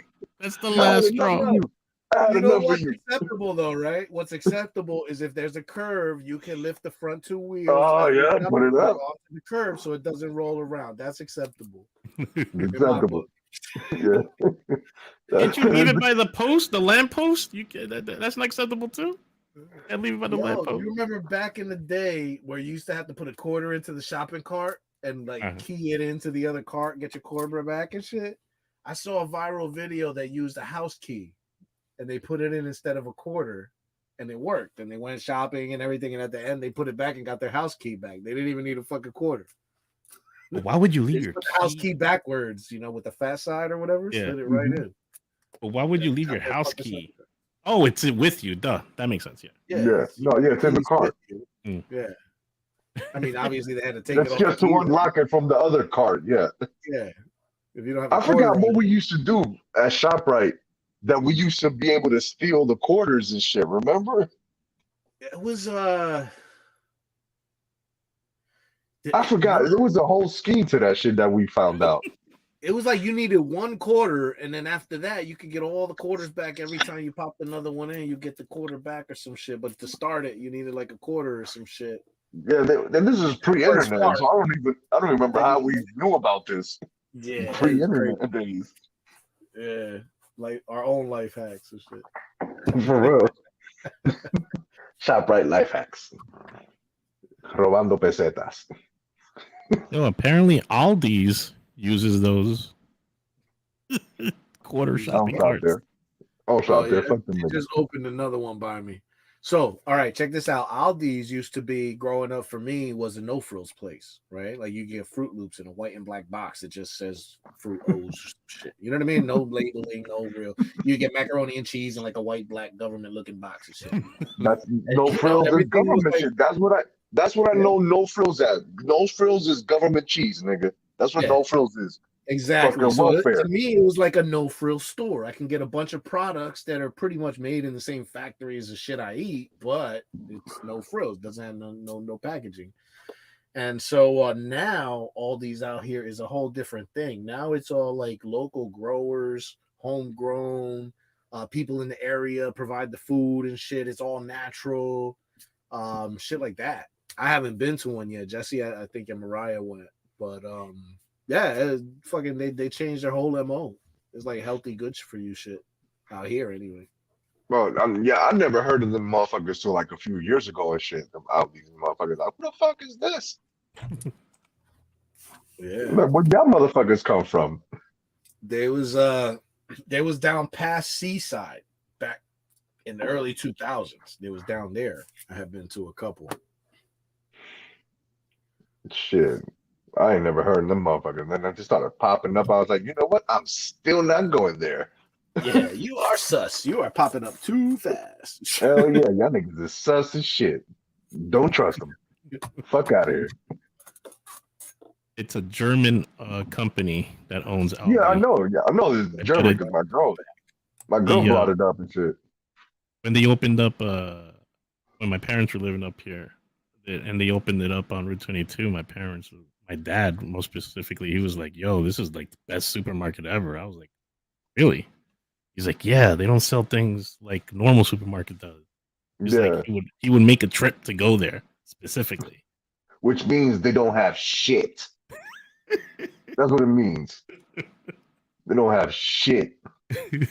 the last straw.
You know what's acceptable though, right? What's acceptable is if there's a curve, you can lift the front two wheels.
Oh yeah, put it up
onto the curve so it doesn't roll around. That's acceptable.
Acceptable. Yeah.
Can't you leave it by the post, the lamp post? You can, that's not acceptable too. And leave it by the lamp post.
You remember back in the day where you used to have to put a quarter into the shopping cart and like key it into the other cart, and get your quarter back and shit? I saw a viral video that used a house key. And they put it in instead of a quarter, and it worked. And they went shopping and everything. And at the end, they put it back and got their house key back. They didn't even need a fucking quarter.
Why would you leave your
house key backwards? You know, with the fat side or whatever.
Yeah.
Slid it right in.
But why would you leave your house key? Oh, it's with you. Duh. That makes sense.
Yeah. No, yeah, it's in the cart.
Yeah. I mean, obviously they had to take
That's
it off.
That's just to unlock it from the other cart. Yeah.
Yeah. If you don't have
I forgot what we used to do at ShopRite. That we used to be able to steal the quarters and shit. Remember?
It was
I forgot. There was a whole scheme to that shit that we found out.
It was like you needed one quarter, and then after that, you could get all the quarters back every time you popped another one in. You get the quarter back or some shit. But to start it, you needed like a quarter or some shit.
Yeah, then this is pre-internet, so I don't remember how we knew about this.
Yeah,
pre-internet days.
Yeah. Like our own life hacks and shit.
For real. ShopRite life hacks. Robando pesetas.
No, apparently Aldi's uses those quarter shopping carts.
Out there.
Just opened another one by me. So, all right, check this out. Aldi's used to be, growing up for me, was a no frills place, right? Like you get Fruit Loops in a white and black box. It just says Fruit O's shit. You know what I mean? No labeling, no real. You get macaroni and cheese in like a white, black government looking box and shit.
That's no frills is government shit. That's what I know no frills as. No frills is government cheese, nigga. That's what no frills is.
Exactly. So to me, it was like a no frill store. I can get a bunch of products that are pretty much made in the same factory as the shit I eat, but it's no frills. Doesn't have no packaging. And so now all these out here is a whole different thing. Now it's all like local growers, homegrown, people in the area provide the food and shit. It's all natural, shit like that. I haven't been to one yet. Jesse, I think, and Mariah went, but yeah, fucking they changed their whole MO. It's like healthy goods for you shit out here anyway.
Well, I never heard of them motherfuckers till like a few years ago and shit. Them Aldi's motherfuckers, like, what the fuck is this?
Yeah,
like, where y'all motherfuckers come from?
They was down past Seaside back in the early 2000s. They was down there. I have been to a couple.
Shit. I ain't never heard of them motherfuckers. And then I just started popping up. I was like, you know what? I'm still not going there.
Yeah, you are sus. You are popping up too fast.
Hell yeah, y'all niggas is sus as shit. Don't trust them. Fuck out of here.
It's a German company that owns Aldi.
Yeah, I know. Yeah, I know it's German because my girl brought it up and shit.
When they opened up, when my parents were living up here, and they opened it up on Route 22, my dad, most specifically, he was like, yo, this is like the best supermarket ever. I was like, really? He's like, yeah, they don't sell things like normal supermarket does. Like he would make a trip to go there specifically.
Which means they don't have shit. That's what it means. They don't have shit. And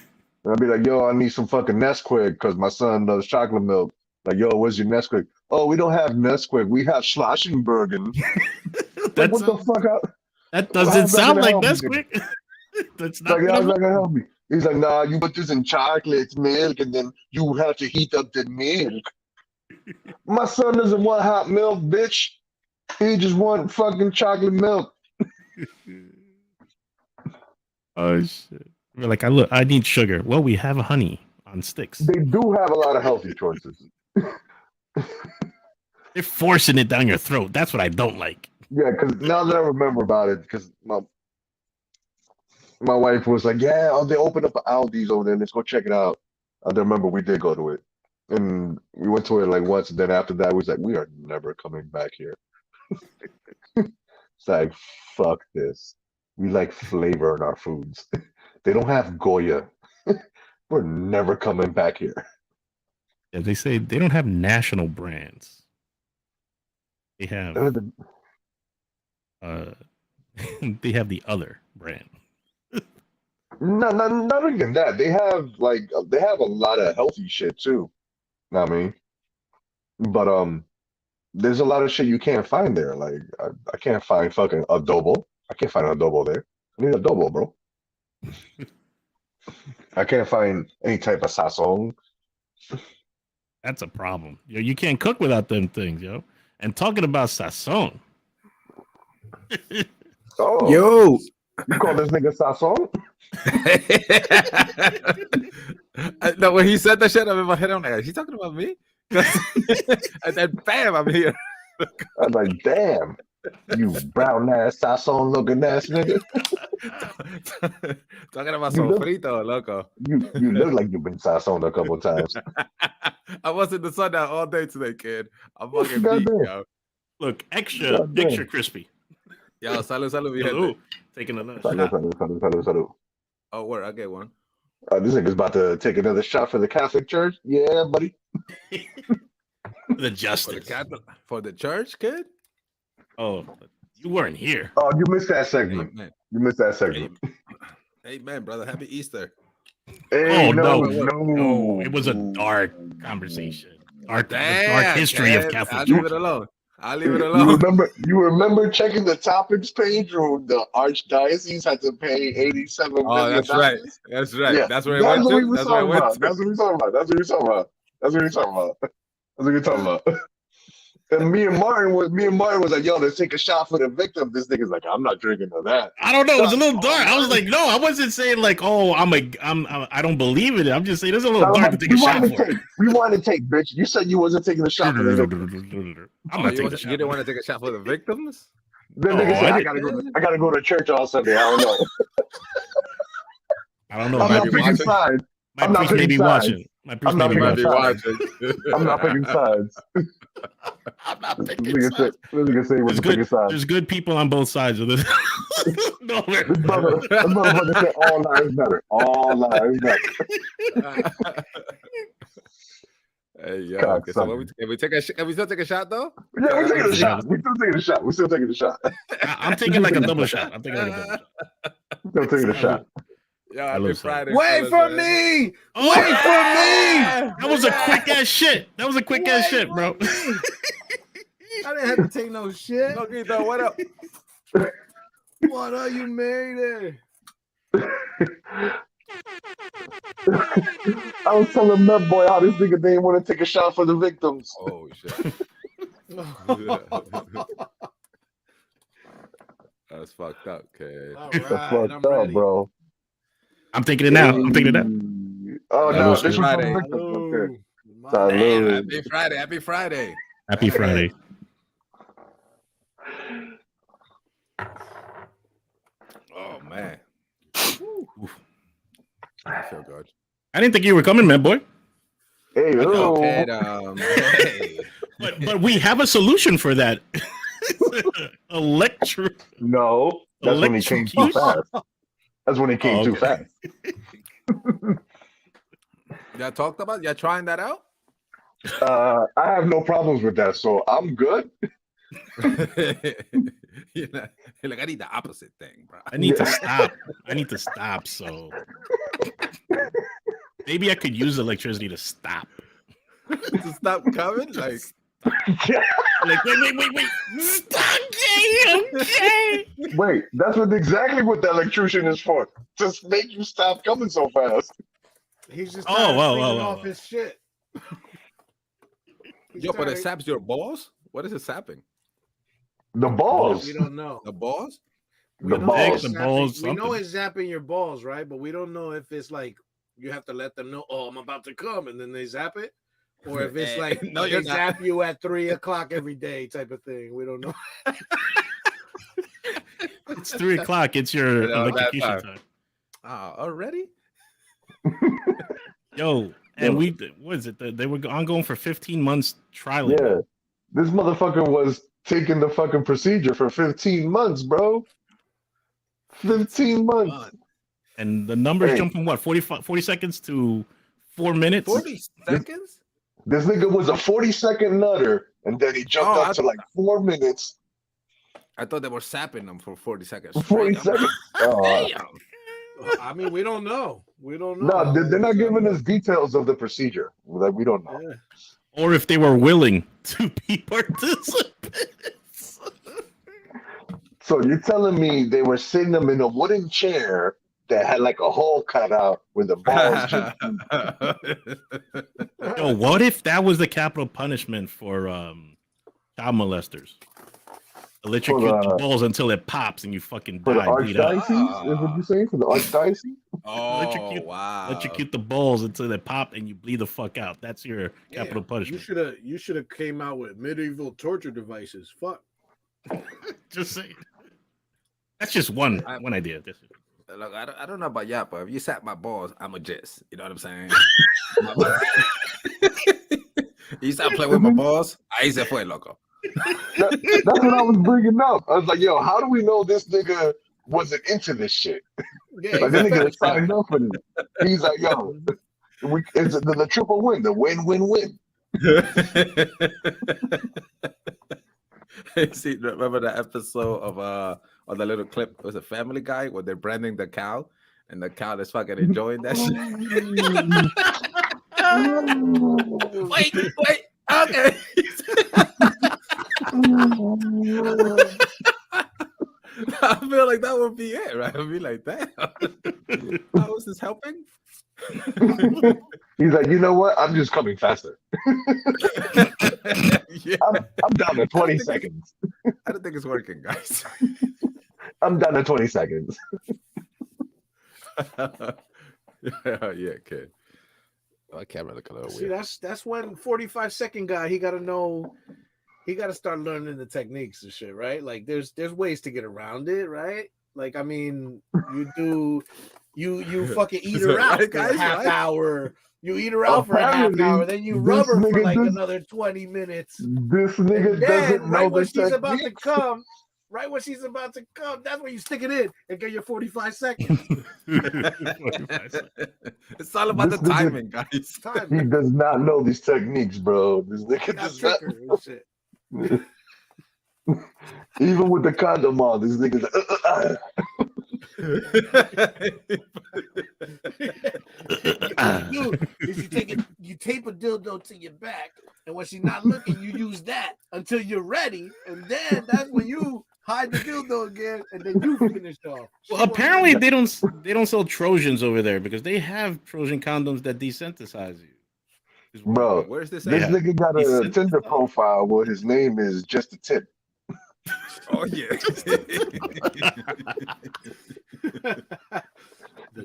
I'll be like, yo, I need some fucking Nesquik because my son loves chocolate milk. Like, yo, where's your Nesquik? Oh, we don't have Nesquik. We have Schlossenbergen. Like, what the fuck?
That doesn't sound like
Nesquik.
Nesquik. That's
Like,
not.
how's that gonna help me? He's like, nah, you put this in chocolate milk and then you have to heat up the milk. My son doesn't want hot milk, bitch. He just want fucking chocolate milk.
Oh shit! We're like, I need sugar. Well, we have honey on sticks.
They do have a lot of healthy choices.
They're forcing it down your throat. That's what I don't like.
Yeah, because now that I remember about it, because my wife was like, yeah, oh, they opened up an Aldi's over there. Let's go check it out. I remember we did go to it. And we went to it like once. And then after that, we was like, we are never coming back here. It's like, fuck this. We like flavor in our foods. They don't have Goya. We're never coming back here.
Yeah, they say they don't have national brands. They have they have the other brand.
No, not even that. They have a lot of healthy shit too. Know what I mean? But there's a lot of shit you can't find there. Like I can't find fucking adobo. I can't find adobo there. I need adobo, bro. I can't find any type of sazon.
That's a problem. Yo, you can't cook without them things, yo. And talking about sazon.
Oh,
Yo,
you call this nigga sazon?
no, when he said that shit, I'm in my head. I'm like, is he talking about me? And then bam, I'm here.
I'm like, damn, you brown ass sazon looking ass nigga.
Talking about
You look-
sofrito, loco.
You look like you've been sazoned a couple times.
I was in the sun out all day today, kid. I'm fucking
Goddamn.
beat, yo.
Look, extra
Goddamn.
crispy.
Yo, salud, mi gente.
Salud. Taking another
Salud,
shot.
salud.
Oh, word, I get one.
This nigga's about to take another shot for the Catholic Church. Yeah, buddy.
The
For the,
justice.
for the church, kid?
Oh, you weren't here.
Oh, you missed that segment.
Amen.
You missed that segment.
Amen, brother. Happy Easter.
Hey,
Oh, no.
no.
It was a dark conversation. Dark
Damn,
history of
kid.
Catholic
I'll leave
Church.
it alone. I'll leave it
You
alone.
remember checking the topics page where the archdiocese had to pay $87 million?
Oh, that's right. That's right.
Yeah,
That's where it
that's
went
what we
to.
were
That's where it
talking
went
about.
to.
That's what we're talking about. That's what we're talking about. That's what we're talking about. That's what we're talking about. And me and Martin was like, yo, let's take a shot for the victim. This nigga's like, I'm not drinking to that.
I don't know. It was a little dark. I was like, no, I wasn't saying like, oh, I don't believe in it. I'm just saying it's a little dark to take a shot for.
We wanted to take, bitch. You said you wasn't taking a shot for the victim.
I'm
Oh,
not
you,
taking a
you
shot.
didn't want to take a shot for the victims?
Then
Oh,
nigga said,
I
I gotta go to church on Sunday. I don't know.
I don't know.
I'm
My
not picking
watching.
sides. I'm not
priest may
picking
be
sides.
watching. My priest
I'm
may
not
be
You might
watching.
be watching.
I'm not picking sides.
I'm not
This
picking
nigga
sides.
say he wasn't picking sides.
There's good people on both sides of this. No,
This motherfucker said all lives matter. All lives matter.
Hey, yo.
Cock
Okay, so
sucker.
can we still take a shot though?
Yeah, we're taking a shot. We're still taking a shot.
I'm taking like a double shot. I'm taking like a double shot.
Still taking a shot.
Yo,
I
happy
love
Friday.
Wait
fellas,
for
man.
me.
Oh,
Wait for me.
that was a quick ass shit. That was a quick ass shit, bro.
I didn't have to take no shit.
Okay, though, what up?
What are you made
I was telling that boy how this nigga didn't want to take a shot for the victims.
Oh shit. That's fucked up, kid.
All
That's
right,
fucked
I'm
up,
ready.
bro.
I'm taking it now. I'm taking it now.
Oh
Yeah,
no,
it's
this was for
Friday.
the victims. Okay.
Salud.
Salud.
Happy Friday. Happy Friday.
Happy Friday.
Oh man. I feel good.
I didn't think you were coming, man, boy.
Hey,
Yo,
oh.
kid, hey.
But we have a solution for that. Electro.
No, that's when he came too fast. That's when he came too fast.
Y'all talked about? Y'all trying that out?
I have no problems with that, so I'm good.
you're Like, I need the opposite thing, bro.
I need to stop. I need to stop. So maybe I could use electricity to stop.
To stop coming? Like,
Like, wait. Stop, okay.
Wait, that's exactly what the electrician is for. Just make you stop coming so fast.
He's just tired of cleaning off
whoa.
his shit.
yo, but it saps your balls? What is it sapping?
The balls.
We don't know.
The balls?
The balls.
The balls.
We know
Something.
it's zapping your balls, right? But we don't know if it's like you have to let them know, oh, I'm about to come, and then they zap it, or if it's like
No,
they
you're not.
zap you at 3:00 every day type of thing. We don't know.
It's 3:00. It's your electrocution time.
Already?
Yo, and what is it? They were ongoing for 15 months trialing.
Yeah. This motherfucker was taking the fucking procedure for 15 months, bro. 15 months.
And the numbers jump from what, 40 seconds to 4 minutes?
40 seconds?
This nigga was a 40-second nutter, and then he jumped up to like 4 minutes.
I thought they were sapping them for 40 seconds.
40 seconds.
Damn.
I mean, we don't know. We don't know.
No, they're not giving us details of the procedure. Like, we don't know.
Yeah.
Or if they were willing to be participants.
So you're telling me they were sitting them in a wooden chair that had like a hole cut out with the balls just...
Yo, what if that was the capital punishment for child molesters? Electrocute the balls until it pops and you fucking
For the
die. Bleed out.
archdiocese? Is what you're saying? For the archdiocese?
Wow.
Electrocute the balls until they pop and you bleed the fuck out. That's your capital punishment.
You should have came out with medieval torture devices. Fuck.
Just saying. That's just one idea.
Look, I don't know about y'all, but if you sap my balls, I'm a jizz. You know what I'm saying? You stop playing with my balls, ahí se fue, loco.
That's what I was bringing up. I was like, yo, how do we know this nigga wasn't into this shit?
Yeah,
Like, this nigga signed up for this. He's like, yo, it's the triple win, the win-win-win.
See, remember the episode of or the little clip was a Family Guy where they're branding the cow and the cow is fucking enjoying that shit. wait, okay. I feel like that would be it, right? I'd be like, damn, how is this helping?
He's like, you know what? I'm just coming faster.
Yeah.
I'm down to 20 seconds.
I don't think it's working, guys.
I'm down to 20 seconds.
Yeah, kid. Oh, I can't really color.
See, that's when 45-second guy, he gotta know, he gotta start learning the techniques and shit, right? Like there's ways to get around it, right? Like, I mean, you fucking eat her out for a half hour. You eat her out for a half hour, then you rub her for like another 20 minutes.
This nigga doesn't know
when
the
she's about to
technique.
come, right when she's about to come, that's when you stick it in and get your 45 seconds.
It's all about the timing, guys.
He does not know these techniques, bro. This nigga does not.
Shit.
Even with the condom on, this nigga's like,
Dude, is you tape a dildo to your back, and when she's not looking, you use that until you're ready, and then that's when you hide the dildo again, and then you finish off.
Well, apparently they don't sell Trojans over there because they have Trojan condoms that desensitize you.
bro,
where's this?
This nigga got a Tinder profile where his name is Just a Tip.
Oh yeah.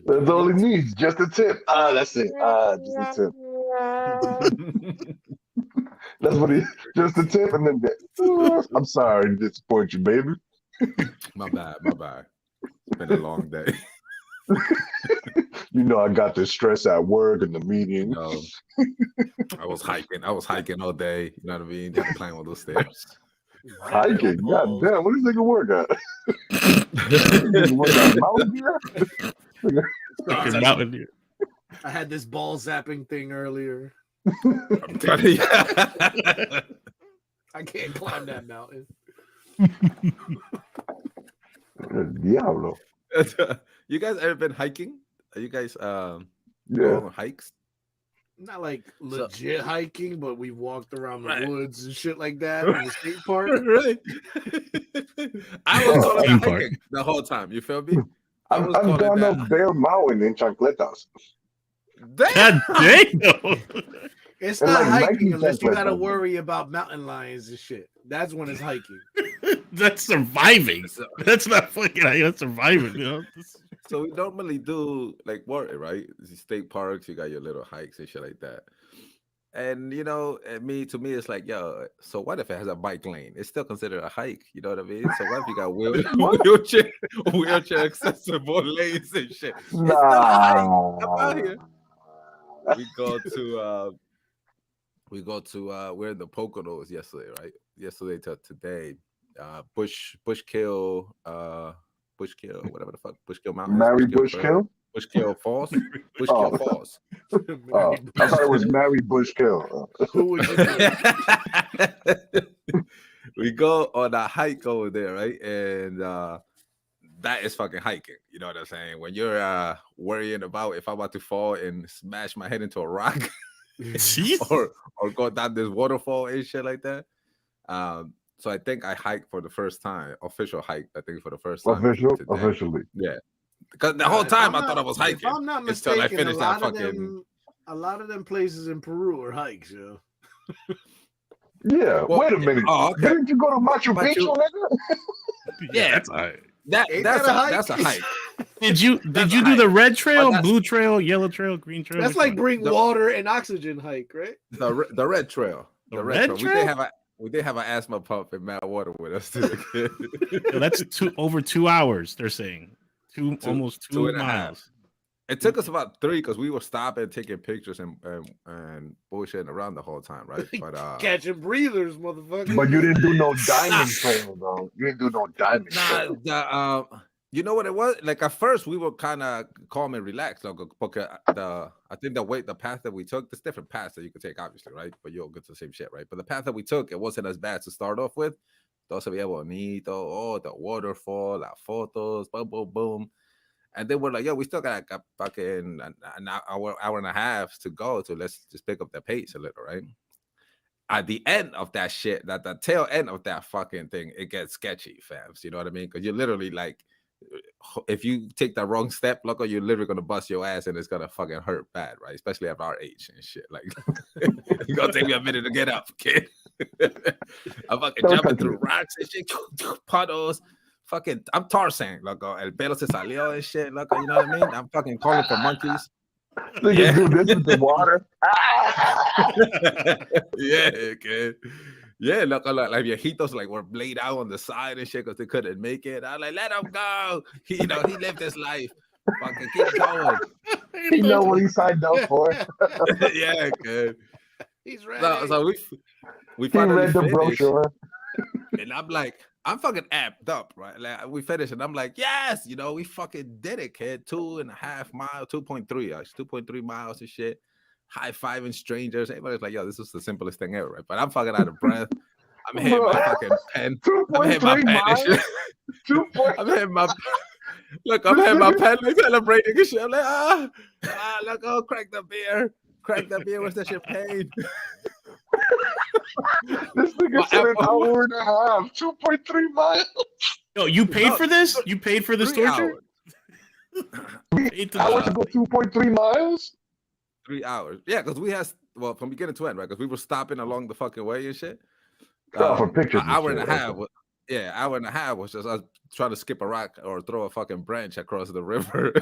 That's all he needs, just a tip. That's it. Just a tip. That's what he, just a tip, and then I'm sorry to disappoint you, baby.
My bad. It's been a long day.
You know, I got this stress at work and the meeting.
I was hiking all day. You know what I mean? Had to climb all those stairs.
Hiking? God damn, what does nigga work at? Work at Mountain Deer?
Mountain Deer.
I had this ball zapping thing earlier.
I'm telling you.
I can't climb that mountain.
Diablo.
You guys ever been hiking? Are you guys go
Yeah.
on hikes?
Not like
So-
legit hiking, but we walked around the
Right.
woods and shit like that in the skate park.
Right. I was calling
Theme
that
park.
hiking the whole time. You feel me? I
I've
was calling
gone
that.
up Bear Mountain in chancletas.
God damn.
It's
And
not
like
hiking
Nike
unless you
chancletas,
gotta
man.
worry about mountain lions and shit. That's when it's hiking.
That's surviving.
So,
That's not fucking. That's surviving. You know.
so we normally do like water, right? These state parks, you got your little hikes and shit like that. And you know, to me, it's like, yo. So what if it has a bike lane? It's still considered a hike. You know what I mean? So what if you got wheelchair accessible lanes and shit? It's still a hike. I'm out here. We go to we're in the Poconos yesterday, right? Yesterday to today. Bushkill, whatever the fuck, Bushkill Mountain.
Mary
Bushkill
Bushkill?
Falls. Bushkill
Oh.
Falls.
Oh, I thought it was Mary Bushkill.
Who would you do?
We go on a hike over there, right? And that is fucking hiking. You know what I'm saying? When you're worrying about if I'm about to fall and smash my head into a rock or go down this waterfall and shit like that. So I think I hiked for the first time, official hike. I think for the first time. today.
Officially.
Yeah. Because the whole
If
time
I'm
I thought I was
If
hiking
I'm not
until I
mistaken,
finished that fucking.
a lot of them places in Peru are hikes, yo.
Yeah.
Well,
Wait a minute.
oh, okay.
Didn't you go to Machu
But
Picchu, nigga?
Yeah.
That's all right.
Ain't
That's
that a hike?
that's a hike.
Did you
That's a
do
hike.
the red trail,
that's-
blue trail, yellow trail, green trail?
That's
Which
like
one?
bring
The-
water and oxygen hike, right?
The red trail.
The red
We
trail?
did have an asthma pump and mad water with us too.
No, that's over 2 hours. They're saying almost 2
2.5.
miles.
It took us about 3 because we were stopping, taking pictures and bullshitting around the whole time, right? But
Catching breathers, motherfucker.
But you didn't do no diamond trail, though. You didn't do no diamond trail.
you know what it was? Like at first we were kind of calm and relaxed, like, because I think the path that we took, there's different paths that you could take, obviously, right? But you'll get to the same shit, right? But the path that we took, it wasn't as bad to start off with. Todo se veía bonito, the waterfall, las fotos, boom, boom, boom. And then we're like, yo, we still got fucking an hour and a half to go. So let's just pick up the pace a little, right? At the end of that shit, that the tail end of that fucking thing, it gets sketchy, fams. You know what I mean? Because you're literally like, if you take the wrong step, look, you're literally gonna bust your ass and it's gonna fucking hurt bad, right? Especially at our age and shit. Like, it's gonna take me a minute to get up, kid. I'm fucking jumping through rocks and shit, puddles. Fucking, I'm Tarzan, loco. El pelo se salió and shit, loco. You know what I mean? I'm fucking calling for monkeys.
They
Yeah.
can do this with the water.
Yeah, kid. Yeah, loco, like viejitos like were laid out on the side and shit because they couldn't make it. I was like, let him go. He lived his life. Fucking keep going.
He know what he signed up for.
Yeah, kid.
He's ready.
So we
He
finally
read the
finished,
brochure.
and I'm like, I'm fucking amped up, right? Like we finished, and I'm like, yes, we fucking did it, kid. 2.5 miles, 2.3, actually, 2.3 miles and shit. High-fiving strangers. Everybody's like, yo, this is the simplest thing ever, right? But I'm fucking out of breath. I'm hitting my fucking pen. I'm hitting my
2.3
pen and shit.
miles?
I'm hitting my I'm hitting my pen, like celebrating and shit. I'm like, look, oh, crack the beer. Where's the champagne?
This nigga said an hour and a half. 2.3 miles.
Yo, you paid for this? You paid for this
3
torture?
hours.
Hours to go 2.3 miles?
3 hours. Yeah, because we had, from beginning to end, right? Because we were stopping along the fucking way and shit.
Oh, for pictures
An
and
hour and a
shit,
half.
okay.
Hour and a half was just us trying to skip a rock or throw a fucking branch across the river.
I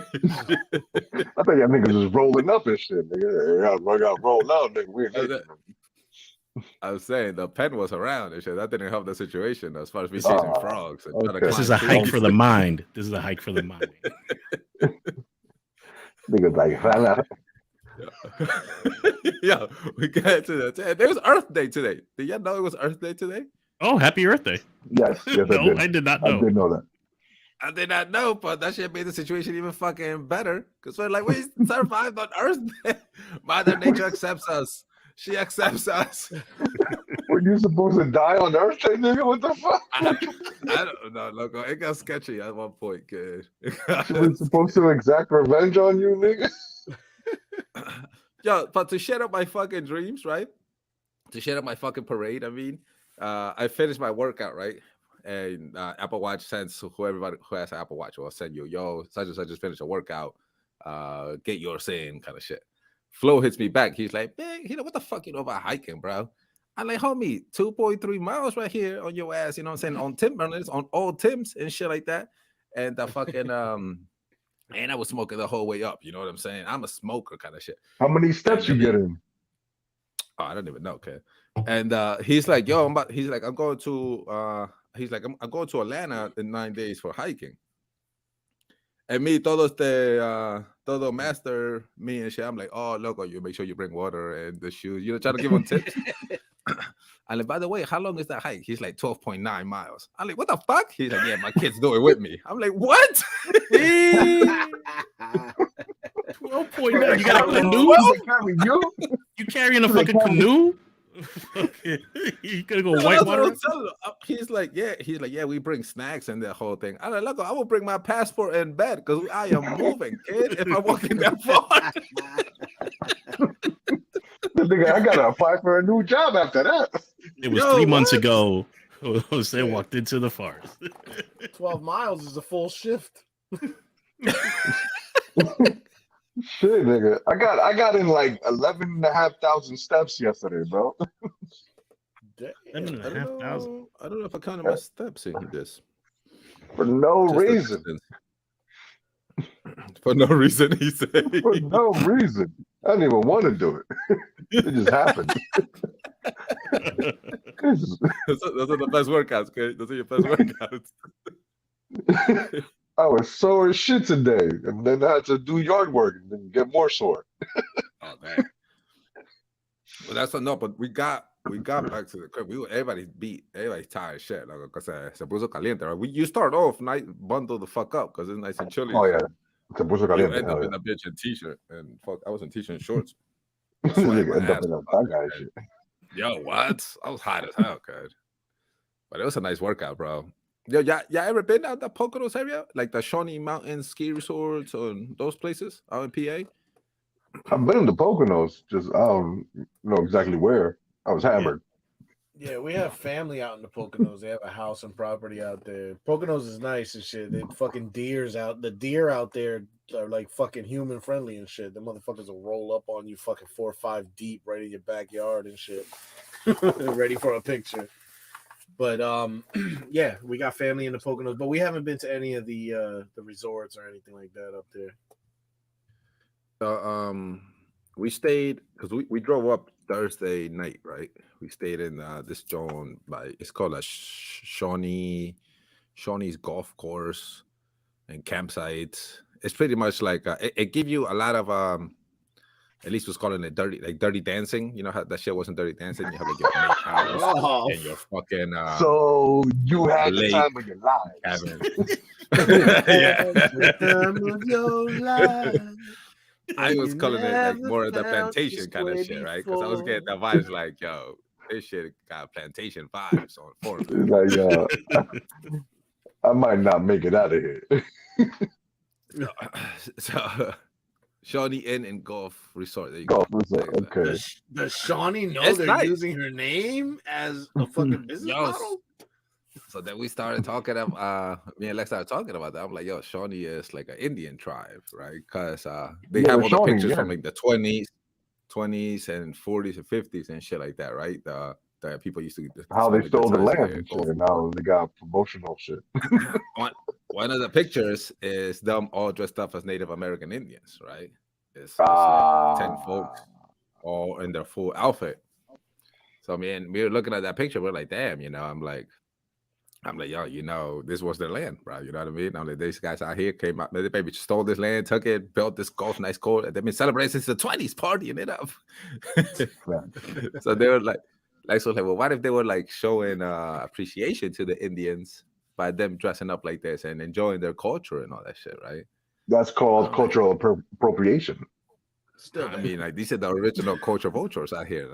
thought y'all niggas was rolling up and shit, nigga. I got rolled out, nigga. We ain't
I was saying the pen was around and shit. That didn't help the situation as far as me chasing frogs. And trying to
okay.
This is a
climb
hike
trees.
for the mind. This is a hike for the mind.
Niggas like, fella.
Yeah, we got to the. There was Earth Day today. Did y'all know it was Earth Day today?
Oh, happy Earth Day.
Yes,
No, I did not
I
know.
did know that.
I did not know, but that shit made the situation even fucking better. Because we're like, we survived on Earth Day. Mother Nature accepts us. She accepts us.
We you supposed to die on Earth Day, nigga? What the fuck?
I don't know, loco. It got sketchy at one point, kid.
We're supposed to exact revenge on you, nigga?
Yo, but to shut up my fucking dreams, right? To shut up my fucking parade, I mean, I finished my workout, right? And Apple Watch sends whoever who has an Apple Watch will send you, yo, such and such just finished a workout. Get yours in, kind of shit. Flo hits me back. He's like, man, what the fuck you know about hiking, bro? I'm like, homie, 2.3 miles right here on your ass, you know what I'm saying? On Timberlands, on all Tims and shit like that. And the fucking and I was smoking the whole way up, you know what I'm saying? I'm a smoker kind of shit.
How many steps you get in?
Oh, I don't even know, okay. And he's like, yo, I'm going to I'm going to Atlanta in 9 days for hiking. And me, todo master, me and shit. I'm like, oh, loco, you make sure you bring water and the shoes. You know, try to give him tips. I'm like, by the way, how long is that hike? He's like 12.9 miles. I'm like, what the fuck? He's like, yeah, my kids do it with me. I'm like, what?
12.9. You got a canoe? You carrying a fucking canoe? You gonna go whitewater?
He's like, yeah, we bring snacks and that whole thing. I'm like, look, I will bring my passport in bed because I am moving, kid. If I'm walking that far,
nigga, I gotta apply for a new job after that.
It was 3 months ago. Jose walked into the forest.
12 miles is a full shift.
Shit, nigga. I got in like 11,500 steps yesterday, bro.
Damn.
I don't know if I counted my steps in this.
For no reason.
For no reason, he said.
For no reason. I didn't even want to do it. It just happened.
Those are the best workouts, okay? Those are your best workouts.
I was sore as shit today, and then I had to do yard work and then get more sore.
Oh man! Well, that's enough. But we got back to the crib. Everybody's beat. Everybody's tired as shit. Like, se puso caliente. Right? You start off nice, bundle the fuck up because it's nice and chilly.
Oh yeah, se puso caliente.
You end up in a bitch in t-shirt and fuck. I was in t-shirt and shorts.
End up in a guy shit.
Yo, what? I was hot as hell, kid. But it was a nice workout, bro. Yo, yeah, ever been out the Poconos area, like the Shawnee Mountain ski resorts or those places out in PA?
I've been in the Poconos, just I don't know exactly where. I was hammered.
Yeah, we have family out in the Poconos. They have a house and property out there. Poconos is nice and shit. They fucking deers out. The deer out there are like fucking human friendly and shit. The motherfuckers will roll up on you fucking 4 or 5 deep right in your backyard and shit. Ready for a picture. But yeah, we got family in the Poconos, but we haven't been to any of the resorts or anything like that up there.
We stayed because we drove up Thursday night, right? We stayed in this zone it's called a Shawnee's golf course and campsites. It's pretty much like it give you a lot of at least was calling it dirty dancing. You know how that shit wasn't dirty dancing. You have like your main house and your fucking.
So you had the time of your life.
The
time of your life.
I was calling it like more of the plantation kind of shit, right? Because I was getting the vibes like, yo, this shit got plantation vibes on Foreman.
Like, I might not make it out of here.
So. Shawnee Inn and Golf Resort. There you
Golf
go.
Resort, okay.
Does Shawnee know
It's
they're
nice.
using her name as a fucking business model?
So then we started talking about me and Lex started talking about that. I'm like, yo, Shawnee is like an Indian tribe, right? Because they have all the pictures from like the 20s and 40s and 50s and shit like that, right? The people used to
how they stole the land and shit, and now they got promotional shit.
One of the pictures is them all dressed up as Native American Indians, right? It's like 10 folks all in their full outfit. So man, we were looking at that picture, we're like, damn, you know, I'm like, yo, you know, this was their land, bro. You know what I mean? I'm like, these guys out here came out, they baby stole this land, took it, built this nice court, and they've been celebrating since the 20s, partying it up. So they were like, so well, what if they were like showing appreciation to the Indians by them dressing up like this and enjoying their culture and all that shit, right?
That's called cultural appropriation.
Still, I mean, like these are the original culture vultures out here.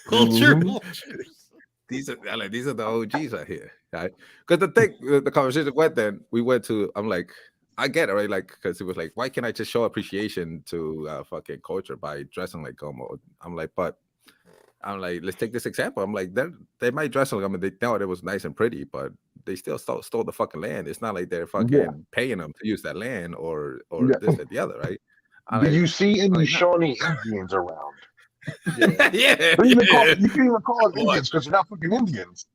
Culture vultures.
these are the OGs right here, right? Because the conversation went. Then we went to. I'm like, I get it, right? Like, because it was like, why can't I just show appreciation to fucking culture by dressing like Como? I'm like, let's take this example. I'm like, they might dress like, I mean, they thought it was nice and pretty, but they still stole the fucking land. It's not like they're
Yeah,
fucking paying them to use that land or
yeah.
this and the other, right?
Do you see any
Nah.
Shawnee Indians around?
Yeah.
Yeah,
Don't even call,
yeah.
you can't even call them Indians because they're not fucking Indians.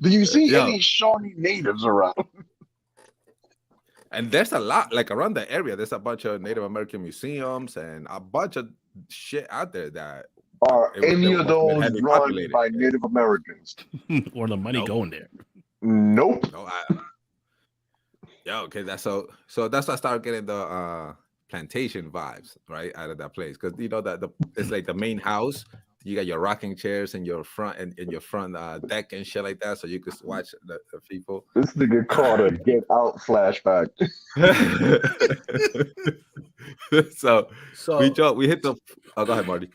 Do you see
Yo.
any Shawnee natives around?
And there's a lot, like around the area, there's a bunch of Native American museums and a bunch of shit out there that
Are any
they
of
must have been
those
heavily
run
populated.
by Native Americans?
Or the money
Nope.
going there.
Nope.
No, okay, that's so that's why I started getting the plantation vibes right out of that place, because you know that it's like the main house. You got your rocking chairs in your front and in your front deck and shit like that, so you could watch the people.
This nigga caught a Get Out flashback.
so
So
we hit the. Oh, go ahead, Marty.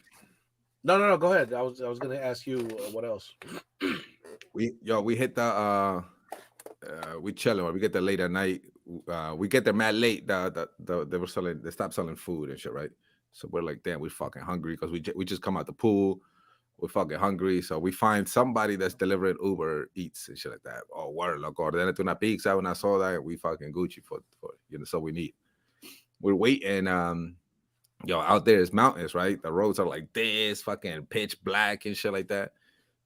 no, go ahead. I was gonna ask you what else.
We hit the we chilling. We get there late at night. We get there mad late. They stopped selling food and shit, right? So we're like, damn, we're fucking hungry because we just come out the pool. We're fucking hungry, so we find somebody that's delivering Uber Eats and shit like that. Oh, word, look, ordena una pizza. When I saw that, we fucking Gucci for so we need. We're waiting. Out there is mountains, right? The roads are like this, fucking pitch black and shit like that.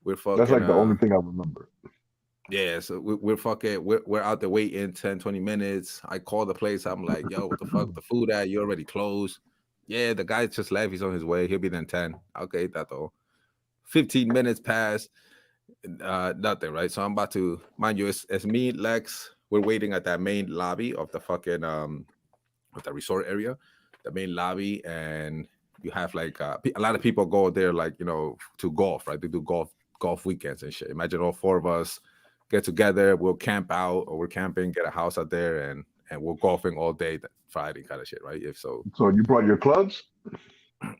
We're fucking.
That's like the only thing I remember.
Yeah, so we're out there waiting 10, 20 minutes. I call the place. I'm like, yo, what the fuck? The food at? You already closed. Yeah, the guy just left. He's on his way. He'll be there in 10. Okay, that's all. 15 minutes pass. Nothing, right? So I'm about to, mind you, it's me, Lex. We're waiting at that main lobby of the fucking of the resort area, the main lobby, and you have like a lot of people go there, like, you know, to golf, right? They do golf weekends and shit. Imagine all four of us get together, we'll camp out, or we're camping, get a house out there, and we're golfing all day Friday kind of shit, right? If so.
So you brought your clubs?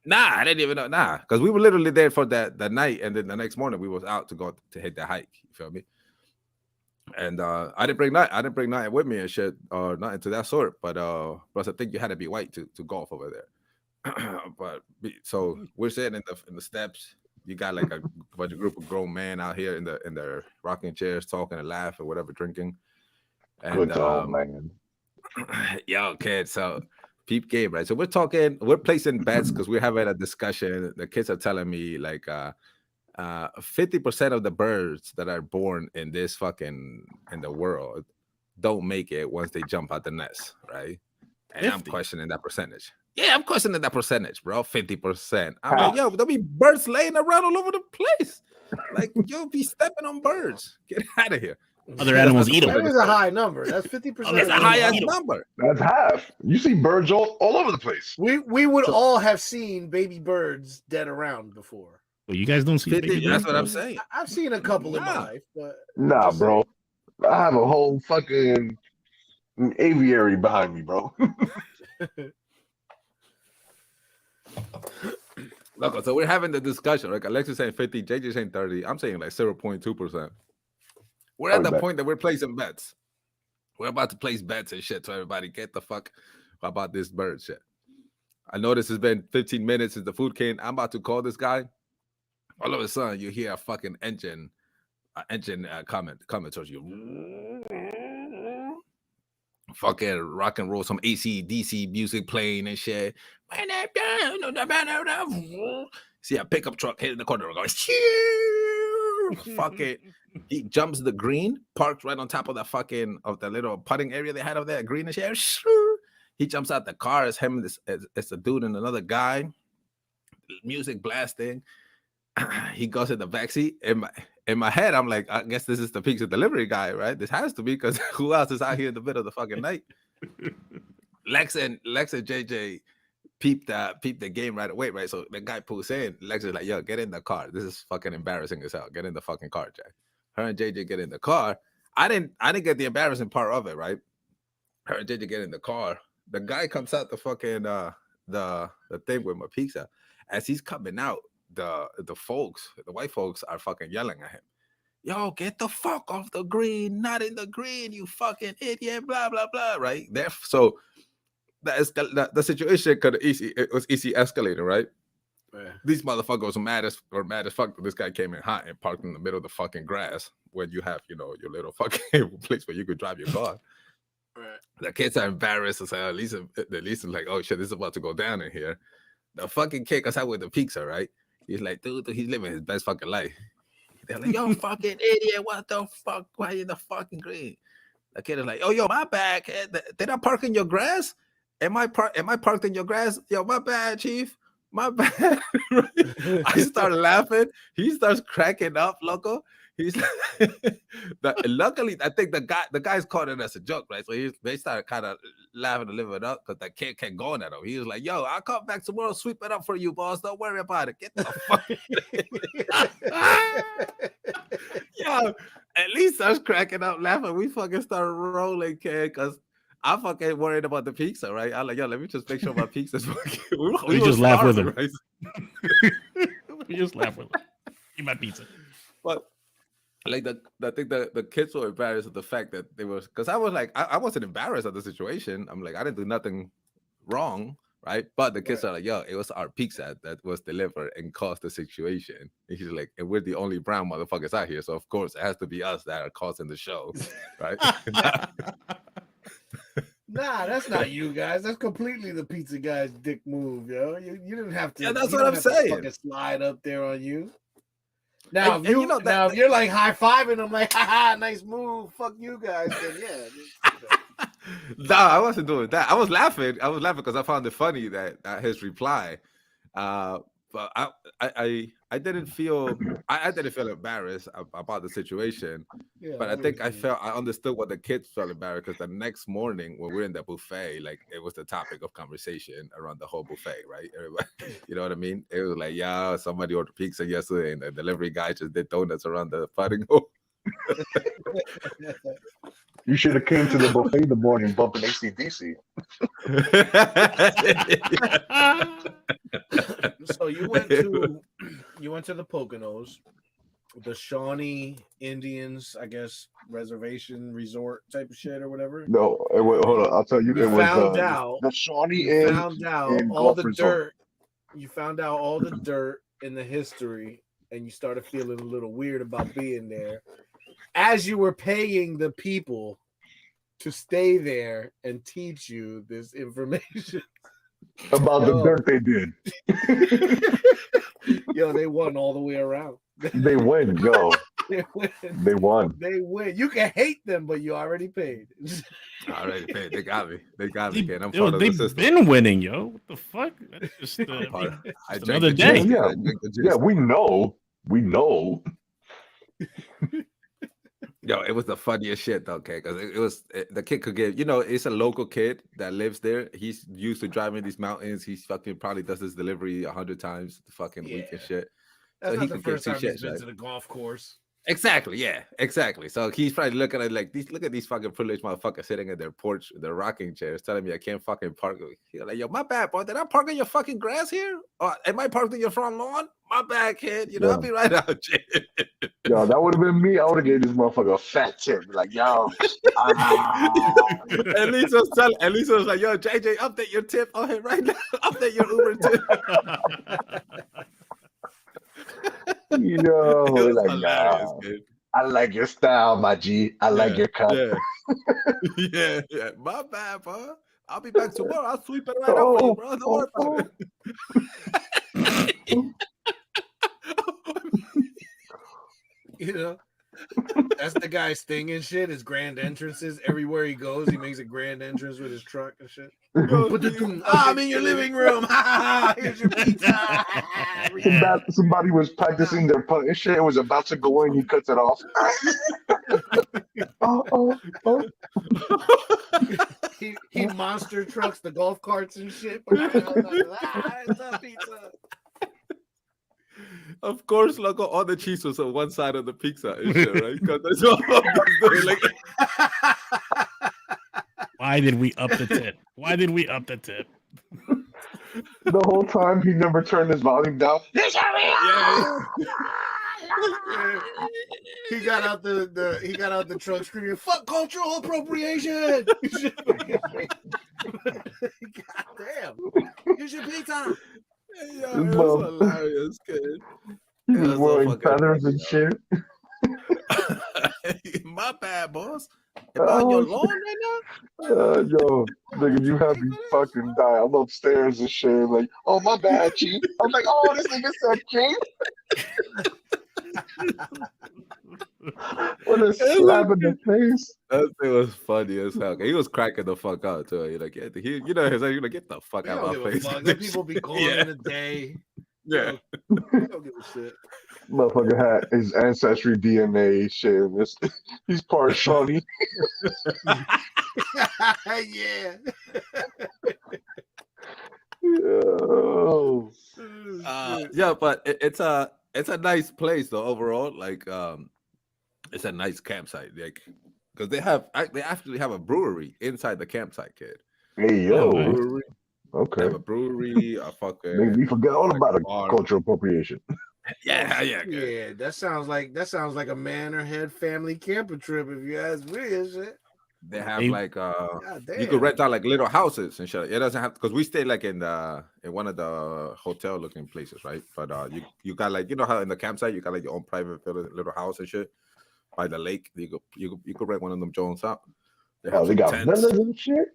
Nah, I didn't even know. Nah, because we were literally there for that night, and then the next morning we was out to go to hit the hike. You feel me? And I didn't bring nothing with me and shit, or nothing to that sort. But plus I think you had to be white to golf over there. So we're sitting in the steps. You got like a bunch of group of grown men out here in their rocking chairs, talking and laughing, whatever, drinking. And
Good old man.
yo, kid. So peep game, right? So we're placing bets because we're having a discussion. The kids are telling me like 50% of the birds that are born in this fucking in the world don't make it once they jump out the nest, right? And 50. I'm questioning that percentage. Yeah, I'm questioning that percentage, bro. 50%. I'm like, yo, there'll be birds laying around all over the place. Like, you'll be stepping on birds. Get out of here.
Other animals eat them.
That is a high number. That's 50%.
That's a high ass number.
That's half. You see birds all over the place.
We would all have seen baby birds dead around before.
Well, you guys don't see
50,
baby
that's
birds?
what I'm saying.
I've seen a couple in my life, but
nah, bro. I have a whole fucking aviary behind me, bro.
Look, so we're having the discussion. Like Alexis saying 50, JJ saying 30. I'm saying like 0.2%. We're at the point that we're placing bets. We're about to place bets and shit. So everybody get the fuck about this bird shit. I notice it's been 15 minutes since the food came. I'm about to call this guy. All of a sudden, you hear a fucking engine comment towards you. Fucking rock and roll, some AC/DC music playing and shit. See a pickup truck hitting the corner. Going, fuck it. He jumps the green, parked right on top of the little putting area they had over there, green and shit. He jumps out the car. It's him. It's a dude and another guy. Music blasting. He goes in the backseat. In my head, I'm like, I guess this is the pizza delivery guy, right? This has to be, because who else is out here in the middle of the fucking night? Lex and JJ peeped the game right away, right? So the guy pulls in. Lex is like, yo, get in the car. This is fucking embarrassing as hell. Get in the fucking car, Jack. Her and JJ get in the car. I didn't get the embarrassing part of it, right? Her and JJ get in the car. The guy comes out the fucking the thing with my pizza. As he's coming out, the white folks are fucking yelling at him. yo, get the fuck off the green, not in the green, you fucking idiot, blah blah blah. Right there, so the situation it was easy escalating, right?
Yeah.
These motherfuckers were mad as fuck that this guy came in hot and parked in the middle of the fucking grass when you have, your little fucking place where you could drive your car.
Right.
The kids are embarrassed. It's like, at least is like, oh shit, this is about to go down in here. The fucking kid comes out with the pizza, right? He's like, dude, he's living his best fucking life. They're like, yo, fucking idiot, what the fuck? Why you in the fucking green? The kid is like, oh, yo, my bad, kid. Did I park in your grass? Am I parked in your grass? Yo, my bad, chief. My bad. I start laughing. He starts cracking up, loco. He's luckily, I think the guys caught it as a joke, right? So they started kind of laughing a little bit up because the kid kept going at him. He was like, yo, I'll come back tomorrow, sweep it up for you, boss. Don't worry about it. Get the fuck. Yo, at least I was cracking up laughing. We fucking started rolling, kid, because I'm fucking worried about the pizza, right? I'm like, yo, let me just make sure my pizza's fucking.
We just laugh with him.
Right?
We just laugh with him. Eat my pizza.
But like I think the kids were embarrassed at the fact that they were, because I was like, I wasn't embarrassed at the situation. I'm like, I didn't do nothing wrong, right? But the kids are like, yo, it was our pizza that was delivered and caused the situation. And he's like, and we're the only brown motherfuckers out here, so of course it has to be us that are causing the show, right?
Nah, that's not you guys. That's completely the pizza guy's dick move, yo. You didn't have to.
Yeah, that's
you
what
didn't
I'm
have to
saying.
fucking slide up there on you. Now,
And
if you
you know that-
now if you're like high fiving them, like, haha, nice move, fuck you guys. Then yeah.
No, I wasn't doing that. I was laughing because I found it funny that his reply. But I didn't feel embarrassed about the situation.
Yeah,
But I think I understood what the kids felt embarrassed because the next morning when we're in the buffet, like it was the topic of conversation around the whole buffet, right? Everybody, you know what I mean? It was like, yeah, somebody ordered pizza yesterday and the delivery guy just did donuts around the fighting hole.
You should have came to the buffet in the morning bumping AC/DC.
So you went to the Poconos, the Shawnee Indians, I guess, reservation resort type of shit or whatever.
No, hold on. I'll tell you.
You
It was
found out.
the Shawnee
You
Inn
found out
and
all
golf
the
resort.
dirt. You found out all the dirt in the history, and you started feeling a little weird about being there. As you were paying the people to stay there and teach you this information
About the dirt they did.
Yo, they won all the way around.
They win, yo.
They win.
They won.
They win. You can hate them, but you already paid.
I already paid. They got me. They got me.
They,
Kid. I'm
yo,
part of the
they've
system.
been winning, yo. What the fuck? That's just,
I
just
drank
another
the
day.
juice,
Yeah,
I drank the juice.
Yeah, we know. We know.
Yo, it was the funniest shit though, okay? Because the kid could get, it's a local kid that lives there. He's used to driving these mountains. He's fucking probably does this delivery 100 times the fucking week and shit.
That's
So
not
he
the
could get
first
two
time he's
shits,
been
right?
to the golf course.
Exactly, yeah, exactly. So he's probably looking at like look at these fucking privileged motherfuckers sitting in their porch, their rocking chairs, telling me I can't fucking park. He's like, yo, my bad, bro. Did I park in your fucking grass here? Or am I parked in your front lawn? My bad, kid. I'll be right out.
Yo, that would have been me. I would have gave this motherfucker a fat tip. Like, yo.
At least I was like, yo, JJ, update your tip on him right now. Update your Uber tip.
Yo,
It was
like,
hilarious,
nah.
kid.
I like your style, my G. I like your cut.
Yeah. Yeah. My bad, bro. I'll be back tomorrow. I'll sweep it right up for you, bro. Don't worry about
it. That's the guy's thing and shit. His grand entrances everywhere he goes. He makes a grand entrance with his truck and shit. I'm in your living room. Here's your pizza.
Somebody was practicing their putt and shit. It was about to go in. He cuts it off. Oh.
He monster trucks the golf carts and shit. It's a pizza.
Of course, loco, all the cheese was on one side of the pizza and shit, right? Because that's all doing. Like,
Why did we up the tip? Why did we up the tip?
The whole time he never turned his volume down.
yeah.
He got out the truck screaming, "Fuck cultural appropriation!" God damn! Here's your pizza.
Yeah, it was hilarious, kid.
He
It
was
was so
wearing
fucking
feathers
funny,
and shit.
My bad, boss. Am I on your lawn right now?
Yo, nigga, you have me fucking die. I'm upstairs and shit. Like, oh, my bad, Chief. I'm like, oh, this nigga said Chief. What a slap in the face.
That thing was funny as hell. He was cracking the fuck out too. You're like, you're like, get the fuck
He
out
don't
of
give
my
a
face.
fuck. Let people be gone
Yeah.
in a day.
Yeah.
He don't give a shit.
Motherfucker had his ancestry DNA shit. In this. He's part Shawnee.
Yeah.
Yo.
Yeah, but it's a nice place though overall. Like it's a nice campsite. Like because they actually have a brewery inside the campsite, kid.
Hey, yo.
Oh, nice.
Brewery. They
Okay.
have a brewery, a fucking
Maybe we forget all
like
about a
bar.
cultural appropriation.
Yeah.
Yeah, that sounds like a Manorhead family camping trip if you ask me and shit.
They have
Hey.
like
God damn.
you could rent out like little houses and shit. It doesn't have because we stayed like in one of the hotel looking places, right? But you got like how in the campsite you got like your own private little house and shit by the lake. You could rent one of them Jones out. They have
Oh, they
some
got
tents.
villas and shit.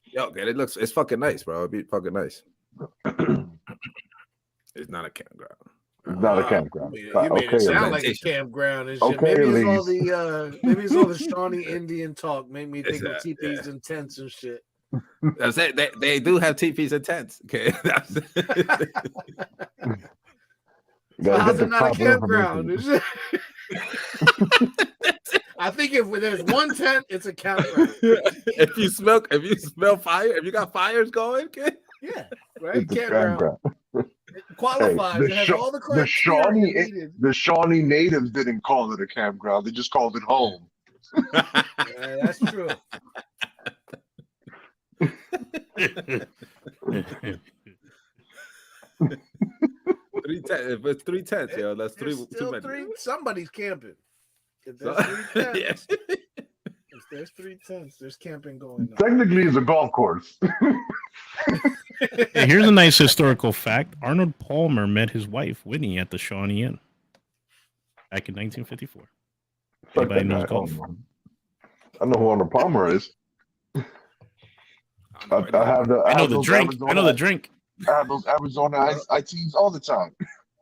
Yo, okay, it's fucking nice, bro. It'd be fucking nice. It's not a campground.
It's not a
Wow.
campground.
You made it sound like a
Plantation.
campground and shit.
Okay,
maybe it's
Elise.
all the Shawnee Indian talk made me think of
It's,
teepees and tents and shit.
That's it. They do have teepees and tents. Okay. That's
You
So
gotta
how's
get
it
the
not a
proper
campground?
information.
I think if there's one tent, it's a campground.
if you smell fire, if you got fires going, kid.
Yeah, right.
It's a
Campground.
campground.
It qualifies.
Hey,
it has all the
the
criteria
Shawnee
needed.
the Shawnee natives didn't call it a campground. They just called it home.
Yeah, that's true.
If it's 3 tents, yo, that's
There's
too
still
many.
three. Somebody's camping. If there's
So-
3 tents,
Yes.
if there's 3 tents, there's camping going on.
Technically, it's a golf course.
Hey, here's a nice historical fact. Arnold Palmer met his wife, Winnie, at the Shawnee Inn back in 1954.
Fuck
Anybody
that
knows
guy.
golf?
I know who Arnold Palmer is. I have the.
I know the
those
drink.
Arizona,
I know the drink.
I have those Arizona ITs all the time.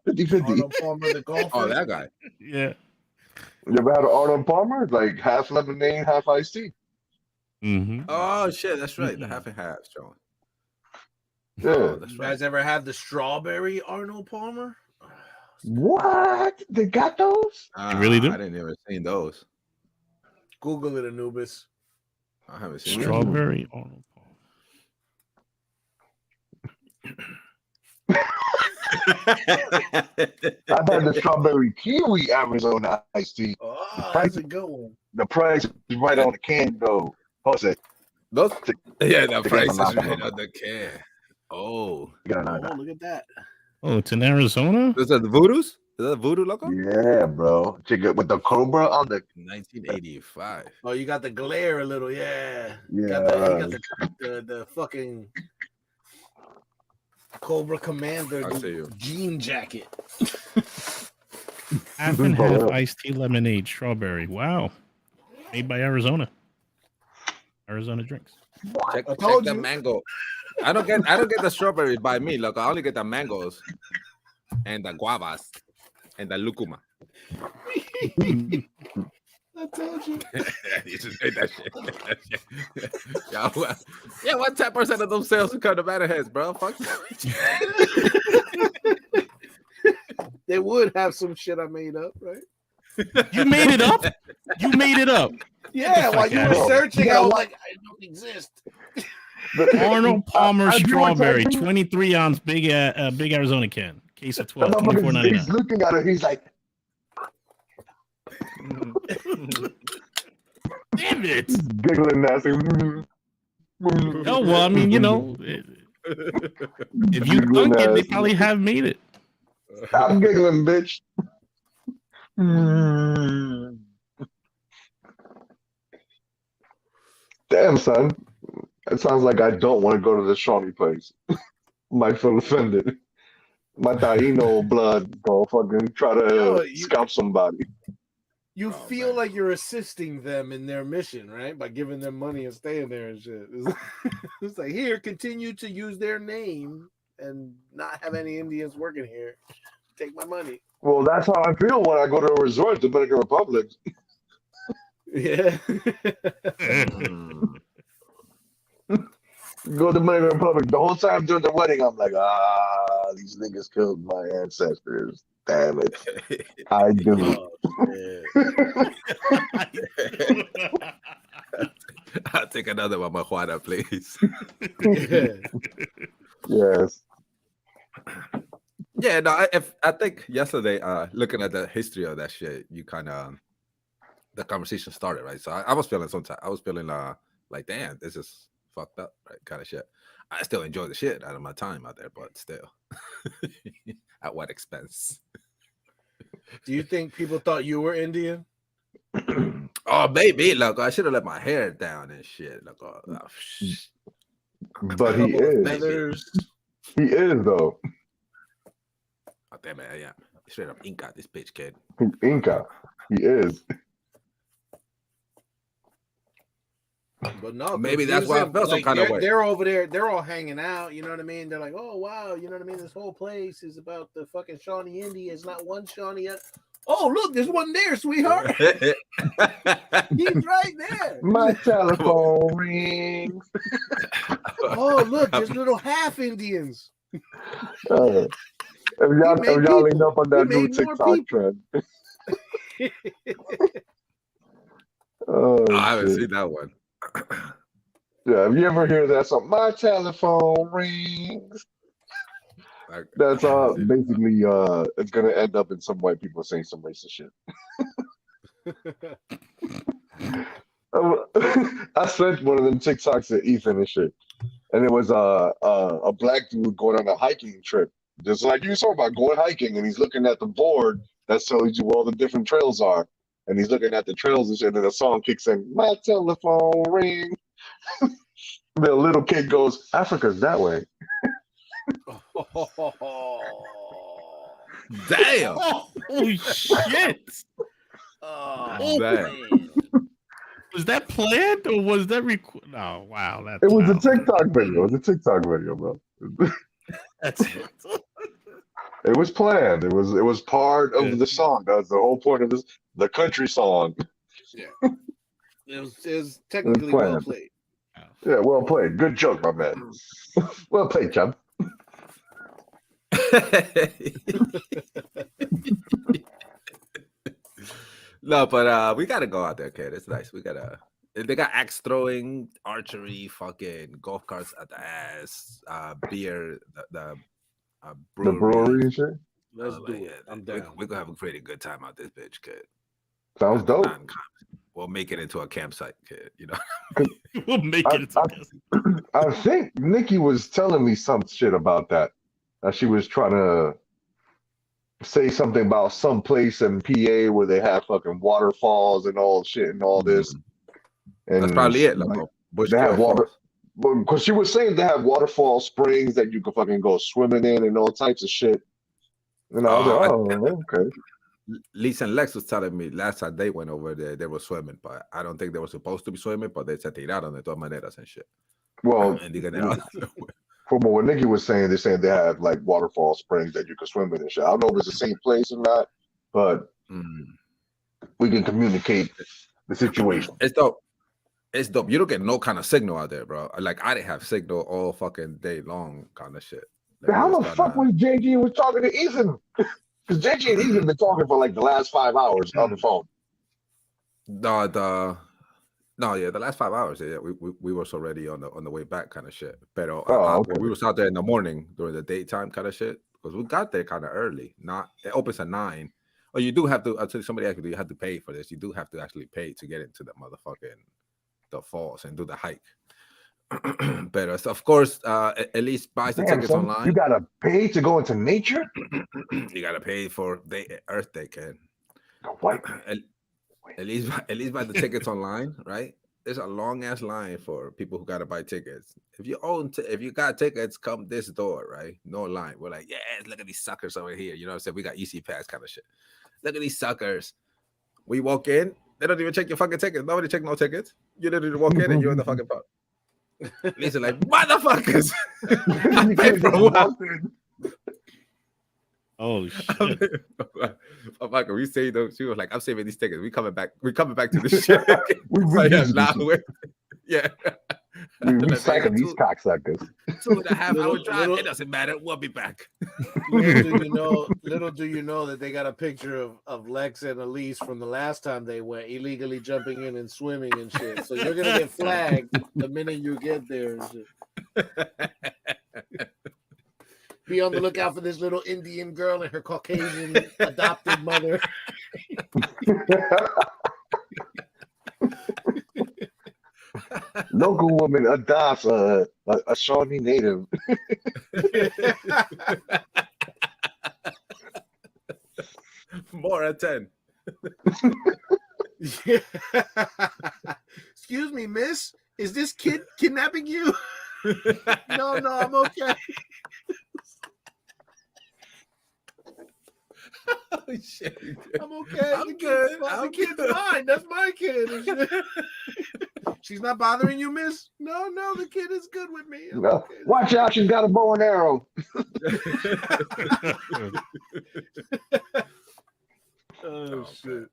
50-50.
Arnold Palmer, the golfer.
Oh, that guy.
Yeah.
You ever had an Arnold Palmer? Like half lemonade, half iced tea.
Mm-hmm.
Oh shit, that's right. The half and half, John.
Yeah.
Oh, that's
You
right.
guys ever had the strawberry Arnold Palmer?
What? They got those?
You really do?
I didn't ever seen those.
Google it, Anubis.
I haven't seen
Strawberry Arnold Palmer.
I've had the strawberry kiwi Arizona iced tea.
Oh, that's a good one.
The price is right on the can, though. Hold on.
Those, yeah, the
Take
price is
them out.
right on the can. Oh,
Oh, look at that.
Oh, it's in Arizona?
is that the Voodoos? Is that Voodoo Loco?
Yeah, bro. Chicken with the cobra on the.
1985.
Oh, you got the glare a little, yeah.
Yeah.
You got the fucking Cobra Commander
I see you.
jean jacket.
Half and half iced tea lemonade strawberry. Wow. Made by Arizona. Arizona drinks.
Check
told
the
you.
mango. I don't get the strawberries by me. Look, I only get the mangoes and the guavas and the lucuma.
I told you.
You just made that shit. Yeah, what 10% of those sales come to Manorheads, bro? Fuck.
They would have some shit I made up, right?
You made it up? You made it up.
Yeah, while you were
outta
searching,
here.
I was like, I don't exist.
Arnold Palmer
I do want to
strawberry,
tell you-
23 ounce big Arizona can. Case of
That
12,
motherfucker, he's
$24.99.
looking at her. He's like,
Damn it.
giggling at him.
Oh, well, I mean, you know, if you dunk it, they probably have made it.
I'm giggling, bitch. Damn, son. It sounds like I don't want to go to the Shawnee place. Might feel offended. My Taino blood go fucking try
Yo,
to scalp somebody.
You feel like you're assisting them in their mission, right? By giving them money and staying there and shit. It's like, here, continue to use their name and not have any Indians working here. Take my money.
Well, that's how I feel when I go to a resort, Dominican Republic.
Yeah.
Go to Dominican Republic. The whole time during the wedding, I'm like, these niggas killed my ancestors. Damn it. I do.
I'll take another mamajuana, please.
Yes.
Yeah, no, I think yesterday, looking at the history of that shit, you kind of the conversation started, right? So I was feeling like, damn, this is fucked up, right? Kind of shit. I still enjoy the shit out of my time out there, but still, at what expense?
Do you think people thought you were Indian?
Oh, baby, look, I should have let my hair down and shit. Look,
but he is. He is though.
Oh, damn it, yeah, straight up Inca, this bitch kid.
Inca, he is.
But no,
maybe that's why I felt some kind of way.
They're over there, they're all hanging out, you know what I mean? They're like, oh wow, you know what I mean? This whole place is about the fucking Shawnee Indians, not one Shawnee yet. Oh, look, there's one there, sweetheart. He's right there.
My telephone rings.
Oh, look, there's little half Indians.
If y'all ain't up on that new TikTok trend.
I haven't seen that one.
Yeah, have you ever hear that song? My telephone rings. That's basically it's gonna end up in some white people saying some racist shit. I sent one of them TikToks to Ethan and shit, and it was a black dude going on a hiking trip, just like you saw about going hiking, and he's looking at the board that tells you where all the different trails are, and he's looking at the trails and shit, and the song kicks in, my telephone ring. The little kid goes, Africa's that way.
Damn!
Holy shit!
Damn.
Was that planned or was that No, wow.
It was a TikTok video. It was a TikTok video, bro.
That's it.
It was planned. It was part of the song. That was the whole point of the country song.
Yeah. It was technically well played.
Yeah, well played. Good joke, my man. Well played, Chubb.
No, but we gotta go out there, kid. It's nice. They got axe throwing, archery, fucking golf carts at the ass, beer, the brewery.
The brewery and shit.
Let's do it. I'm down.
We're gonna have a pretty good time out this bitch, kid.
Sounds dope.
We'll make it into a campsite, kid. You know,
we'll make it into a campsite.
I think Nikki was telling me some shit about that. She was trying to say something about some place in PA where they have fucking waterfalls and all shit and all this. And
that's probably it.
Like, they have water. Because she was saying they have waterfall springs that you can fucking go swimming in and all types of shit. And I was like, okay.
Lisa and Lex was telling me last time they went over there, they were swimming, but I don't think they were supposed to be swimming, but they said tiraron de todas maneras and shit.
Well, from what Nikki was saying, they're saying they have like waterfall springs that you can swim in and shit. I don't know if it's the same place or not, but we can communicate the situation.
It's dope. It's dope. You don't get no kind of signal out there, bro. Like I didn't have signal all fucking day long, kind of shit. Like,
how the fuck was JG was talking to Ethan? Because JG and Ethan been talking for like the last 5 hours on the phone.
The last 5 hours. Yeah, we was already on the way back, kind of shit. But we was out there in the morning during the daytime, kind of shit, because we got there kind of early. It opens at 9. Oh, you do have to. I tell somebody actually, you have to pay for this. You do have to actually pay to get into the falls and do the hike. But of course, at least buy the tickets online.
You gotta pay to go into nature.
You gotta pay for the Earth Day, kid.
What?
At least buy the tickets online, right? There's a long ass line for people who gotta buy tickets. If you got tickets, come this door, right? No line. We're like, yes, look at these suckers over here. You know what I'm saying? We got EC pass kind of shit. Look at these suckers. We walk in, they don't even check your fucking tickets. Nobody check no tickets. You literally walk in and you're in the fucking pub. Lisa like, motherfuckers. I paid for what?
Oh shit!
Michael, we say though, she was like, "I'm saving these tickets. We coming back to this shit." Yeah.
We recycle these cocksuckers.
2.5 hour drive. It doesn't matter. We'll be back.
Little do you know that they got a picture of Lex and Elise from the last time they went illegally jumping in and swimming and shit. So you're gonna get flagged the minute you get there and shit. Be on the lookout for this little Indian girl and her Caucasian adopted mother.
Local woman adopts a Shawnee native.
More at 10.
Excuse me, miss. Is this kid kidnapping you? No, I'm okay.
Oh, shit.
I'm okay.
I'm good.
The kid's fine. That's my kid. She's not bothering you, miss? No, the kid is good with me.
No. Okay. Watch out, she's got a bow and arrow.
Oh, shit.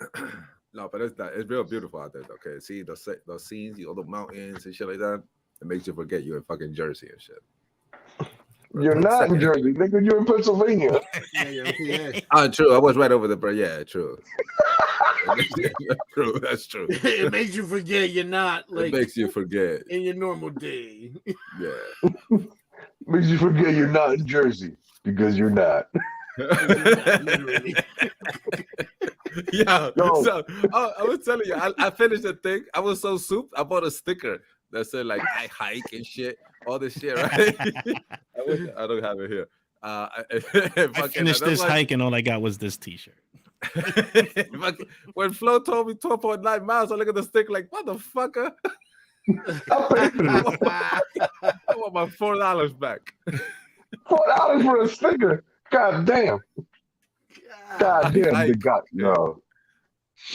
No, but it's real beautiful out there, okay? See those scenes, all the mountains and shit like that. It makes you forget you're in fucking Jersey and shit.
You're not in Jersey, nigga. You're in Pennsylvania.
Yeah.
Oh, true. I was right over the. Yeah, true. True. That's true.
It makes you forget you're not like.
It makes you forget
in your normal day.
Yeah.
Makes you forget you're not in Jersey because you're not.
Literally.
Yeah. So I was telling you, I finished the thing. I was so souped. I bought a sticker that said like I hike and shit, all this shit, right? I don't have it here.
I finished this hike and all I got was this T-shirt.
When Flo told me 12.9 miles, I look at the sticker like, motherfucker. I want my $4 back.
$4 for a sticker. God damn. God damn, they got no.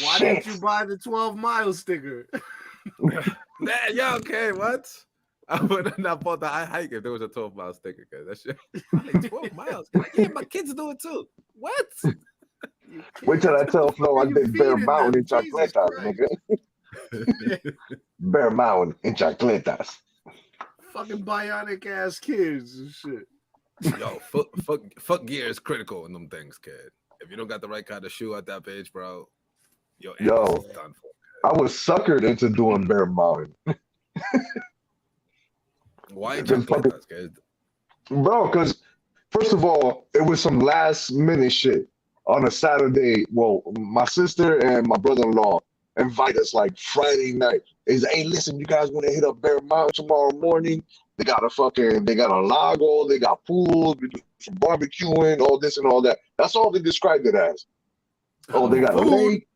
Why didn't you buy the 12-mile sticker?
Man, yeah, okay, what? I would not bought the hike if there was a 12-mile sticker. That shit, like 12 miles. Yeah, my kids do it too. What?
Wait till I tell Flo I did Bear Mountain in Chacletas, nigga. Bear Mountain in Chacletas.
Fucking bionic ass kids and shit.
Yo, fuck gear is critical in them things, kid. If you don't got the right kind of shoe at that page, bro, your ass is done for.
I was suckered into doing Bear Mountain.
Why in Chacletas, kid?
Bro, because first of all, it was some last minute shit on a Saturday. Well, my sister and my brother-in-law invite us like Friday night. Is hey, listen, you guys want to hit up Bear Mountain tomorrow morning? They got a lago, they got pools, we do some barbecuing, all this and all that. That's all they described it as. Oh, they got a lake,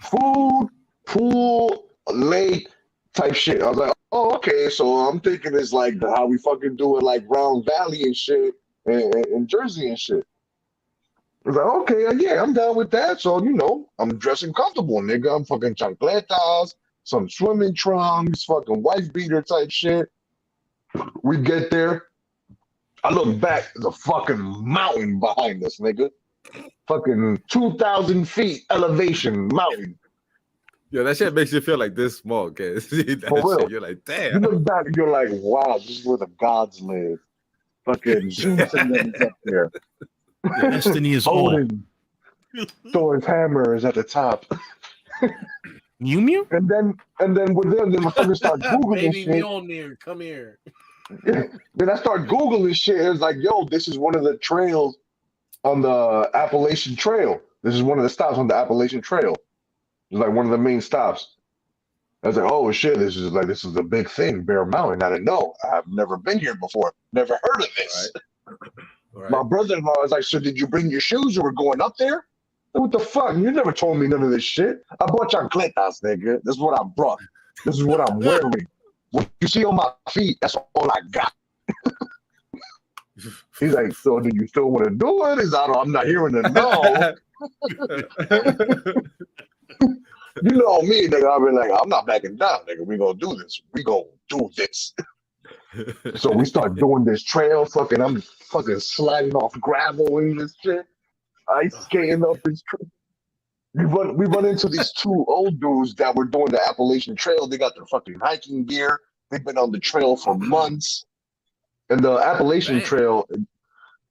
food, pool, lake type shit. I was like, oh, okay. So I'm thinking it's like how we fucking do it like Round Valley and shit and Jersey and shit. I was like, okay, yeah, I'm down with that. So, you know, I'm dressing comfortable, nigga. I'm fucking chancletas, some swimming trunks, fucking wife beater type shit. We get there. I look back, there's a fucking mountain behind us, nigga. Fucking 2,000 feet elevation mountain.
Yeah, that shit makes you feel like this small, kid. Shit, you're like, damn.
You look back and you're like, wow, this is where the gods live. Fucking Zeus and them up there.
Your destiny is all.
Thor's hammer is at the top.
Mew Mew?
And then with them, then my fucking start Googling
Baby
shit.
Mjolnir, come here.
Then I start Googling shit. It was like, yo, this is one of the trails on the Appalachian Trail. This is one of the stops on the Appalachian Trail. It's like one of the main stops. I was like, oh shit, this is a big thing, Bear Mountain. I didn't know. I've never been here before. Never heard of this.
Right.
My brother-in-law was like, so did you bring your shoes or we're going up there? What the fuck? You never told me none of this shit. I bought chancletas, nigga. This is what I brought. This is what I'm wearing. What you see on my feet, that's all I got. He's like, so do you still want to do it? I'm not hearing a no. You know me, nigga. I'll be like, I'm not backing down, nigga. We gonna do this. We gonna do this. So we start doing this trail. I'm fucking sliding off gravel and this shit. Ice skating up this trail. We run into these two old dudes that were doing the Appalachian Trail. They got their fucking hiking gear. They've been on the trail for months. And the Appalachian Trail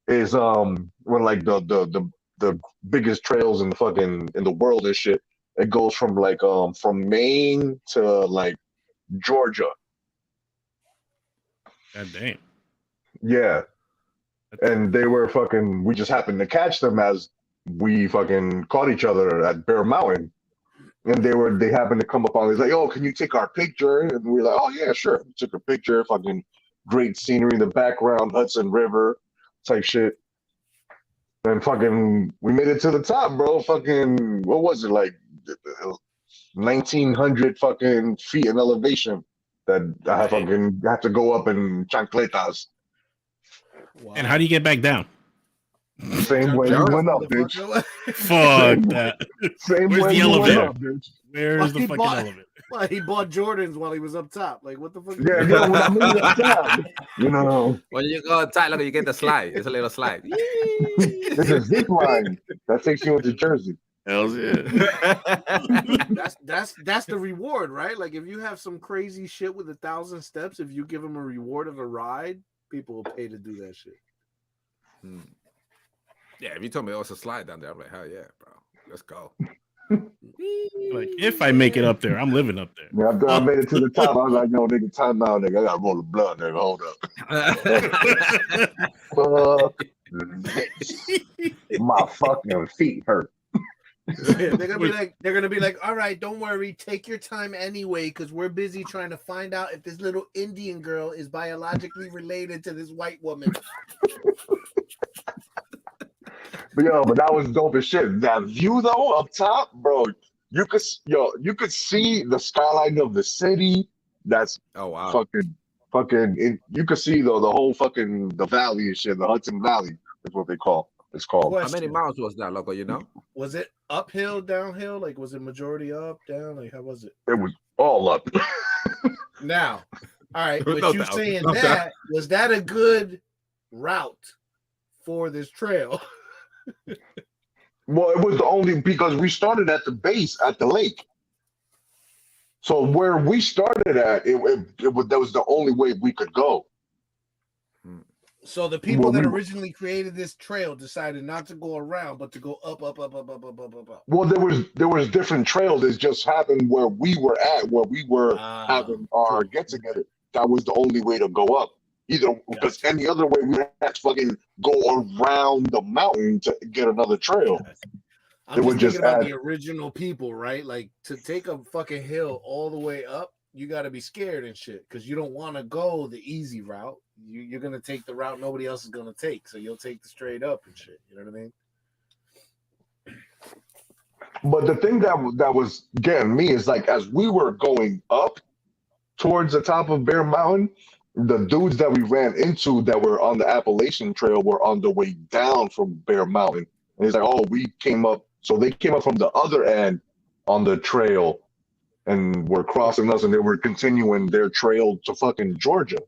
is one of like the biggest trails in the world and shit. It goes from like from Maine to like Georgia.
God damn.
Yeah. And they were we just happened to catch them as we fucking caught each other at Bear Mountain. And they happened to come up on, he's like, oh, can you take our picture? And we were like, oh yeah, sure. We took a picture, fucking great scenery in the background, Hudson River type shit. And fucking we made it to the top, bro. Fucking what was it, like 1900 fucking feet in elevation that I fucking have to go up in chancletas.
Wow. And how do you get back down?
Same way you went up, bitch.
Fuck that.
Same
Where's
way
the elevator? Up,
bitch.
Where's the fucking elevator?
Well, he bought Jordans while he was up top. Like, what the fuck?
Yeah, when I made it up top, you know.
When you go outside, look, you get the slide. It's a little slide.
It's a zip line that takes you into Jersey.
Hell's yeah.
That's the reward, right? Like, if you have some crazy shit with 1,000 steps, if you give them a reward of a ride, people will pay to do that shit.
Yeah, if you told me it was a slide down there, I'm like, hell yeah, bro. Let's go.
Like, if I make it up there, I'm living up there.
Yeah, after I made it to the top, I was like, yo, nigga, time out, nigga. I gotta roll the blood, nigga. Hold up. My fucking feet hurt.
They're gonna be like, all right, don't worry, take your time anyway, because we're busy trying to find out if this little Indian girl is biologically related to this white woman.
But that was dope as shit. That view though up top, bro, you could see the skyline of the city. That's fucking. You could see though the whole fucking the valley and shit. The Hudson Valley is what it's called.
How many miles was that, loco? You know?
Was it uphill, downhill? Like, was it majority up, down? Like, how was it?
It was all up.
Now, all right. With you saying that, was that a good route for this trail?
Well, it was the only because we started at the base at the lake. So where we started at, that was the only way we could go.
So the people that originally created this trail decided not to go around, but to go up.
Well, there was different trails. It just happened where we were having our get together. That was the only way to go up. Either because any other way we had to fucking go around the mountain to get another trail.
I'm just thinking about the original people, right? Like to take a fucking hill all the way up, you got to be scared and shit because you don't want to go the easy route. You're gonna take the route nobody else is gonna take, so you'll take the straight up and shit. You know what I mean?
But the thing that was getting me is like as we were going up towards the top of Bear Mountain, the dudes that we ran into that were on the Appalachian Trail were on the way down from Bear Mountain. And he's like, oh, we came up. So they came up from the other end on the trail and were crossing us and they were continuing their trail to fucking Georgia.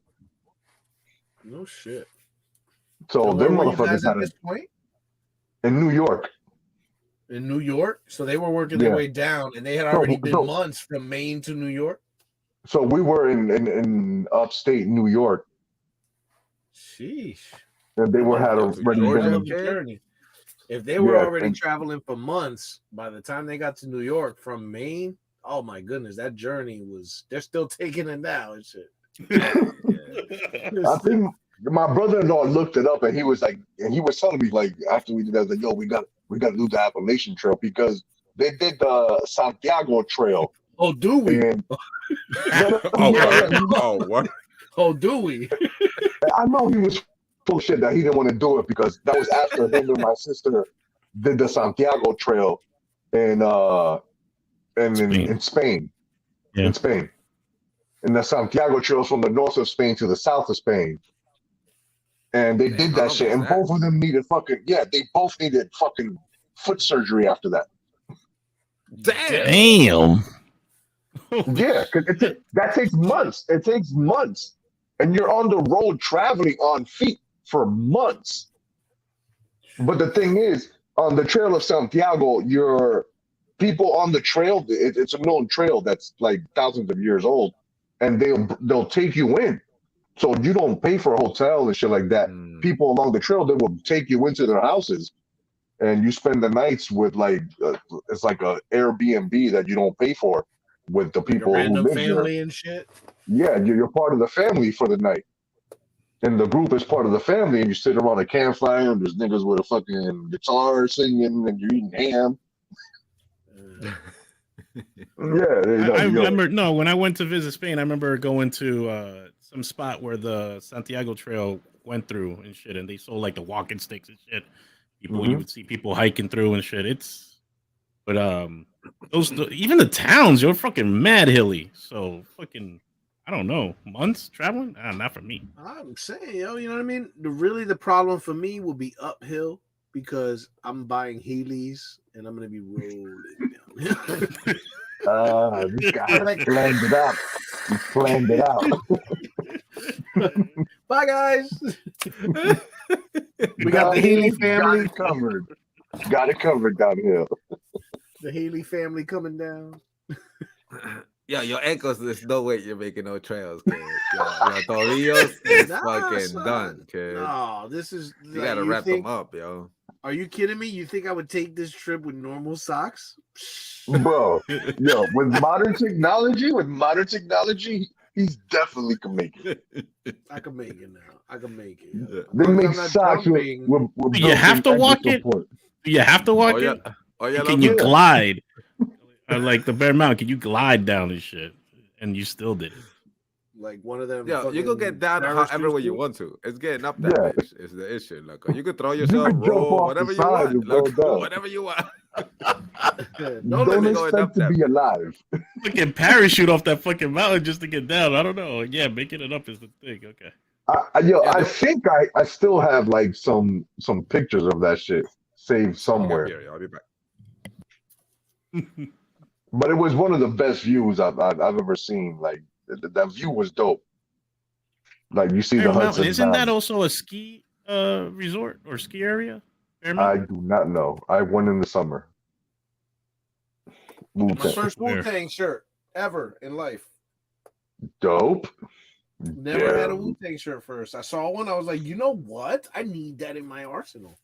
No shit.
So them motherfuckers had
this point?
In New York.
In New York? So they were working their way down and they had already been months from Maine to New York?
So we were in upstate New York.
Sheesh.
And they had already been
journey. If they were already traveling for months, by the time they got to New York from Maine, oh my goodness, that journey they're still taking it now and shit.
I think my brother-in-law looked it up and he was telling me like after we did that, like, yo, we got to do the Appalachian Trail because they did the Santiago Trail.
Oh, do we?
And,
what?
Oh, do we?
I know he was full of shit that he didn't want to do it because that was after him and my sister did the Santiago Trail in Spain.
Yeah.
In Spain. And the Santiago Trail from the north of Spain to the south of Spain. And they did
how
that
long
shit.
was
And
that?
both of them needed they both needed fucking foot surgery after that.
Damn.
Yeah, because that takes months. It takes months. And you're on the road traveling on feet for months. But the thing is, on the Trail of Santiago, your people on the trail, it's a known trail that's like thousands of years old, and they'll take you in. So you don't pay for a hotel and shit like that. People along the trail, they will take you into their houses, and you spend the nights with it's like a Airbnb that you don't pay for with the people
like a
who
random
live
family
there.
and shit.
Yeah, you're part of the family for the night. And the group is part of the family, and you sit around a campfire, and there's niggas with a fucking guitar singing, and you're eating ham. Yeah,
I remember when I went to visit Spain, I remember going to some spot where the Santiago Trail went through and shit, and they sold like the walking sticks and shit. You would see people hiking through and shit. Even the towns, you're fucking mad hilly. So fucking, I don't know, months traveling? Not for me.
I'm saying, you know what I mean? The problem for me will be uphill because I'm buying Heelys and I'm gonna be rolling down.
This guy planned it out. He planned it out.
Bye, guys. We got the Healy family
covered. Got it covered down here.
The Healy family coming down.
Yeah, your ankles, there's no way you're making no trails, kid. Your tobillos is fucking done, kid.
No, this is...
You gotta wrap them up, yo.
Are you kidding me? You think I would take this trip with normal socks?
Bro, yo, with modern technology, he's definitely can make it.
I can make it now. I can make it.
They make socks with
you have to walk it? You have to walk it? Can you glide? Like the Bear Mountain, can you glide down and shit? And you still did it.
Like one of them.
Yeah, you can get down however way you want to. It's getting up that bitch is the issue. Like you can throw yourself, roll, whatever you want. Like, whatever you want.
Don't expect to be alive.
Fucking parachute off that fucking mountain just to get down. I don't know. Yeah, making it up is the thing. Okay.
I think I still have like some pictures of that shit saved somewhere.
I'll be back.
But it was one of the best views I've ever seen. Like that view was dope. Like you see
Bear
the
Mountain.
Hudson
Isn't that
Valley.
also a ski resort or ski area?
I do not know. I went in the summer.
My first Wu-Tang shirt ever in life.
Dope.
Never had a Wu-Tang shirt first. I saw one. I was like, you know what? I need that in my arsenal.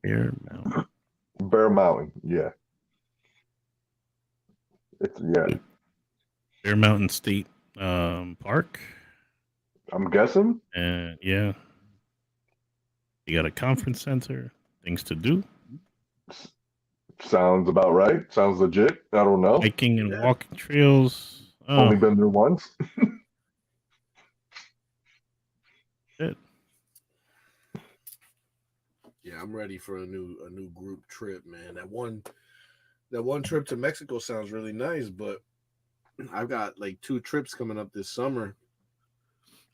Bear Mountain. Yeah.
Bear Mountain State Park.
I'm guessing.
And yeah. You got a conference center, things to do.
Sounds about right. Sounds legit. I don't know.
Hiking and walking trails.
Only been there once.
Shit.
Yeah, I'm ready for a new group trip, man. That one trip to Mexico sounds really nice, but I've got like 2 trips coming up this summer.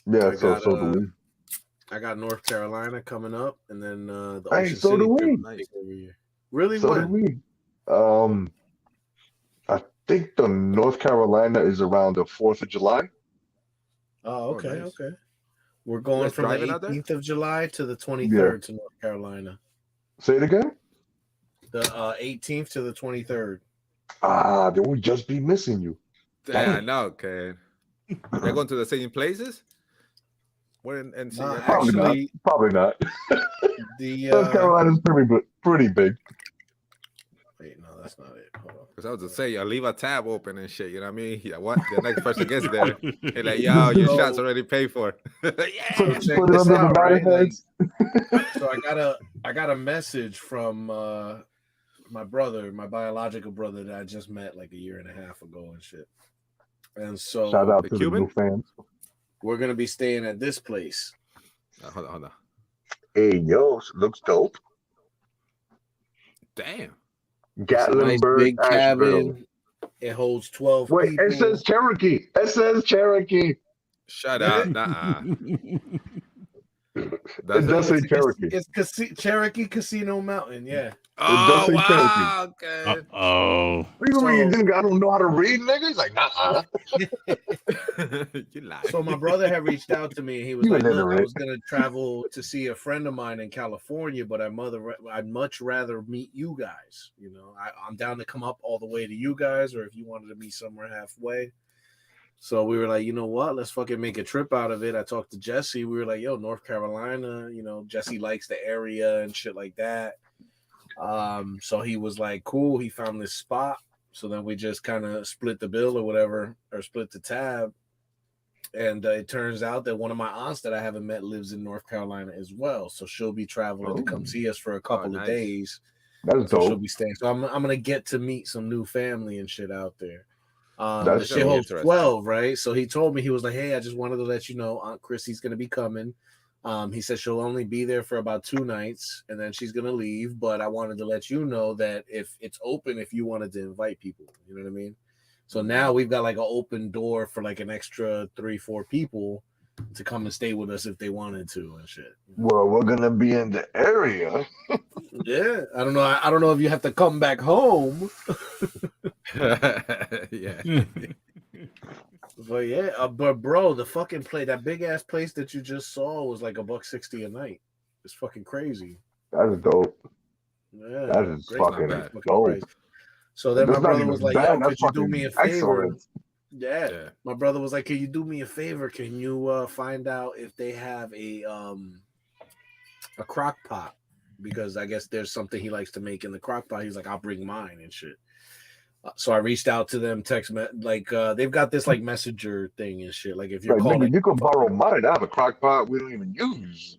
Yeah, so do we.
I got North Carolina coming up, and then the
Ocean City
do
we.
Nice every year. Really?
So do we. I think the North Carolina is around the 4th of July.
Oh, okay, nice. Okay. We're going from the 18th of July to the 23rd to North Carolina.
Say it again?
The 18th to the 23rd.
They would just be missing you.
Yeah, I know, okay. They're going to the same places?
Probably not.
The
North Carolina's pretty big.
Wait, no, that's not it. Hold on.
Because I was to say, you leave a tab open and shit. You know what I mean? Yeah, what? The next person gets there. They're like, yo, your shot's already paid for.
Yeah,
put it under the Manorheads.
So I got a message from my brother, my biological brother that I just met like a year and a half ago and shit. And so
shout out to the new fans.
We're gonna be staying at this place.
Hold on.
Hey, yo, looks dope.
Damn.
It's a nice
Gatlinburg,
big
Asheville.
cabin. It holds 12
Wait,
people.
it says Cherokee. It says Cherokee.
Shut up. Nuh-uh.
It
Does
does say
it?
Cherokee.
It's Cherokee Casino Mountain. Yeah.
It does
Oh,
say Cherokee.
wow. Okay.
Oh,
What do you mean? You think I don't know how to read, nigga? He's like, nah.
You lie.
So my brother had reached out to me. And he was
You
like, "Look, I
illiterate.
was gonna travel to see a friend of mine in California, but I'd much rather meet you guys. You know, I'm down to come up all the way to you guys, or if you wanted to meet somewhere halfway." So we were like, you know what? Let's fucking make a trip out of it. I talked to Jesse. We were like, yo, North Carolina. You know, Jesse likes the area and shit like that. So he was like, cool. He found this spot. So then we just kind of split the bill or whatever, or split the tab. And it turns out that one of my aunts that I haven't met lives in North Carolina as well. So she'll be traveling to come see us for a couple of days.
That's
So
dope.
she'll be staying. So I'm gonna get to meet some new family and shit out there. The
That's
shit
gonna be
holds
interesting.
12, right? So he told me, he was like, hey, I just wanted to let you know Aunt Chrissy's gonna be coming. He said she'll only be there for about 2 nights and then she's gonna leave. But I wanted to let you know that if it's open, if you wanted to invite people, you know what I mean? So now we've got like an open door for like an extra 3-4 people to come and stay with us if they wanted to and shit.
Well, we're gonna be in the area.
Yeah, I don't know. I don't know if you have to come back home.
Yeah.
But yeah, but bro, the fucking play, that big ass place that you just saw was like $160 a night. It's fucking crazy.
That's dope.
Yeah,
That is
great,
fucking
great fucking
dope.
price. So then
That's
my
not
brother
even
was like,
bad.
yo,
That's
could you do
fucking
me a favor?
excellent.
Yeah. My brother was like, can you do me a favor? Can you find out if they have a crock pot? Because I guess there's something he likes to make in the crock pot. He's like, I'll bring mine and shit. So I reached out to them, they've got this like messenger thing and shit. Like if you're
Like,
calling,
nigga, you can borrow mine. I have a crock pot we don't even use.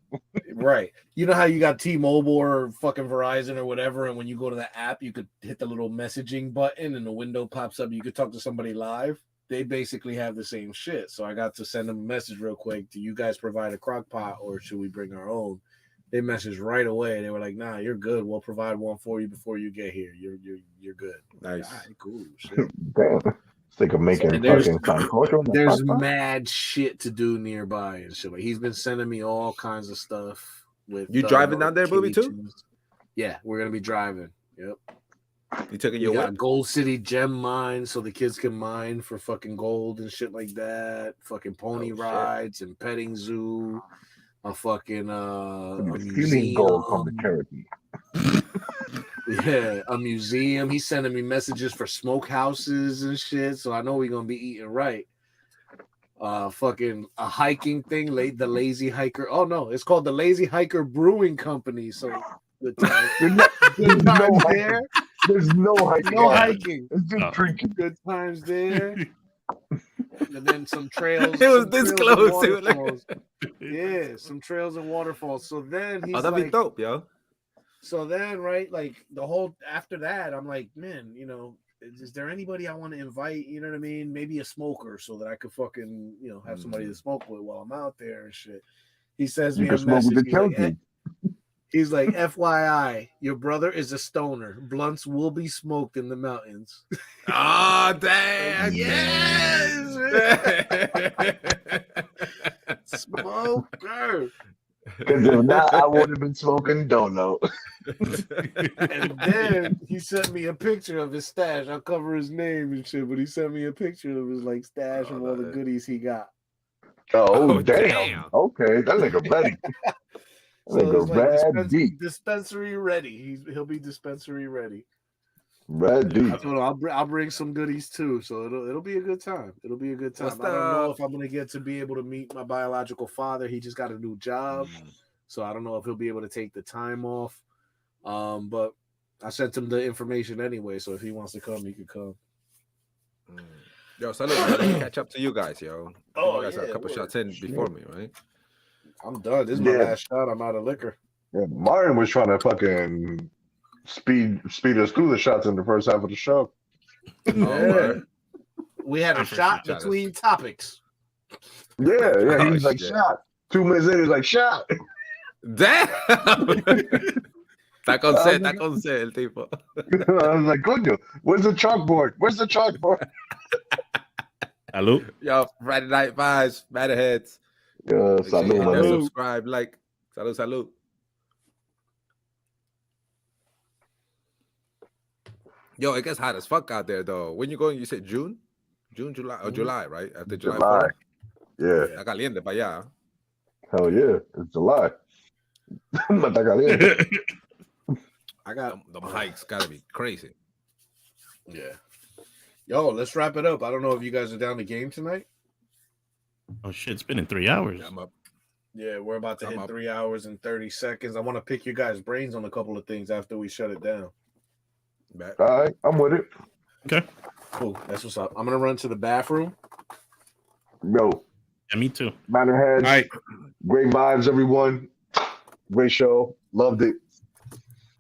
right? You know how you got T-Mobile or fucking Verizon or whatever, and when you go to the app, you could hit the little messaging button and the window pops up. You could talk to somebody live. They basically have the same shit. So I got to send them a message real quick. Do you guys provide a crock pot or should we bring our own? They messaged right away. They were like, "Nah, you're good. We'll provide one for you before you get here. You're good."
Nice.
All right, cool. Shit.
Damn. Think of making
And there's
fucking sancocho in the
there's
crock pot?
mad shit to do nearby and shit. Like he's been sending me all kinds of stuff. With
You driving down there, Booby, too?
Yeah, we're gonna be driving. Yep.
You taking
You
your
got
whip?
Gold City gem mine, so the kids can mine for fucking gold and shit like that. Fucking pony
Oh, shit.
rides and petting zoo. A fucking a
Stealing gold from the
museum.
Cherokee.
Yeah, a museum. He's sending me messages for smokehouses and shit, so I know we're gonna be eating right. Fucking a hiking thing, the Lazy Hiker. Oh no, it's called the Lazy Hiker Brewing Company. So good times, good times there.
There's no hiking.
No hiking.
It's just drinking.
Good times there. And then some trails.
It was
some
this
trails and
close, too, like-
waterfalls. Yeah, some trails and waterfalls. So then he's
That'd be
like,
dope, yo.
so then, right, like the whole after that, I'm like, man, you know, is there anybody I want to invite? You know what I mean? Maybe a smoker so that I could fucking, you know, have somebody to smoke with while I'm out there and shit. He sends me
You
a
can smoke with
message.
the Cherokee.
He's like, FYI, your brother is a stoner. Blunts will be smoked in the mountains.
Oh, damn.
Yes. Smoker.
Because if not, I would have been smoking dono.
And then he sent me a picture of his stash. I'll cover his name and shit, but he sent me a picture of his like stash of all the goodies he got.
Oh,
Oh,
damn.
damn.
Okay, that nigga ready. That
So
nigga
it's like
ready.
dispensary ready. He'll be dispensary ready.
Ready.
I told him I'll bring some goodies too, so it'll be a good time. It'll be a good time.
What's
I don't know if I'm gonna get to be able to meet my biological father. He just got a new job, so I don't know if he'll be able to take the time off. But I sent him the information anyway, so if he wants to come, he could come.
Yo, so let me catch up to you guys, yo.
Oh,
You guys had a couple shots in before me, right?
I'm done. This is my last shot. I'm out of liquor.
Yeah, Martin was trying to fucking speed us through the shots in the first half of the show.
Yeah. We had a shot between topics.
Yeah, he was
Oh,
like,
shit.
shot, 2 minutes later, he's like, shot.
Damn. Está con sed, el tipo.
I was like, coño, where's the chalkboard? Where's the chalkboard?
Salud.
Yo, Friday Night Vibes, Manorheads.
Yeah,
Make sure you
salud,
hit
my
that
nigga.
subscribe, like. Salud. Yo, it gets hot as fuck out there, though. When you going? You said June? July, July, right? After July 4th?
Yeah.
Está caliente para allá.
Hell yeah. It's July. Mata caliente.
I got
Them hikes gotta be crazy.
yeah. Yo, let's wrap it up. I don't know if you guys are down to game tonight.
Oh shit, it's been in 3 hours.
Yeah, I'm up.
Yeah, we're about to
I'm
hit
up.
3 hours and 30 seconds. I want to pick your guys' brains on a couple of things after we shut it down.
Bet.
All right, I'm with it.
Okay.
Cool. That's what's up. I'm gonna run to the bathroom.
Yo,
Yeah, me too.
Manorheads.
All right.
Great vibes, everyone. Great show. Loved it.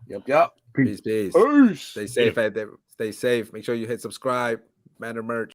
Yep.
Peace.
Peace.
Stay safe out there. Stay safe. Make sure you hit subscribe. Manor merch.